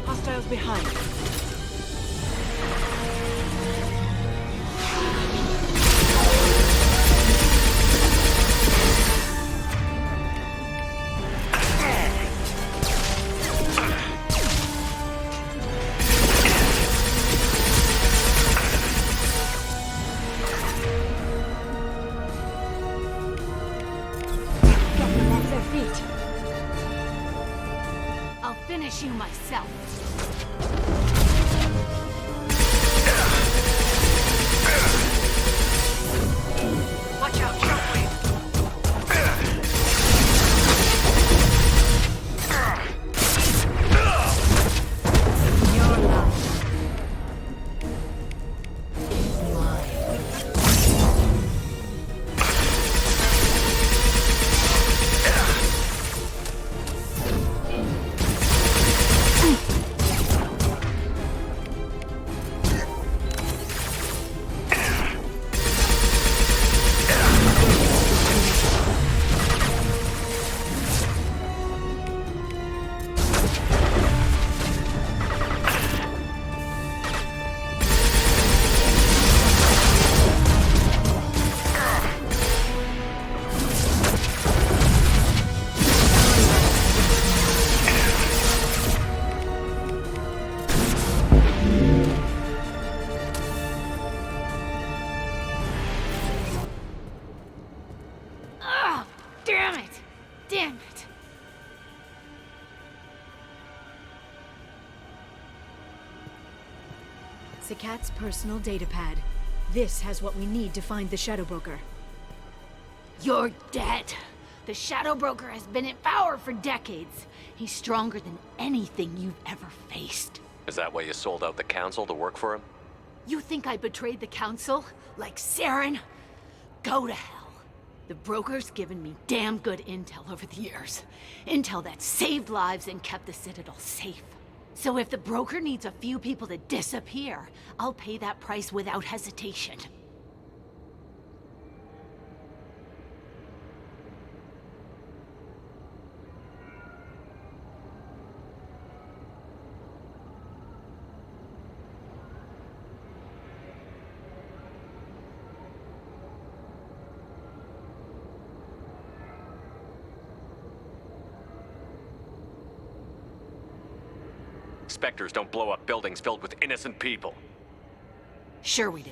Hostiles behind. Get them off their feet. I'll finish you myself. Watch out, shockwave! Your life is mine. Ugh! Damn it! Damn it! Sakat's personal datapad. This has what we need to find the Shadow Broker. You're dead. The Shadow Broker has been in power for decades. He's stronger than anything you've ever faced. Is that why you sold out the council to work for him? You think I betrayed the Council? Like Saren? Go to hell. The Broker's given me damn good intel over the years. Intel that saved lives and kept the Citadel safe. So if the Broker needs a few people to disappear, I'll pay that price without hesitation. Spectres don't blow up buildings filled with innocent people. Sure we do.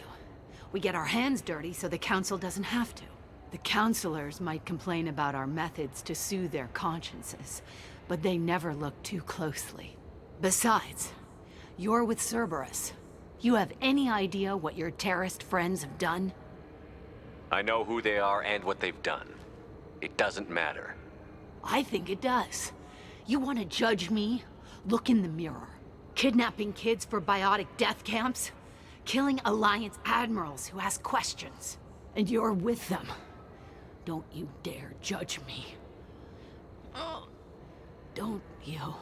We get our hands dirty so the Council doesn't have to. The Councilors might complain about our methods to soothe their consciences, but they never look too closely. Besides, you're with Cerberus. You have any idea what your terrorist friends have done? I know who they are and what they've done. It doesn't matter. I think it does. You want to judge me? Look in the mirror. Kidnapping kids for biotic death camps? Killing Alliance admirals who ask questions. And you're with them. Don't you dare judge me. Oh, don't you?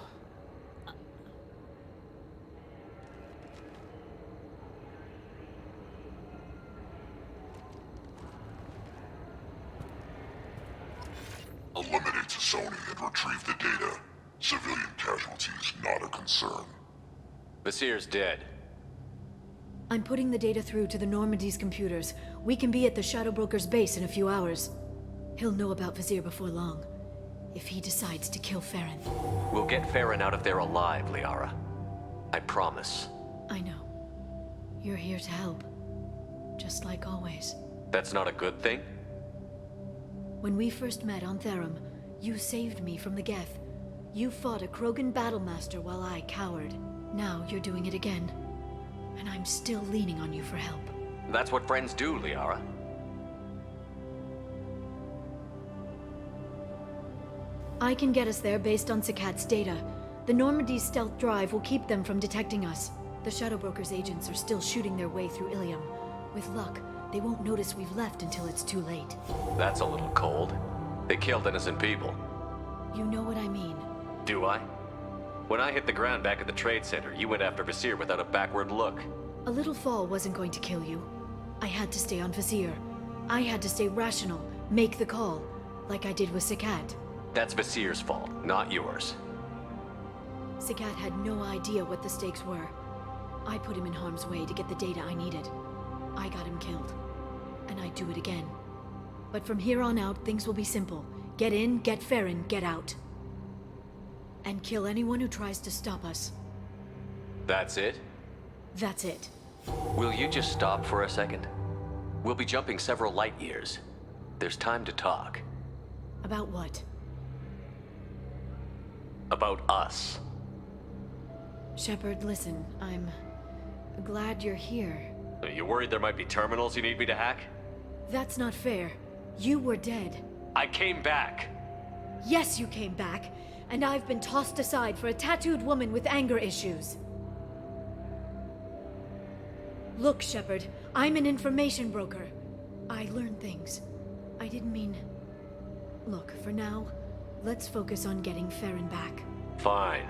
Sony and retrieve the data. Civilian casualties not a concern. Vasir's dead. I'm putting the data through to the Normandy's computers. We can be at the Shadow Broker's base in a few hours. He'll know about Vasir before long. If he decides to kill Farron. We'll get Farron out of there alive, Liara. I promise. I know. You're here to help. Just like always. That's not a good thing? When we first met on Therum, you saved me from the Geth. You fought a Krogan battlemaster while I cowered. Now you're doing it again. And I'm still leaning on you for help. That's what friends do, Liara. I can get us there based on Sakat's data. The Normandy's stealth drive will keep them from detecting us. The Shadow Broker's agents are still shooting their way through Ilium. With luck, they won't notice we've left until it's too late. That's a little cold. They killed innocent people. You know what I mean. Do I? When I hit the ground back at the trade center, you went after Vasir without a backward look. A little fall wasn't going to kill you. I had to stay on Vasir. I had to stay rational, make the call, like I did with Sakat. That's Vasir's fault, not yours. Sakat had no idea what the stakes were. I put him in harm's way to get the data I needed. I got him killed. And I'd do it again. But from here on out, things will be simple. Get in, get Farron, get out. And kill anyone who tries to stop us. That's it? That's it. Will you just stop for a second? We'll be jumping several light years. There's time to talk. About what? About us. Shepard, listen, I'm glad you're here. Are you worried there might be terminals you need me to hack? That's not fair. You were dead. I came back. Yes, you came back. And I've been tossed aside for a tattooed woman with anger issues. Look, Shepard, I'm an information broker. I learn things. I didn't mean... Look, for now, let's focus on getting Farron back. Fine.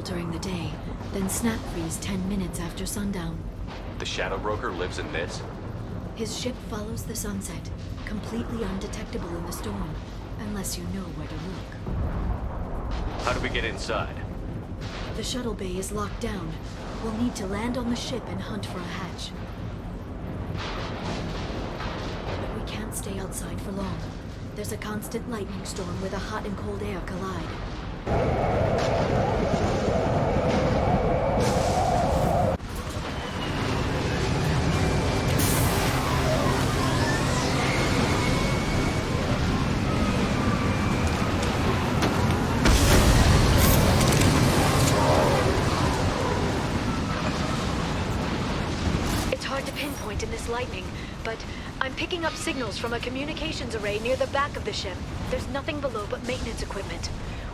During the day, then snap freeze 10 minutes after sundown. The Shadow Broker lives in this? His ship follows the sunset, completely undetectable in the storm, unless you know where to look. How do we get inside? The shuttle bay is locked down. We'll need to land on the ship and hunt for a hatch. But we can't stay outside for long. There's a constant lightning storm where the hot and cold air collide. In this lightning, but I'm picking up signals from a communications array near the back of the ship. There's nothing below but maintenance equipment.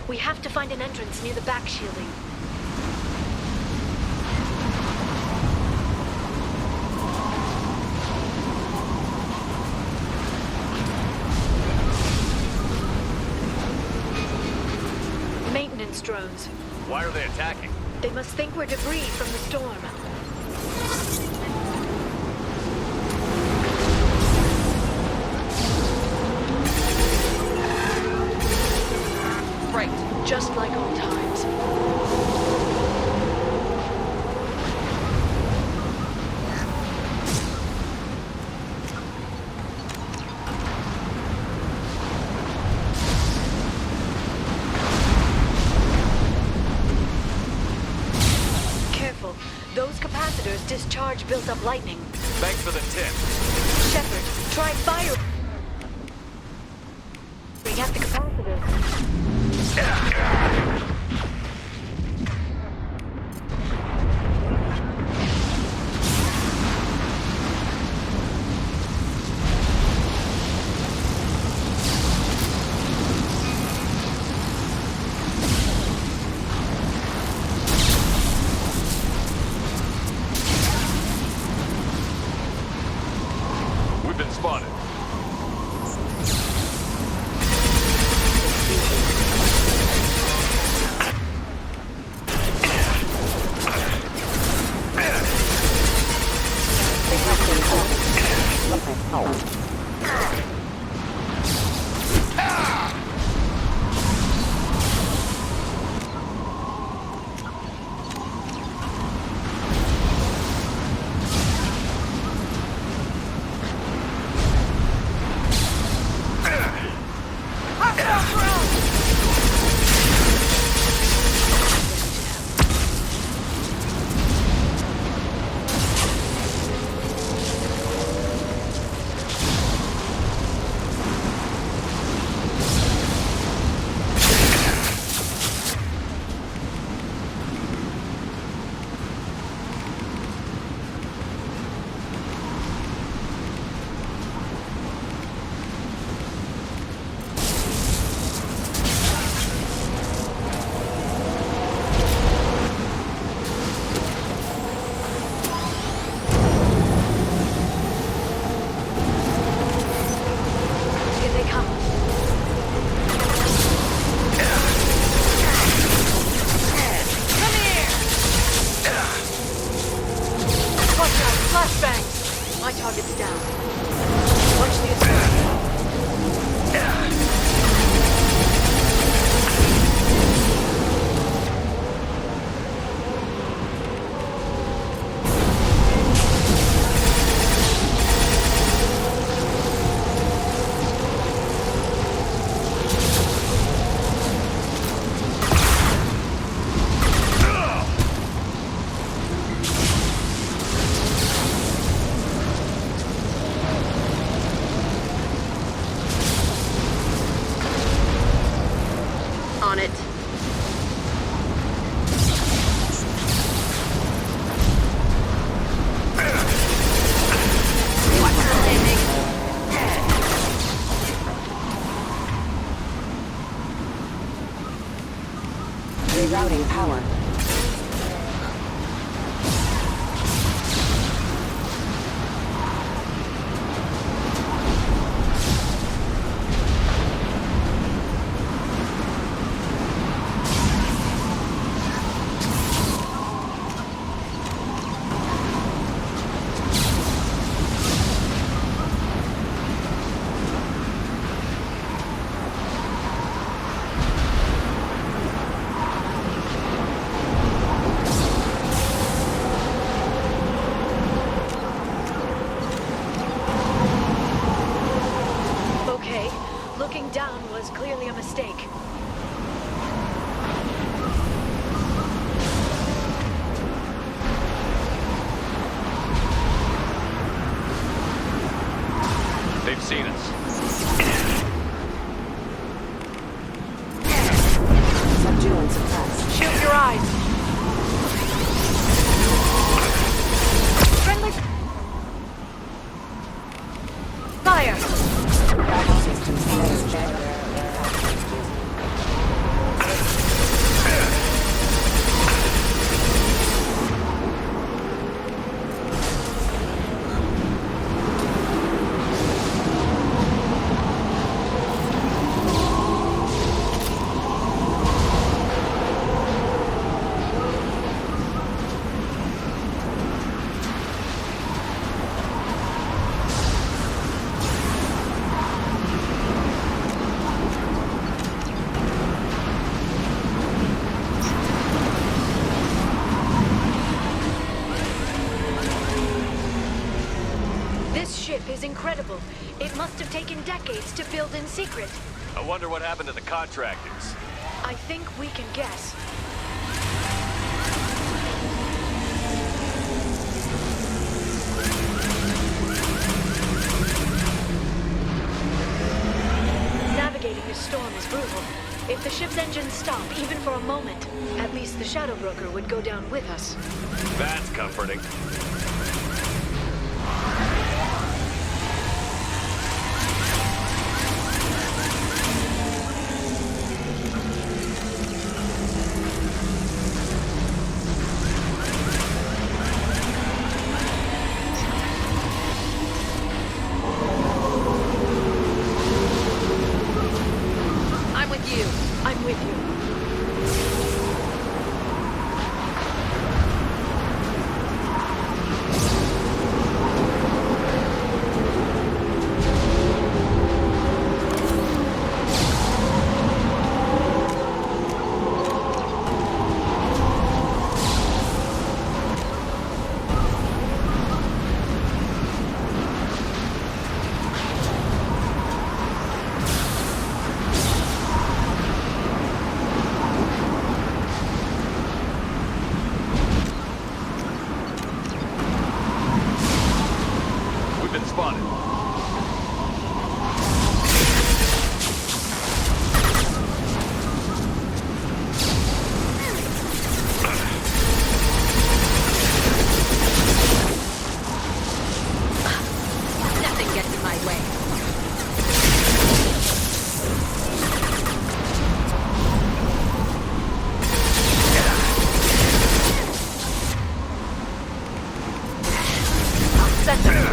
We have to find an entrance near the back shielding. Maintenance drones. Why are they attacking? They must think we're debris from the storm. Right, just like old times. charge built up lightning. Thanks for the tip. Shepard, try fire. We got the capacitor. We've been spotted. Flashbangs! My target's down. Watch the attack. On it. Rerouting power. Okay, looking down was clearly a mistake. They've seen us. Subdue and suppress. Shield your eyes. Friendly fire. Battle systems closed. This ship is incredible. It must have taken decades to build in secret. I wonder what happened to the contractors. I think we can guess. latest storm is brutal. If the ship's engines stop, even for a moment, at least the Shadow Broker would go down with us. That's comforting. I'm with you.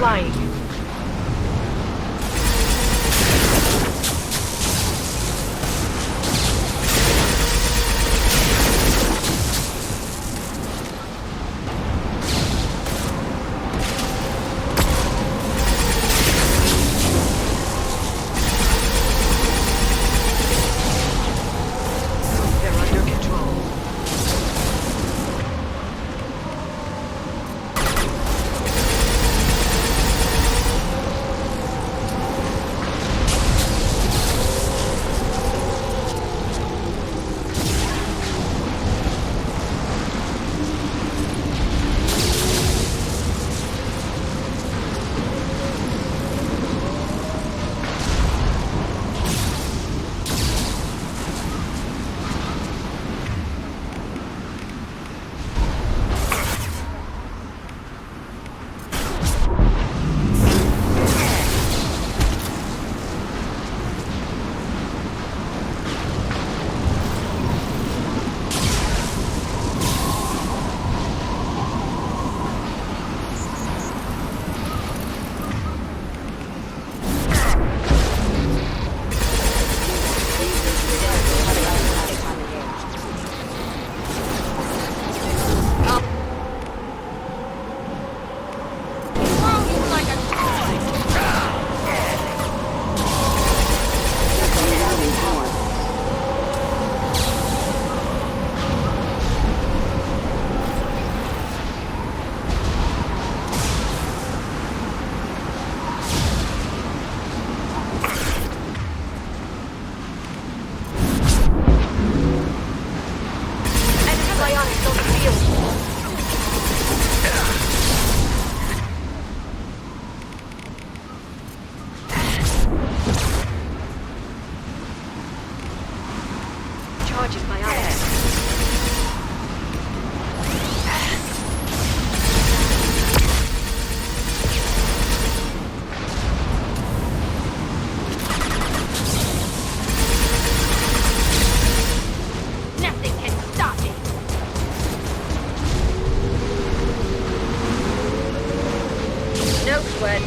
Flying. Charging my eyes. Nothing can stop me. No sweat.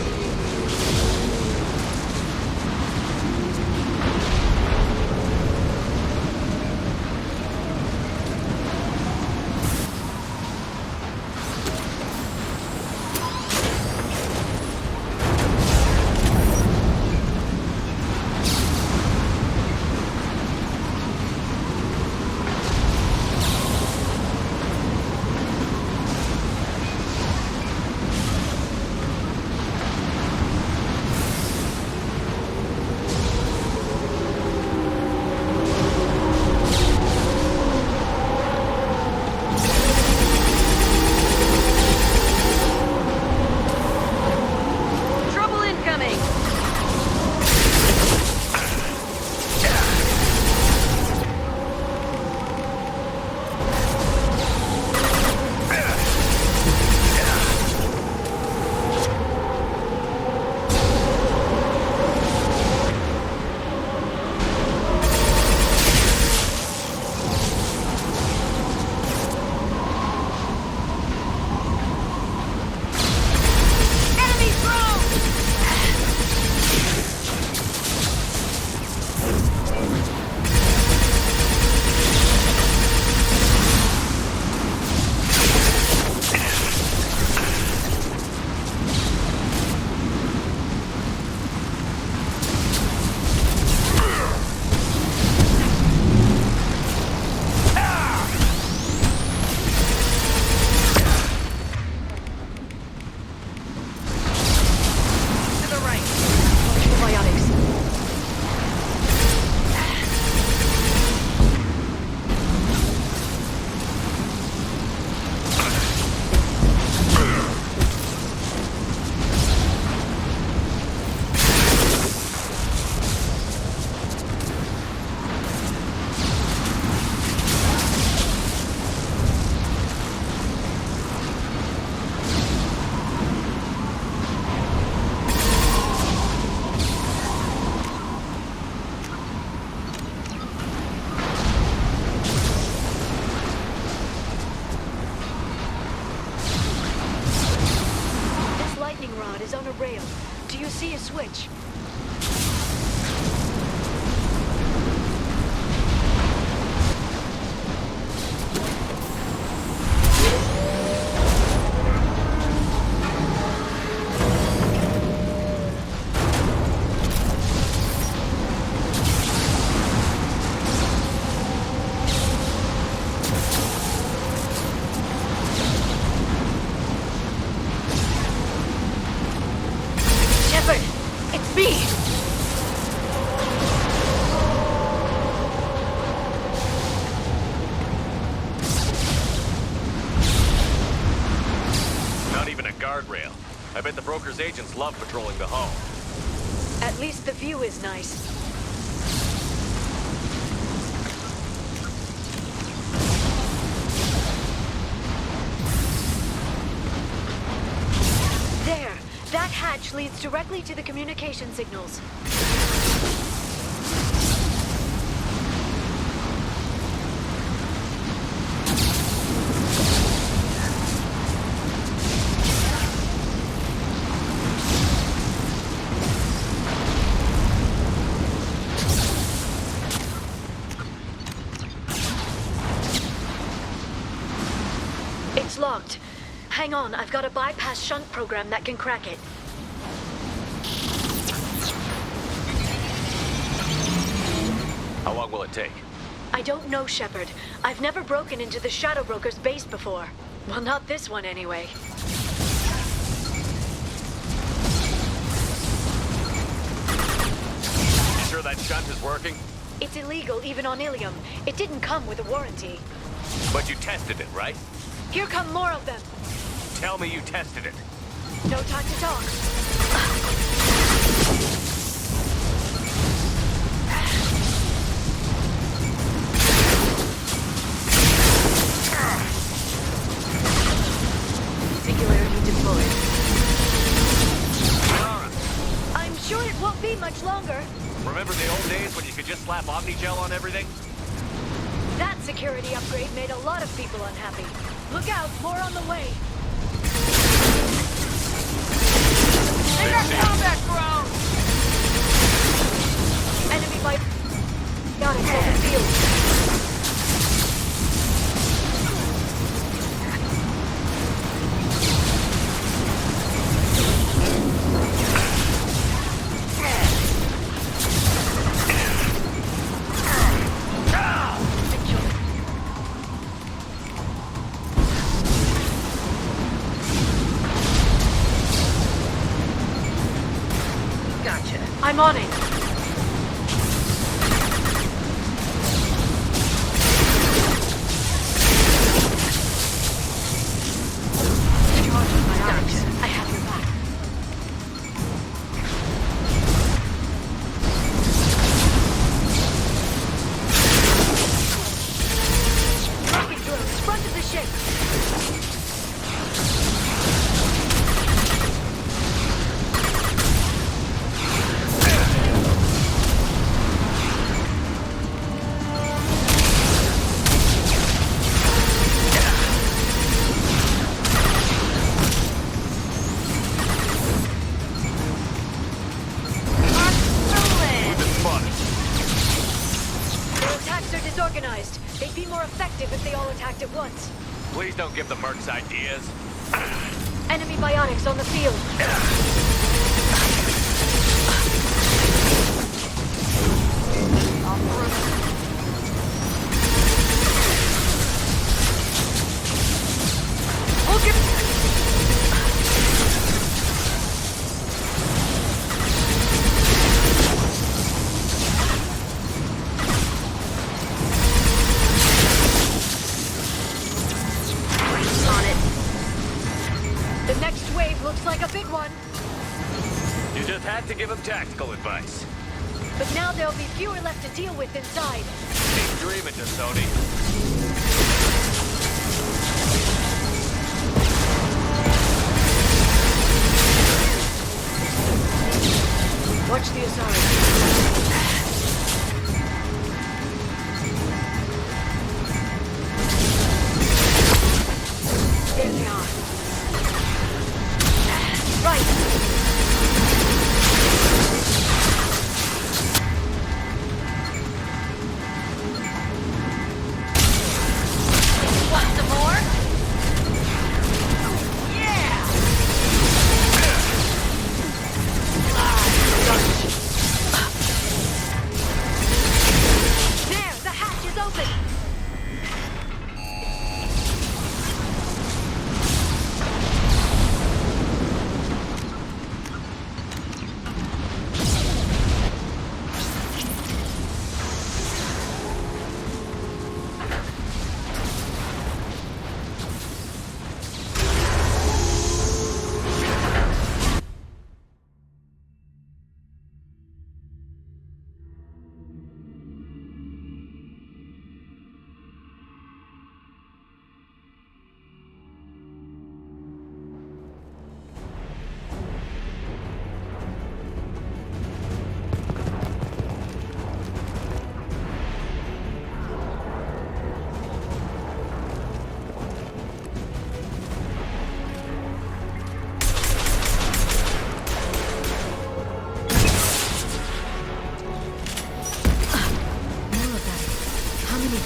Broker's agents love patrolling the hull. At least the view is nice. There! That hatch leads directly to the communication signals. It's locked. Hang on, I've got a bypass shunt program that can crack it. How long will it take? I don't know, Shepard. I've never broken into the Shadow Broker's base before. Well, not this one anyway. You sure that shunt is working? It's illegal even on Ilium. It didn't come with a warranty. But you tested it, right? Here come more of them. Tell me you tested it. No time to talk. Singularity deployed. I'm sure it won't be much longer. Remember the old days when you could just slap Omnigel on everything? That security upgrade made a lot of people unhappy. Look out, more on the way. They got combat drones! Enemy by... Got it, on the field. I'm on it. I have your back. Rocket drones, front of the ship. Disorganized. They'd be more effective if they all attacked at once. Please don't give the mercs ideas. Enemy biotics on the field. We'll get... The next wave looks like a big one. You just had to give him tactical advice. But now there'll be fewer left to deal with inside. Keep dreaming, Sony. Watch the Asari. There they are. Right.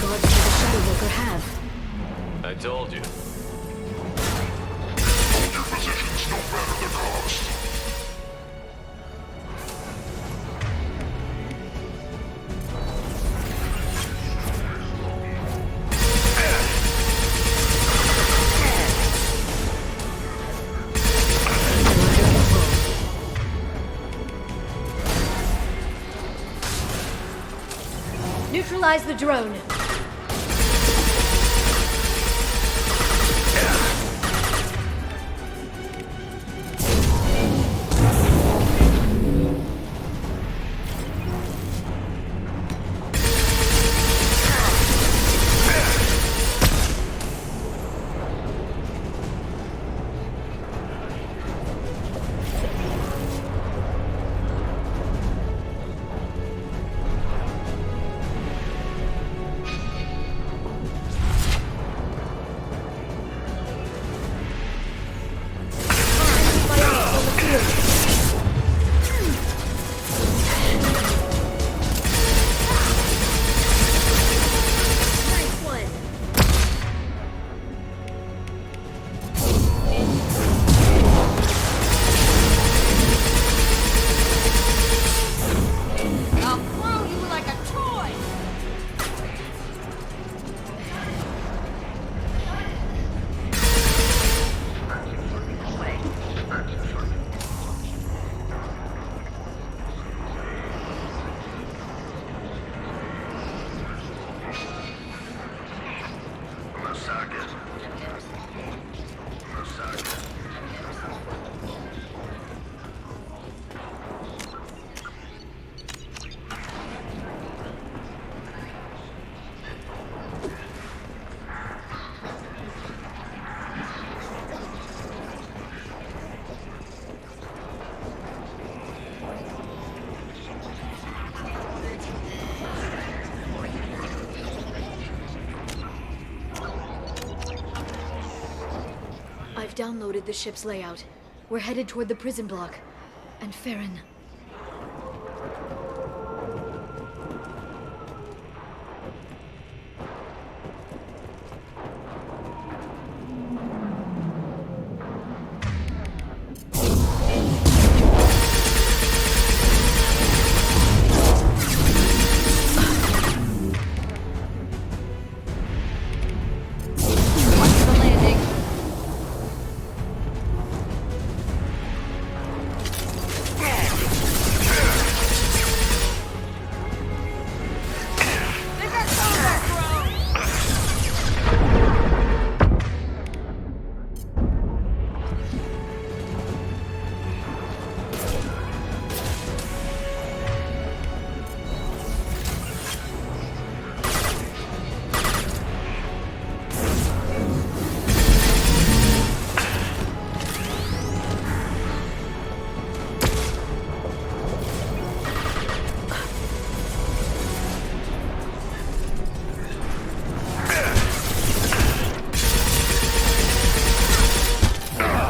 guards for the Shadow Broker have? I told you. Hold your positions no matter the cost. Neutralize the drone. I've downloaded the ship's layout. We're headed toward the prison block. And Farron.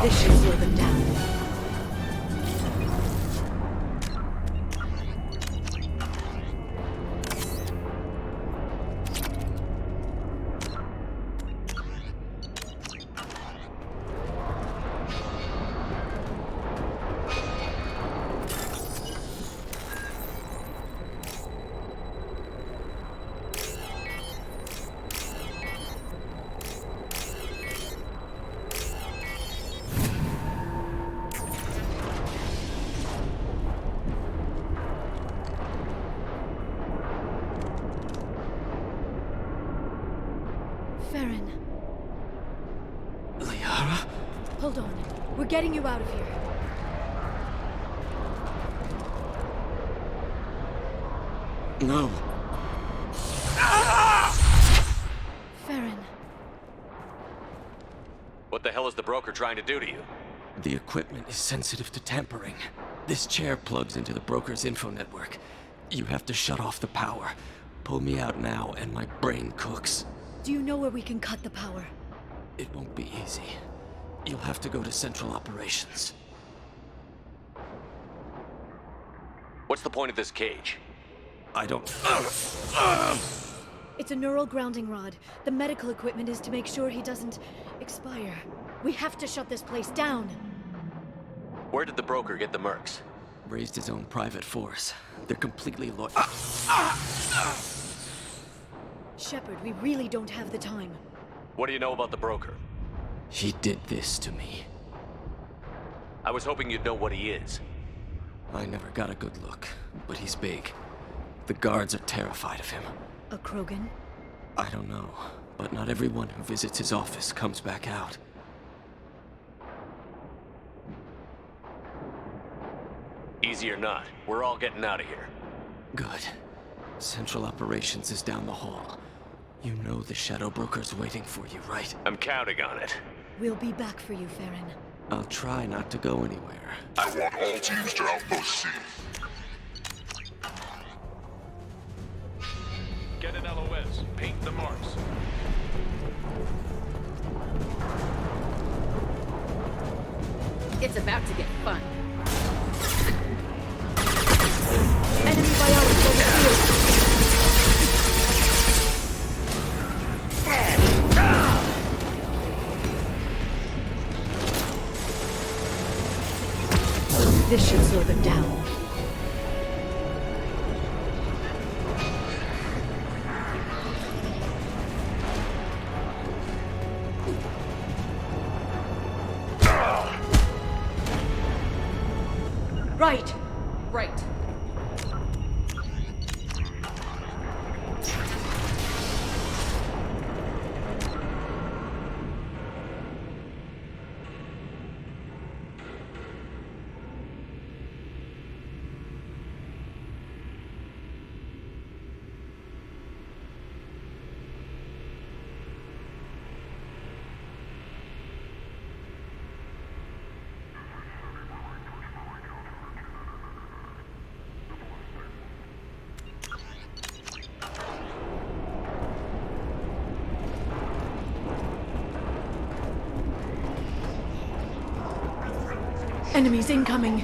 This should slow them down. Farron. Liara? Hold on. We're getting you out of here. No. Farron. What the hell is the broker trying to do to you? The equipment is sensitive to tampering. This chair plugs into the broker's info network. You have to shut off the power. Pull me out now and my brain cooks. Do you know where we can cut the power? It won't be easy. You'll have to go to Central Operations. What's the point of this cage? I don't... It's a neural grounding rod. The medical equipment is to make sure he doesn't expire. We have to shut this place down. Where did the broker get the mercs? Raised his own private force. They're completely loyal. Shepard, we really don't have the time. What do you know about the broker? He did this to me. I was hoping you'd know what he is. I never got a good look, but he's big. The guards are terrified of him. A Krogan? I don't know, but not everyone who visits his office comes back out. Easy or not, we're all getting out of here. Good. Central Operations is down the hall. You know the Shadow Broker's waiting for you, right? I'm counting on it. We'll be back for you, Farron. I'll try not to go anywhere. I want all teams to Outpost C. Get an LOS. Paint the marks. It's about to get fun. Enemy biology on the field. This should slow them down. Right. Right. Enemies incoming.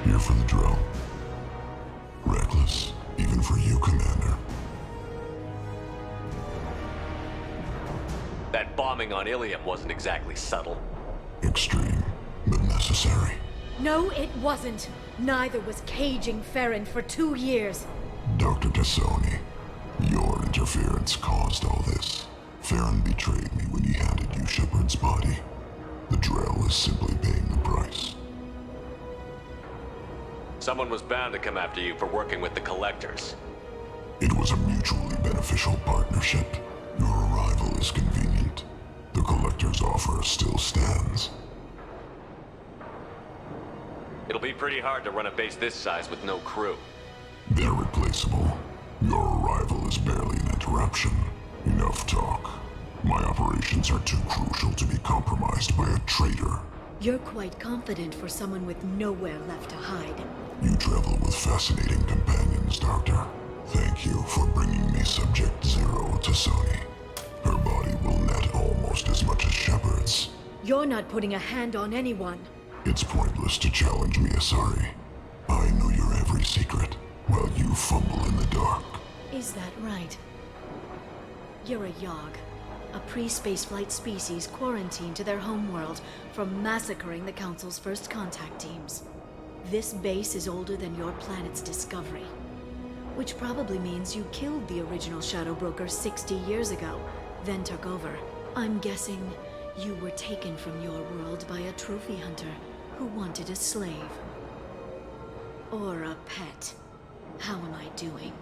Here for the drill. Reckless, even for you, Commander. That bombing on Ilium wasn't exactly subtle. Extreme, but necessary. No, it wasn't. Neither was caging Farron for 2 years. Dr. Tassoni, your interference caused all this. Farron betrayed me when he handed you Shepard's body. The drill is simply paying the price. Someone was bound to come after you for working with the Collectors. It was a mutually beneficial partnership. Your arrival is convenient. The Collector's offer still stands. It'll be pretty hard to run a base this size with no crew. They're replaceable. Your arrival is barely an interruption. Enough talk. My operations are too crucial to be compromised by a traitor. You're quite confident for someone with nowhere left to hide. You travel with fascinating companions, Doctor. Thank you for bringing me Subject Zero to Sony. Her body will net almost as much as Shepard's. You're not putting a hand on anyone. It's pointless to challenge me, Asari. I know your every secret, while you fumble in the dark. Is that right? You're a Yogg, a pre-spaceflight species quarantined to their homeworld from massacring the Council's first contact teams. This base is older than your planet's discovery, which probably means you killed the original Shadow Broker 60 years ago, then took over. I'm guessing You were taken from your world by a trophy hunter who wanted a slave. Or a pet. How am I doing?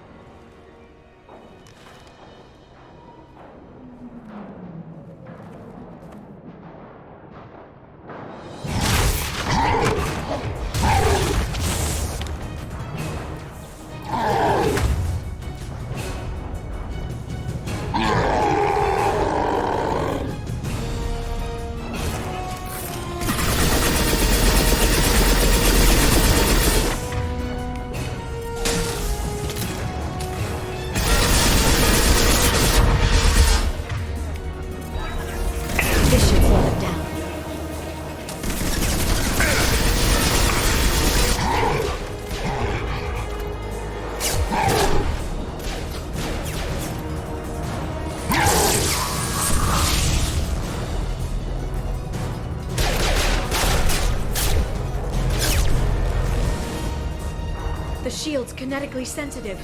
The shield's kinetically sensitive.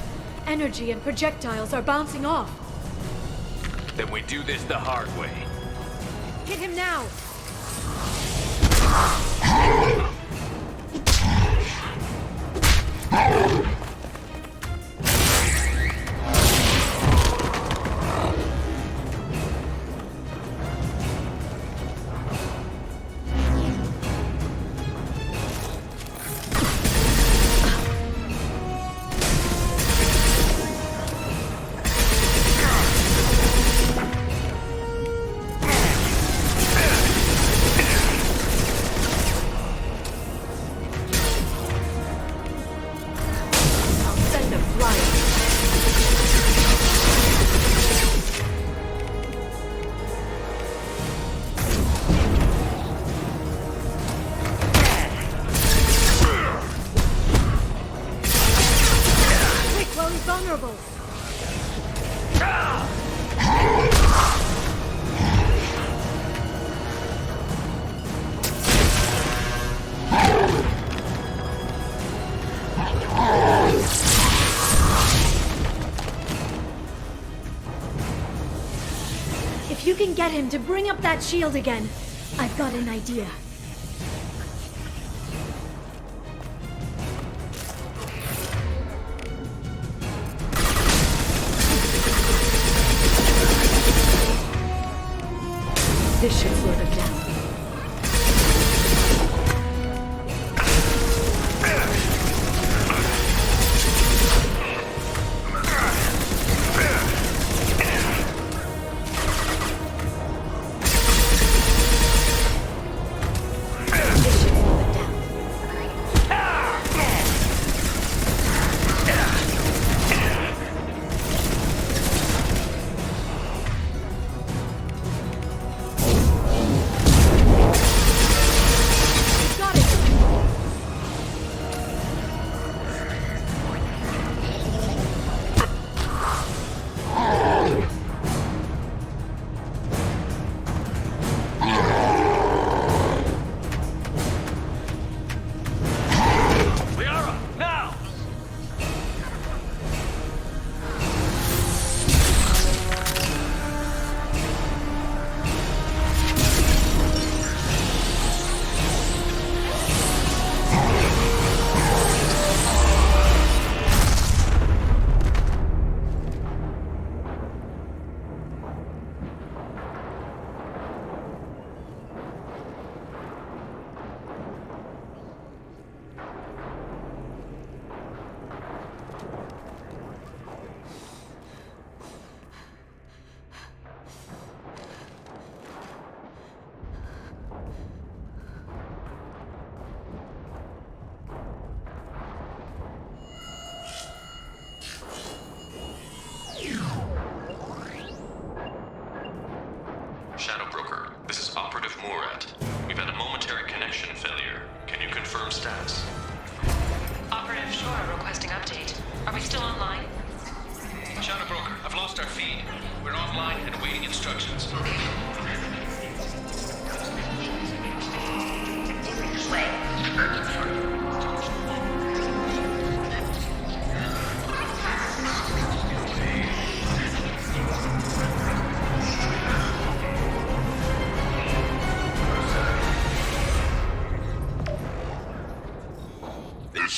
Energy and projectiles are bouncing off. Then we do this the hard way. Hit him now! Vulnerable. If you can get him to bring up that shield again, I've got an idea. This should slow them down. Shadow Broker, this is Operative Murat. We've had a momentary connection failure. Can you confirm status? Operative Shore requesting update. Are we still online? Shadow Broker, I've lost our feed. We're online and awaiting instructions.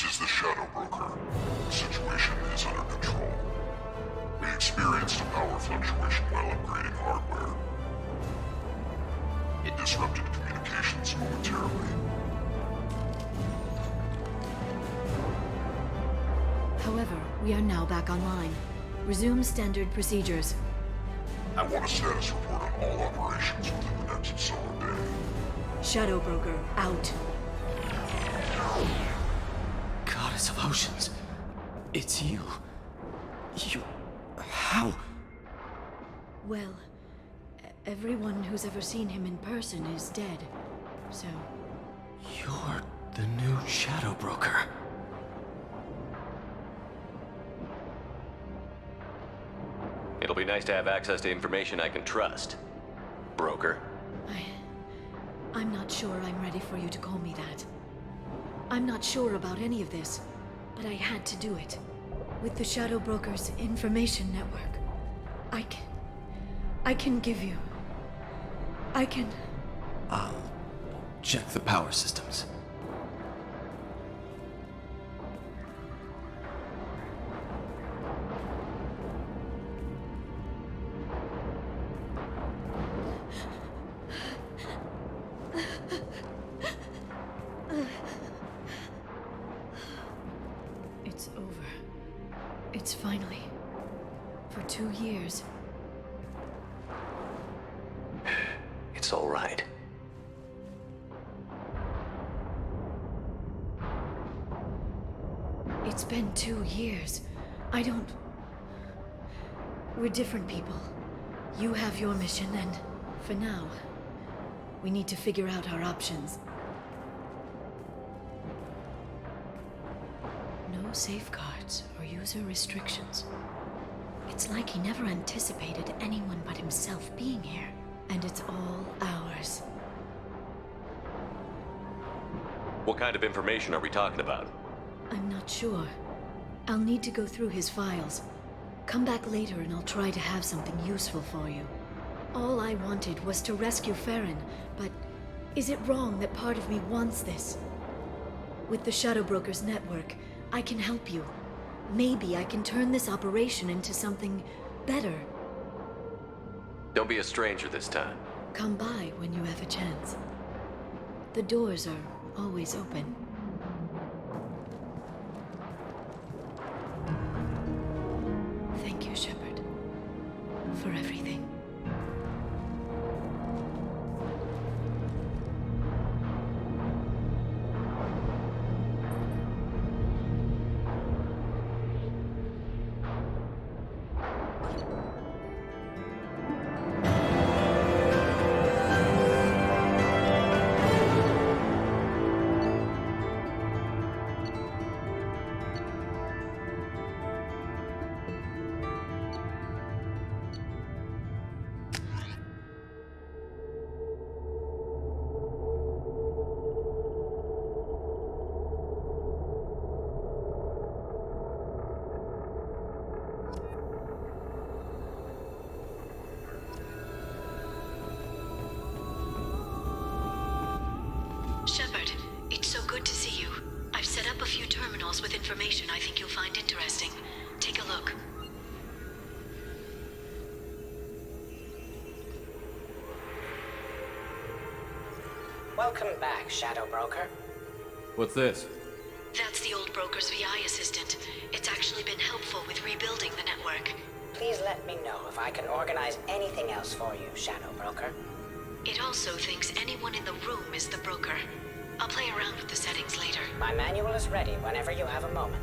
This is the Shadow Broker. The situation is under control. We experienced a power fluctuation while upgrading hardware. It disrupted communications momentarily. However, we are now back online. Resume standard procedures. I want a status report on all operations within the next solar day. Shadow Broker, out. Goddess of Oceans. It's you. You... How? Well, everyone who's ever seen him in person is dead, so... You're the new Shadow Broker. It'll be nice to have access to information I can trust. Broker. I'm not sure I'm ready for you to call me that. I'm not sure about any of this, but I had to do it. With the Shadow Broker's information network, I can give you... I'll check the power systems. It's over. It's finally... For 2 years. It's all right. It's been 2 years. I don't... We're different people. You have your mission, and for now, we need to figure out our options. No safeguards or user restrictions. It's like he never anticipated anyone but himself being here, and it's all ours. What kind of information are we talking about? I'm not sure. I'll need to go through his files. Come back later and I'll try to have something useful for you. All I wanted was to rescue Farron, but is it wrong that part of me wants this? With the Shadow Broker's network, I can help you. Maybe I can turn this operation into something better. Don't be a stranger this time. Come by when you have a chance. The doors are always open. Thank you, Shepard, for everything. Shepard, it's so good to see you. I've set up a few terminals with information I think you'll find interesting. Take a look. Welcome back, Shadow Broker. What's this? That's the old broker's VI assistant. It's actually been helpful with rebuilding the network. Please let me know if I can organize anything else for you, Shadow Broker. It also thinks anyone in the room is the broker. I'll play around with the settings later. My manual is ready whenever you have a moment.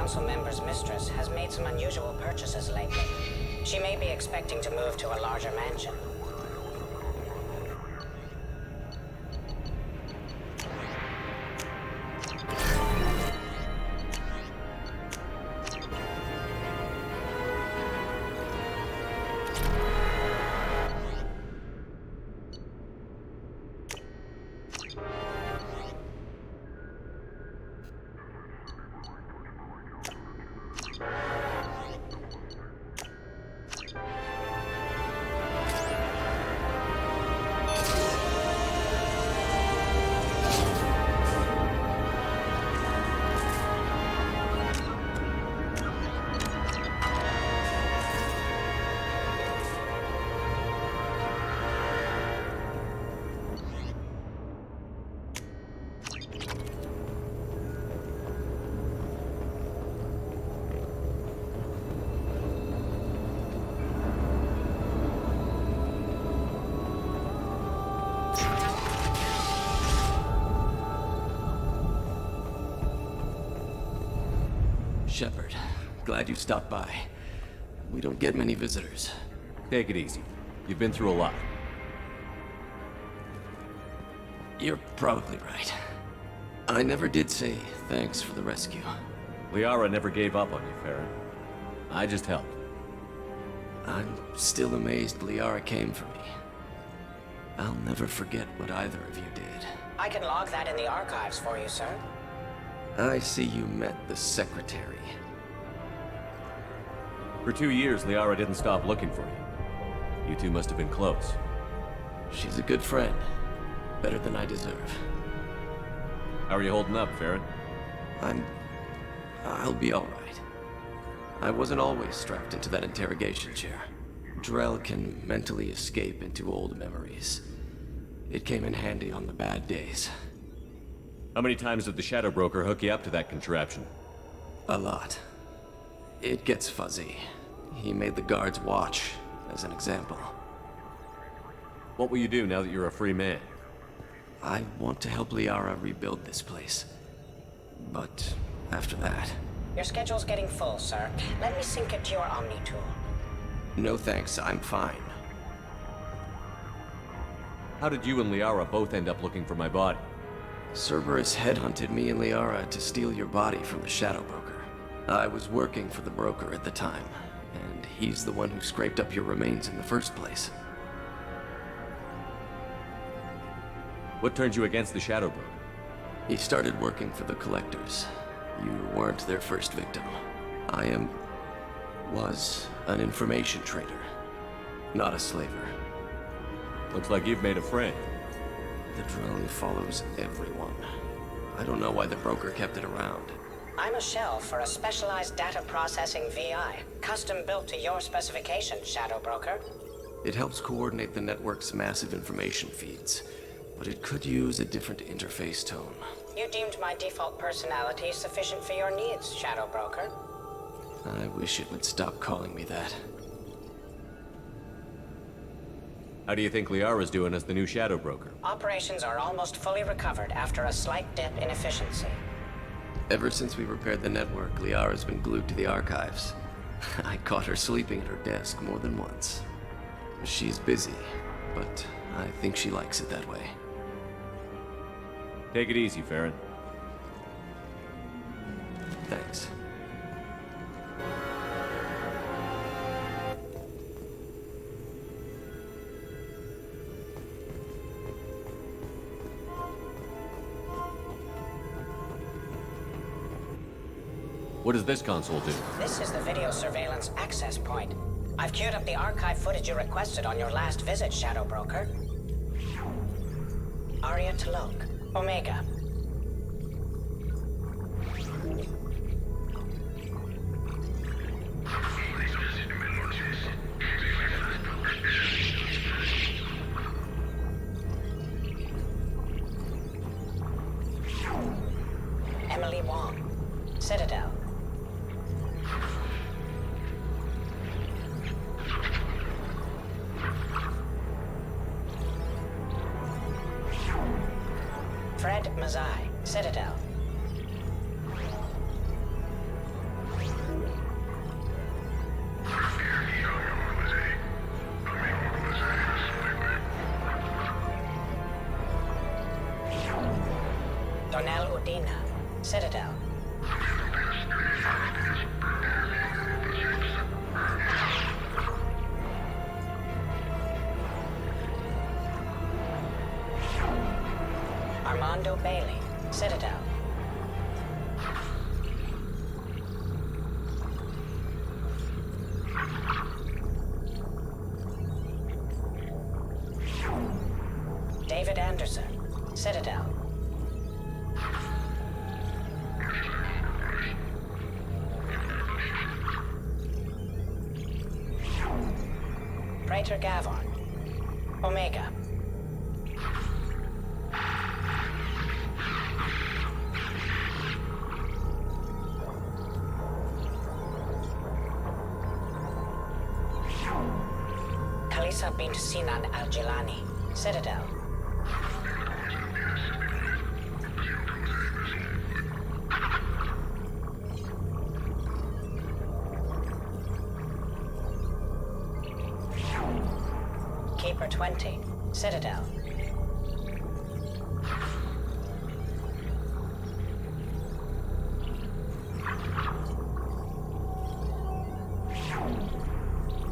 council member's mistress has made some unusual purchases lately. She may be expecting to move to a larger mansion. Shepard, glad you stopped by. We don't get many visitors. Take it easy. You've been through a lot. You're probably right. I never did say thanks for the rescue. Liara never gave up on you, Farron. I just helped. I'm still amazed Liara came for me. I'll never forget what either of you did. I can log that in the archives for you, sir. I see you met the secretary. For 2 years, Liara didn't stop looking for you. You two must have been close. She's a good friend. Better than I deserve. How are you holding up, Farron? I'll be alright. I wasn't always strapped into that interrogation chair. Drell can mentally escape into old memories. It came in handy on the bad days. How many times did the Shadow Broker hook you up to that contraption? A lot. It gets fuzzy. He made the guards watch, as an example. What will you do now that you're a free man? I want to help Liara rebuild this place. But after that... Your schedule's getting full, sir. Let me sync it to your Omni tool. No thanks, I'm fine. How did you and Liara both end up looking for my body? Cerberus headhunted me and Liara to steal your body from the Shadow Broker. I was working for the broker at the time, and he's the one who scraped up your remains in the first place. What turned you against the Shadow Broker? He started working for the Collectors. You weren't their first victim. was an information trader, not a slaver. Looks like you've made a friend. The drone follows everyone. I don't know why the broker kept it around. I'm a shell for a specialized data processing VI, custom built to your specifications, Shadow Broker. It helps coordinate the network's massive information feeds, but it could use a different interface tone. You deemed my default personality sufficient for your needs, Shadow Broker. I wish it would stop calling me that. How do you think Liara's doing as the new Shadow Broker? Operations are almost fully recovered after a slight dip in efficiency. Ever since we repaired the network, Liara's been glued to the archives. I caught her sleeping at her desk more than once. She's busy, but I think she likes it that way. Take it easy, Farron. Thanks. What does this console do? This is the video surveillance access point. I've queued up the archive footage you requested on your last visit, Shadow Broker. Aria Talok, Omega. Emily Wong, Citadel. Fred Mazai, Citadel. Colonel Udina, Citadel. Armando Bailey, Citadel. David Anderson, Citadel. Praetor Gavon, Omega. Kalisa bint Sinan al-Jilani, Citadel. Keeper 20, Citadel.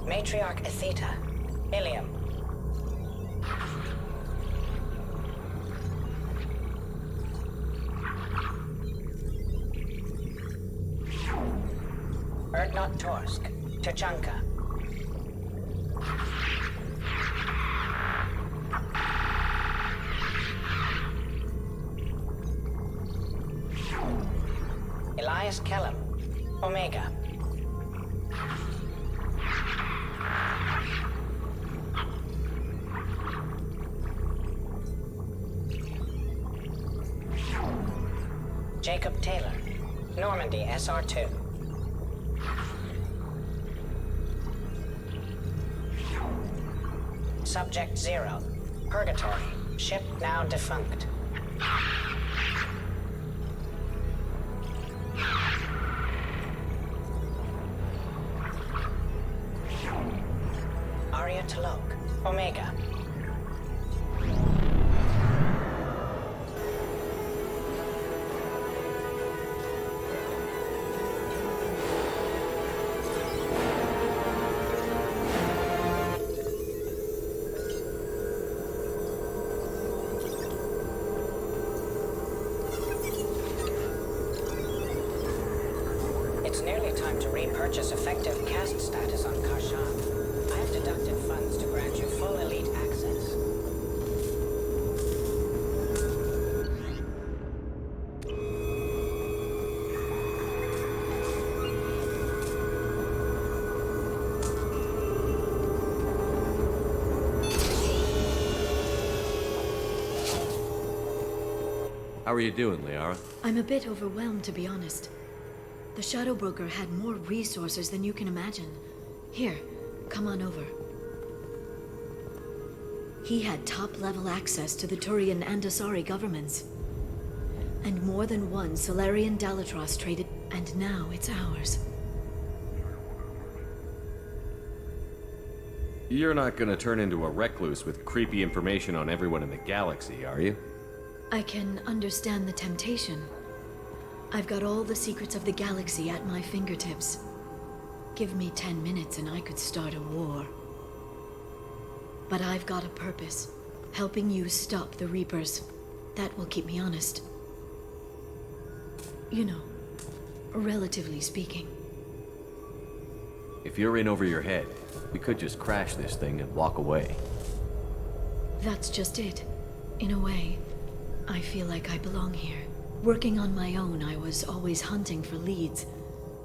Matriarch Atheta, Ilium. Erdnot Torsk, Tuchanka. Elias Kellum, Omega. Jacob Taylor, Normandy SR2. Subject 0, Purgatory, ship now defunct. Arya Talok, Omega. It's nearly time to repurchase effective caste status on Karshan. I have deducted funds to grant you full elite access. How are you doing, Liara? I'm a bit overwhelmed, to be honest. The Shadow Broker had more resources than you can imagine. Here, come on over. He had top-level access to the Turian and Asari governments. And more than one Solarian Dalatros traded, and now it's ours. You're not gonna turn into a recluse with creepy information on everyone in the galaxy, are you? I can understand the temptation. I've got all the secrets of the galaxy at my fingertips. Give me 10 minutes and I could start a war. But I've got a purpose. Helping you stop the Reapers. That will keep me honest. You know, relatively speaking. If you're in over your head, we could just crash this thing and walk away. That's just it. In a way, I feel like I belong here. Working on my own, I was always hunting for leads.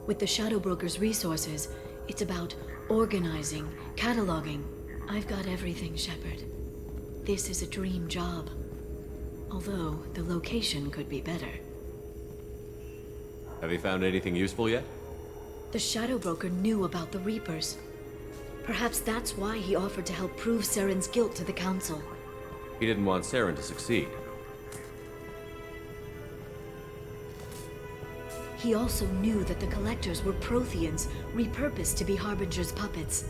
With the Shadow Broker's resources, it's about organizing, cataloging. I've got everything, Shepard. This is a dream job. Although, the location could be better. Have you found anything useful yet? The Shadow Broker knew about the Reapers. Perhaps that's why he offered to help prove Saren's guilt to the Council. He didn't want Saren to succeed. He also knew that the Collectors were Protheans, repurposed to be Harbinger's puppets.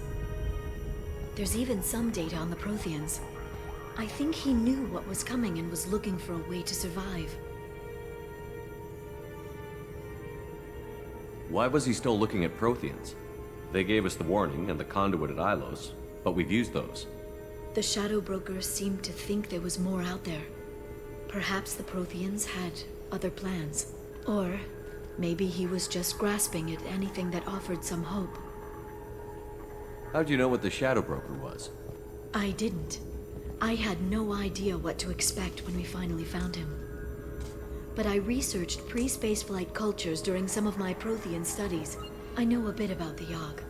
There's even some data on the Protheans. I think he knew what was coming and was looking for a way to survive. Why was he still looking at Protheans? They gave us the warning and the conduit at Ilos, but we've used those. The Shadow Brokers seemed to think there was more out there. Perhaps the Protheans had other plans. Or maybe he was just grasping at anything that offered some hope. How'd you know what the Shadow Broker was? I didn't. I had no idea what to expect when we finally found him. But I researched pre-spaceflight cultures during some of my Prothean studies. I know a bit about the Yog.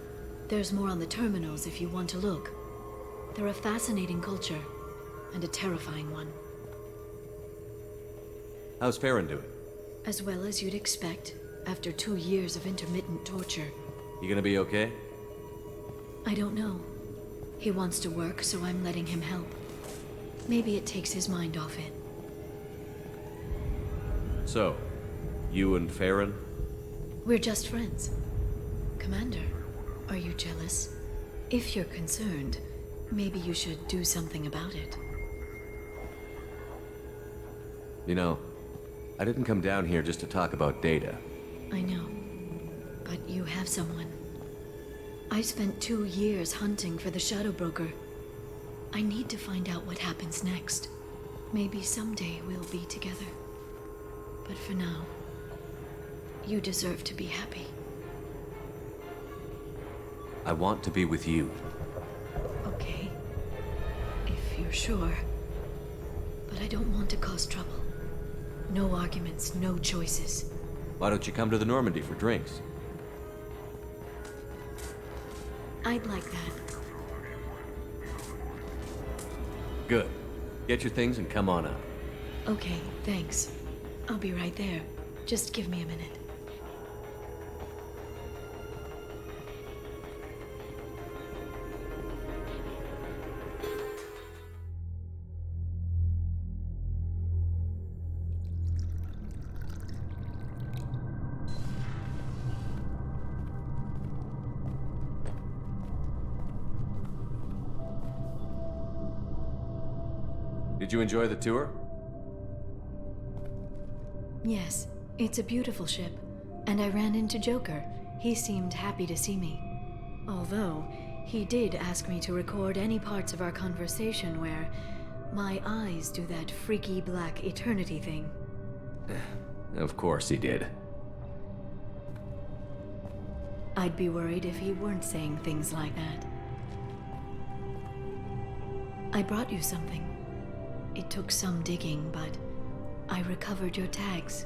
There's more on the terminals if you want to look. They're a fascinating culture, and a terrifying one. How's Farron doing? As well as you'd expect, after 2 years of intermittent torture. You gonna be okay? I don't know. He wants to work, so I'm letting him help. Maybe it takes his mind off it. So, you and Farron? We're just friends. Commander, are you jealous? If you're concerned, maybe you should do something about it. You know, I didn't come down here just to talk about data. I know. But you have someone. I spent 2 years hunting for the Shadow Broker. I need to find out what happens next. Maybe someday we'll be together. But for now, you deserve to be happy. I want to be with you. Okay. If you're sure. But I don't want to cause trouble. No arguments, no choices. Why don't you come to the Normandy for drinks? I'd like that. Good. Get your things and come on up. Okay, thanks. I'll be right there. Just give me a minute. Did you enjoy the tour? Yes, it's a beautiful ship. And I ran into Joker. He seemed happy to see me. Although, he did ask me to record any parts of our conversation where my eyes do that freaky black eternity thing. Of course he did. I'd be worried if he weren't saying things like that. I brought you something. It took some digging, but I recovered your tags.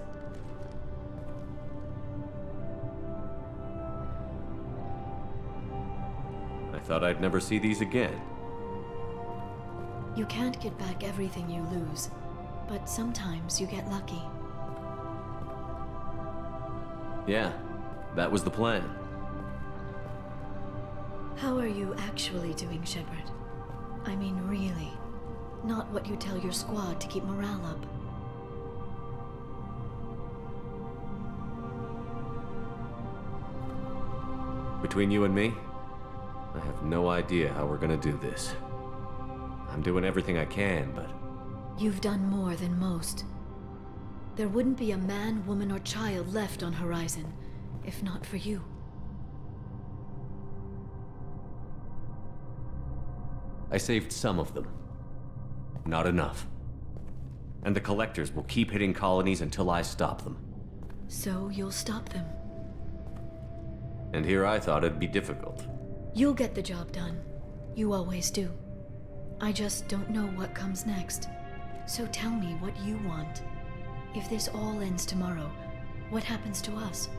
I thought I'd never see these again. You can't get back everything you lose, but sometimes you get lucky. Yeah, that was the plan. How are you actually doing, Shepard? I mean, really. Not what you tell your squad to keep morale up. Between you and me, I have no idea how we're gonna do this. I'm doing everything I can, but... You've done more than most. There wouldn't be a man, woman, or child left on Horizon, if not for you. I saved some of them. Not enough. And the Collectors will keep hitting colonies until I stop them. So you'll stop them. And here I thought it'd be difficult. You'll get the job done. You always do. I just don't know what comes next. So tell me what you want. If this all ends tomorrow, what happens to us?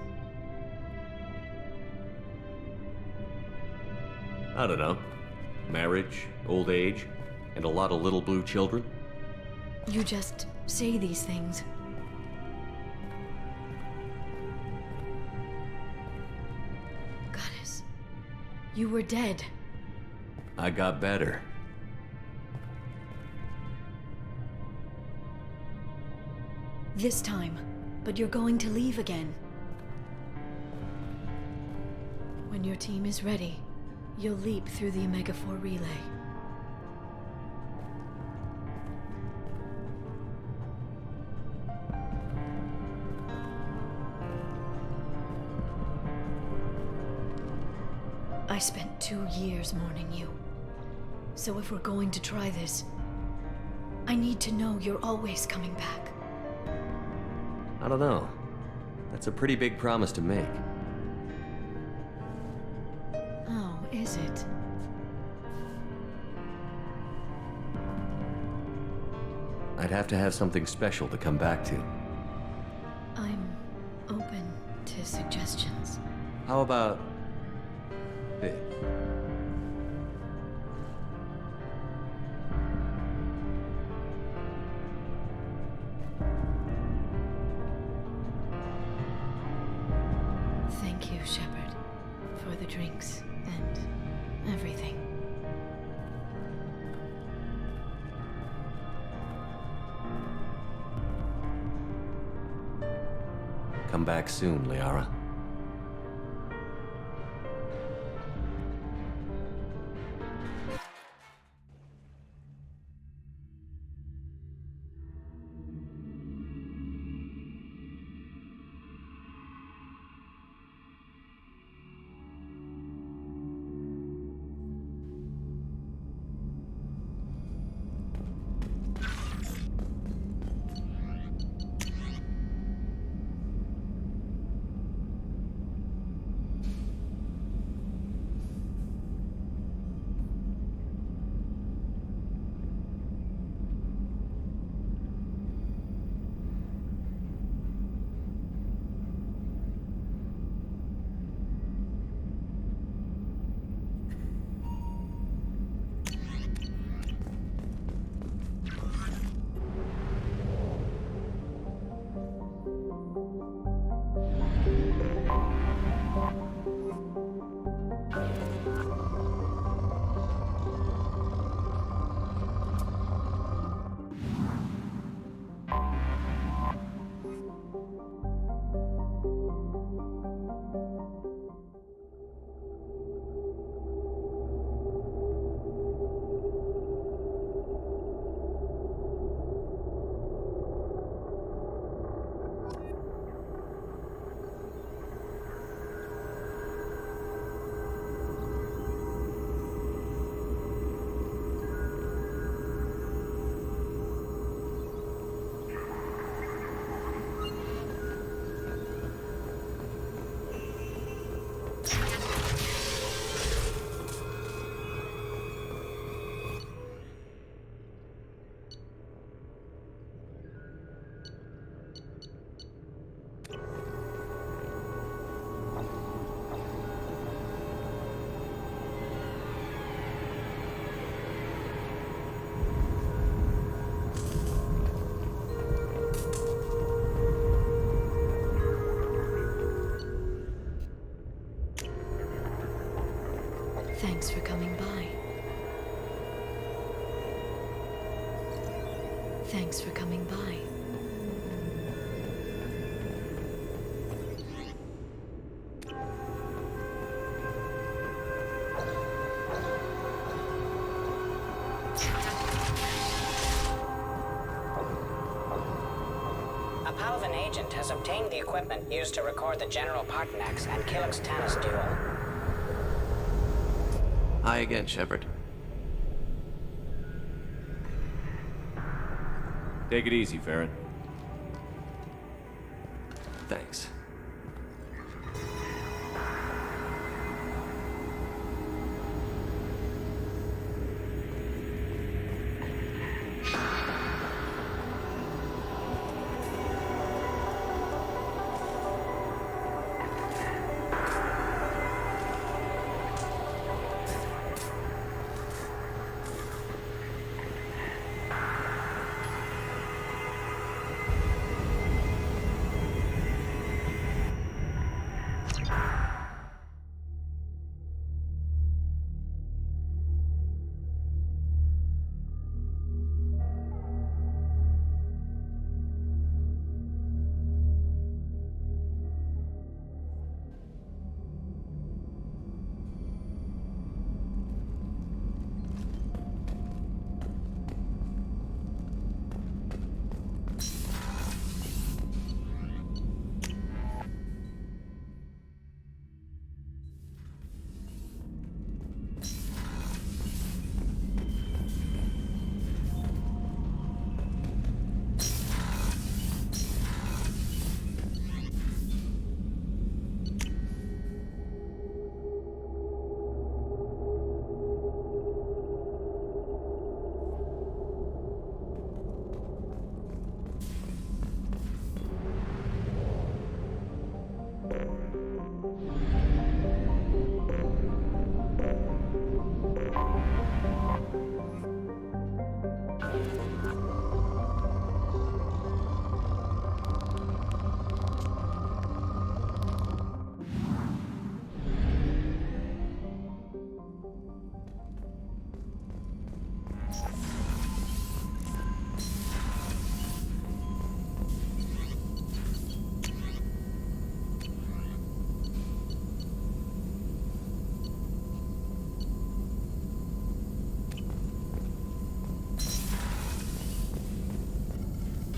I don't know. Marriage, old age, and a lot of little blue children? You just say these things. Goddess, you were dead. I got better. This time, but you're going to leave again. When your team is ready, you'll leap through the Omega-4 relay. I spent 2 years mourning you. So if we're going to try this, I need to know you're always coming back. I don't know. That's a pretty big promise to make. Oh, is it? I'd have to have something special to come back to. I'm open to suggestions. How about this? Thank you, Shepard, for the drinks and everything. Come back soon, Liara. Thanks for coming by. Thanks for coming by. A Palvan agent has obtained the equipment used to record the General Partonax and Killix-Tanis duel. Hi again, Shepard. Take it easy, Farron. Thanks.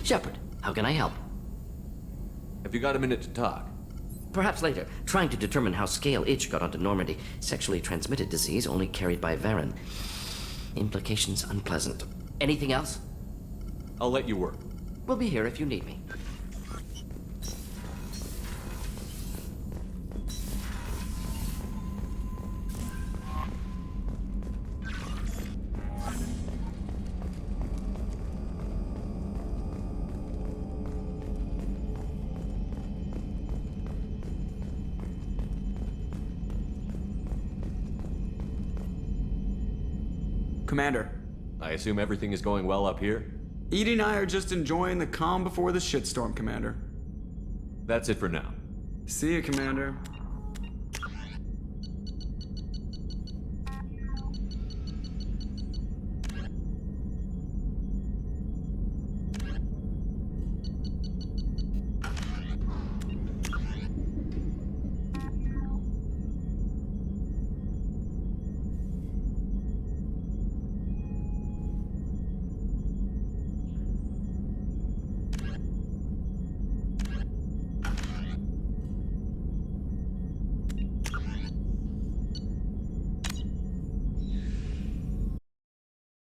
Shepard, how can I help? Have you got a minute to talk? Perhaps later. Trying to determine how scale itch got onto Normandy. Sexually transmitted disease only carried by Varen. Implications unpleasant. Anything else? I'll let you work. We'll be here if you need me. Commander. I assume everything is going well up here? EDI and I are just enjoying the calm before the shitstorm, Commander. That's it for now. See you, Commander.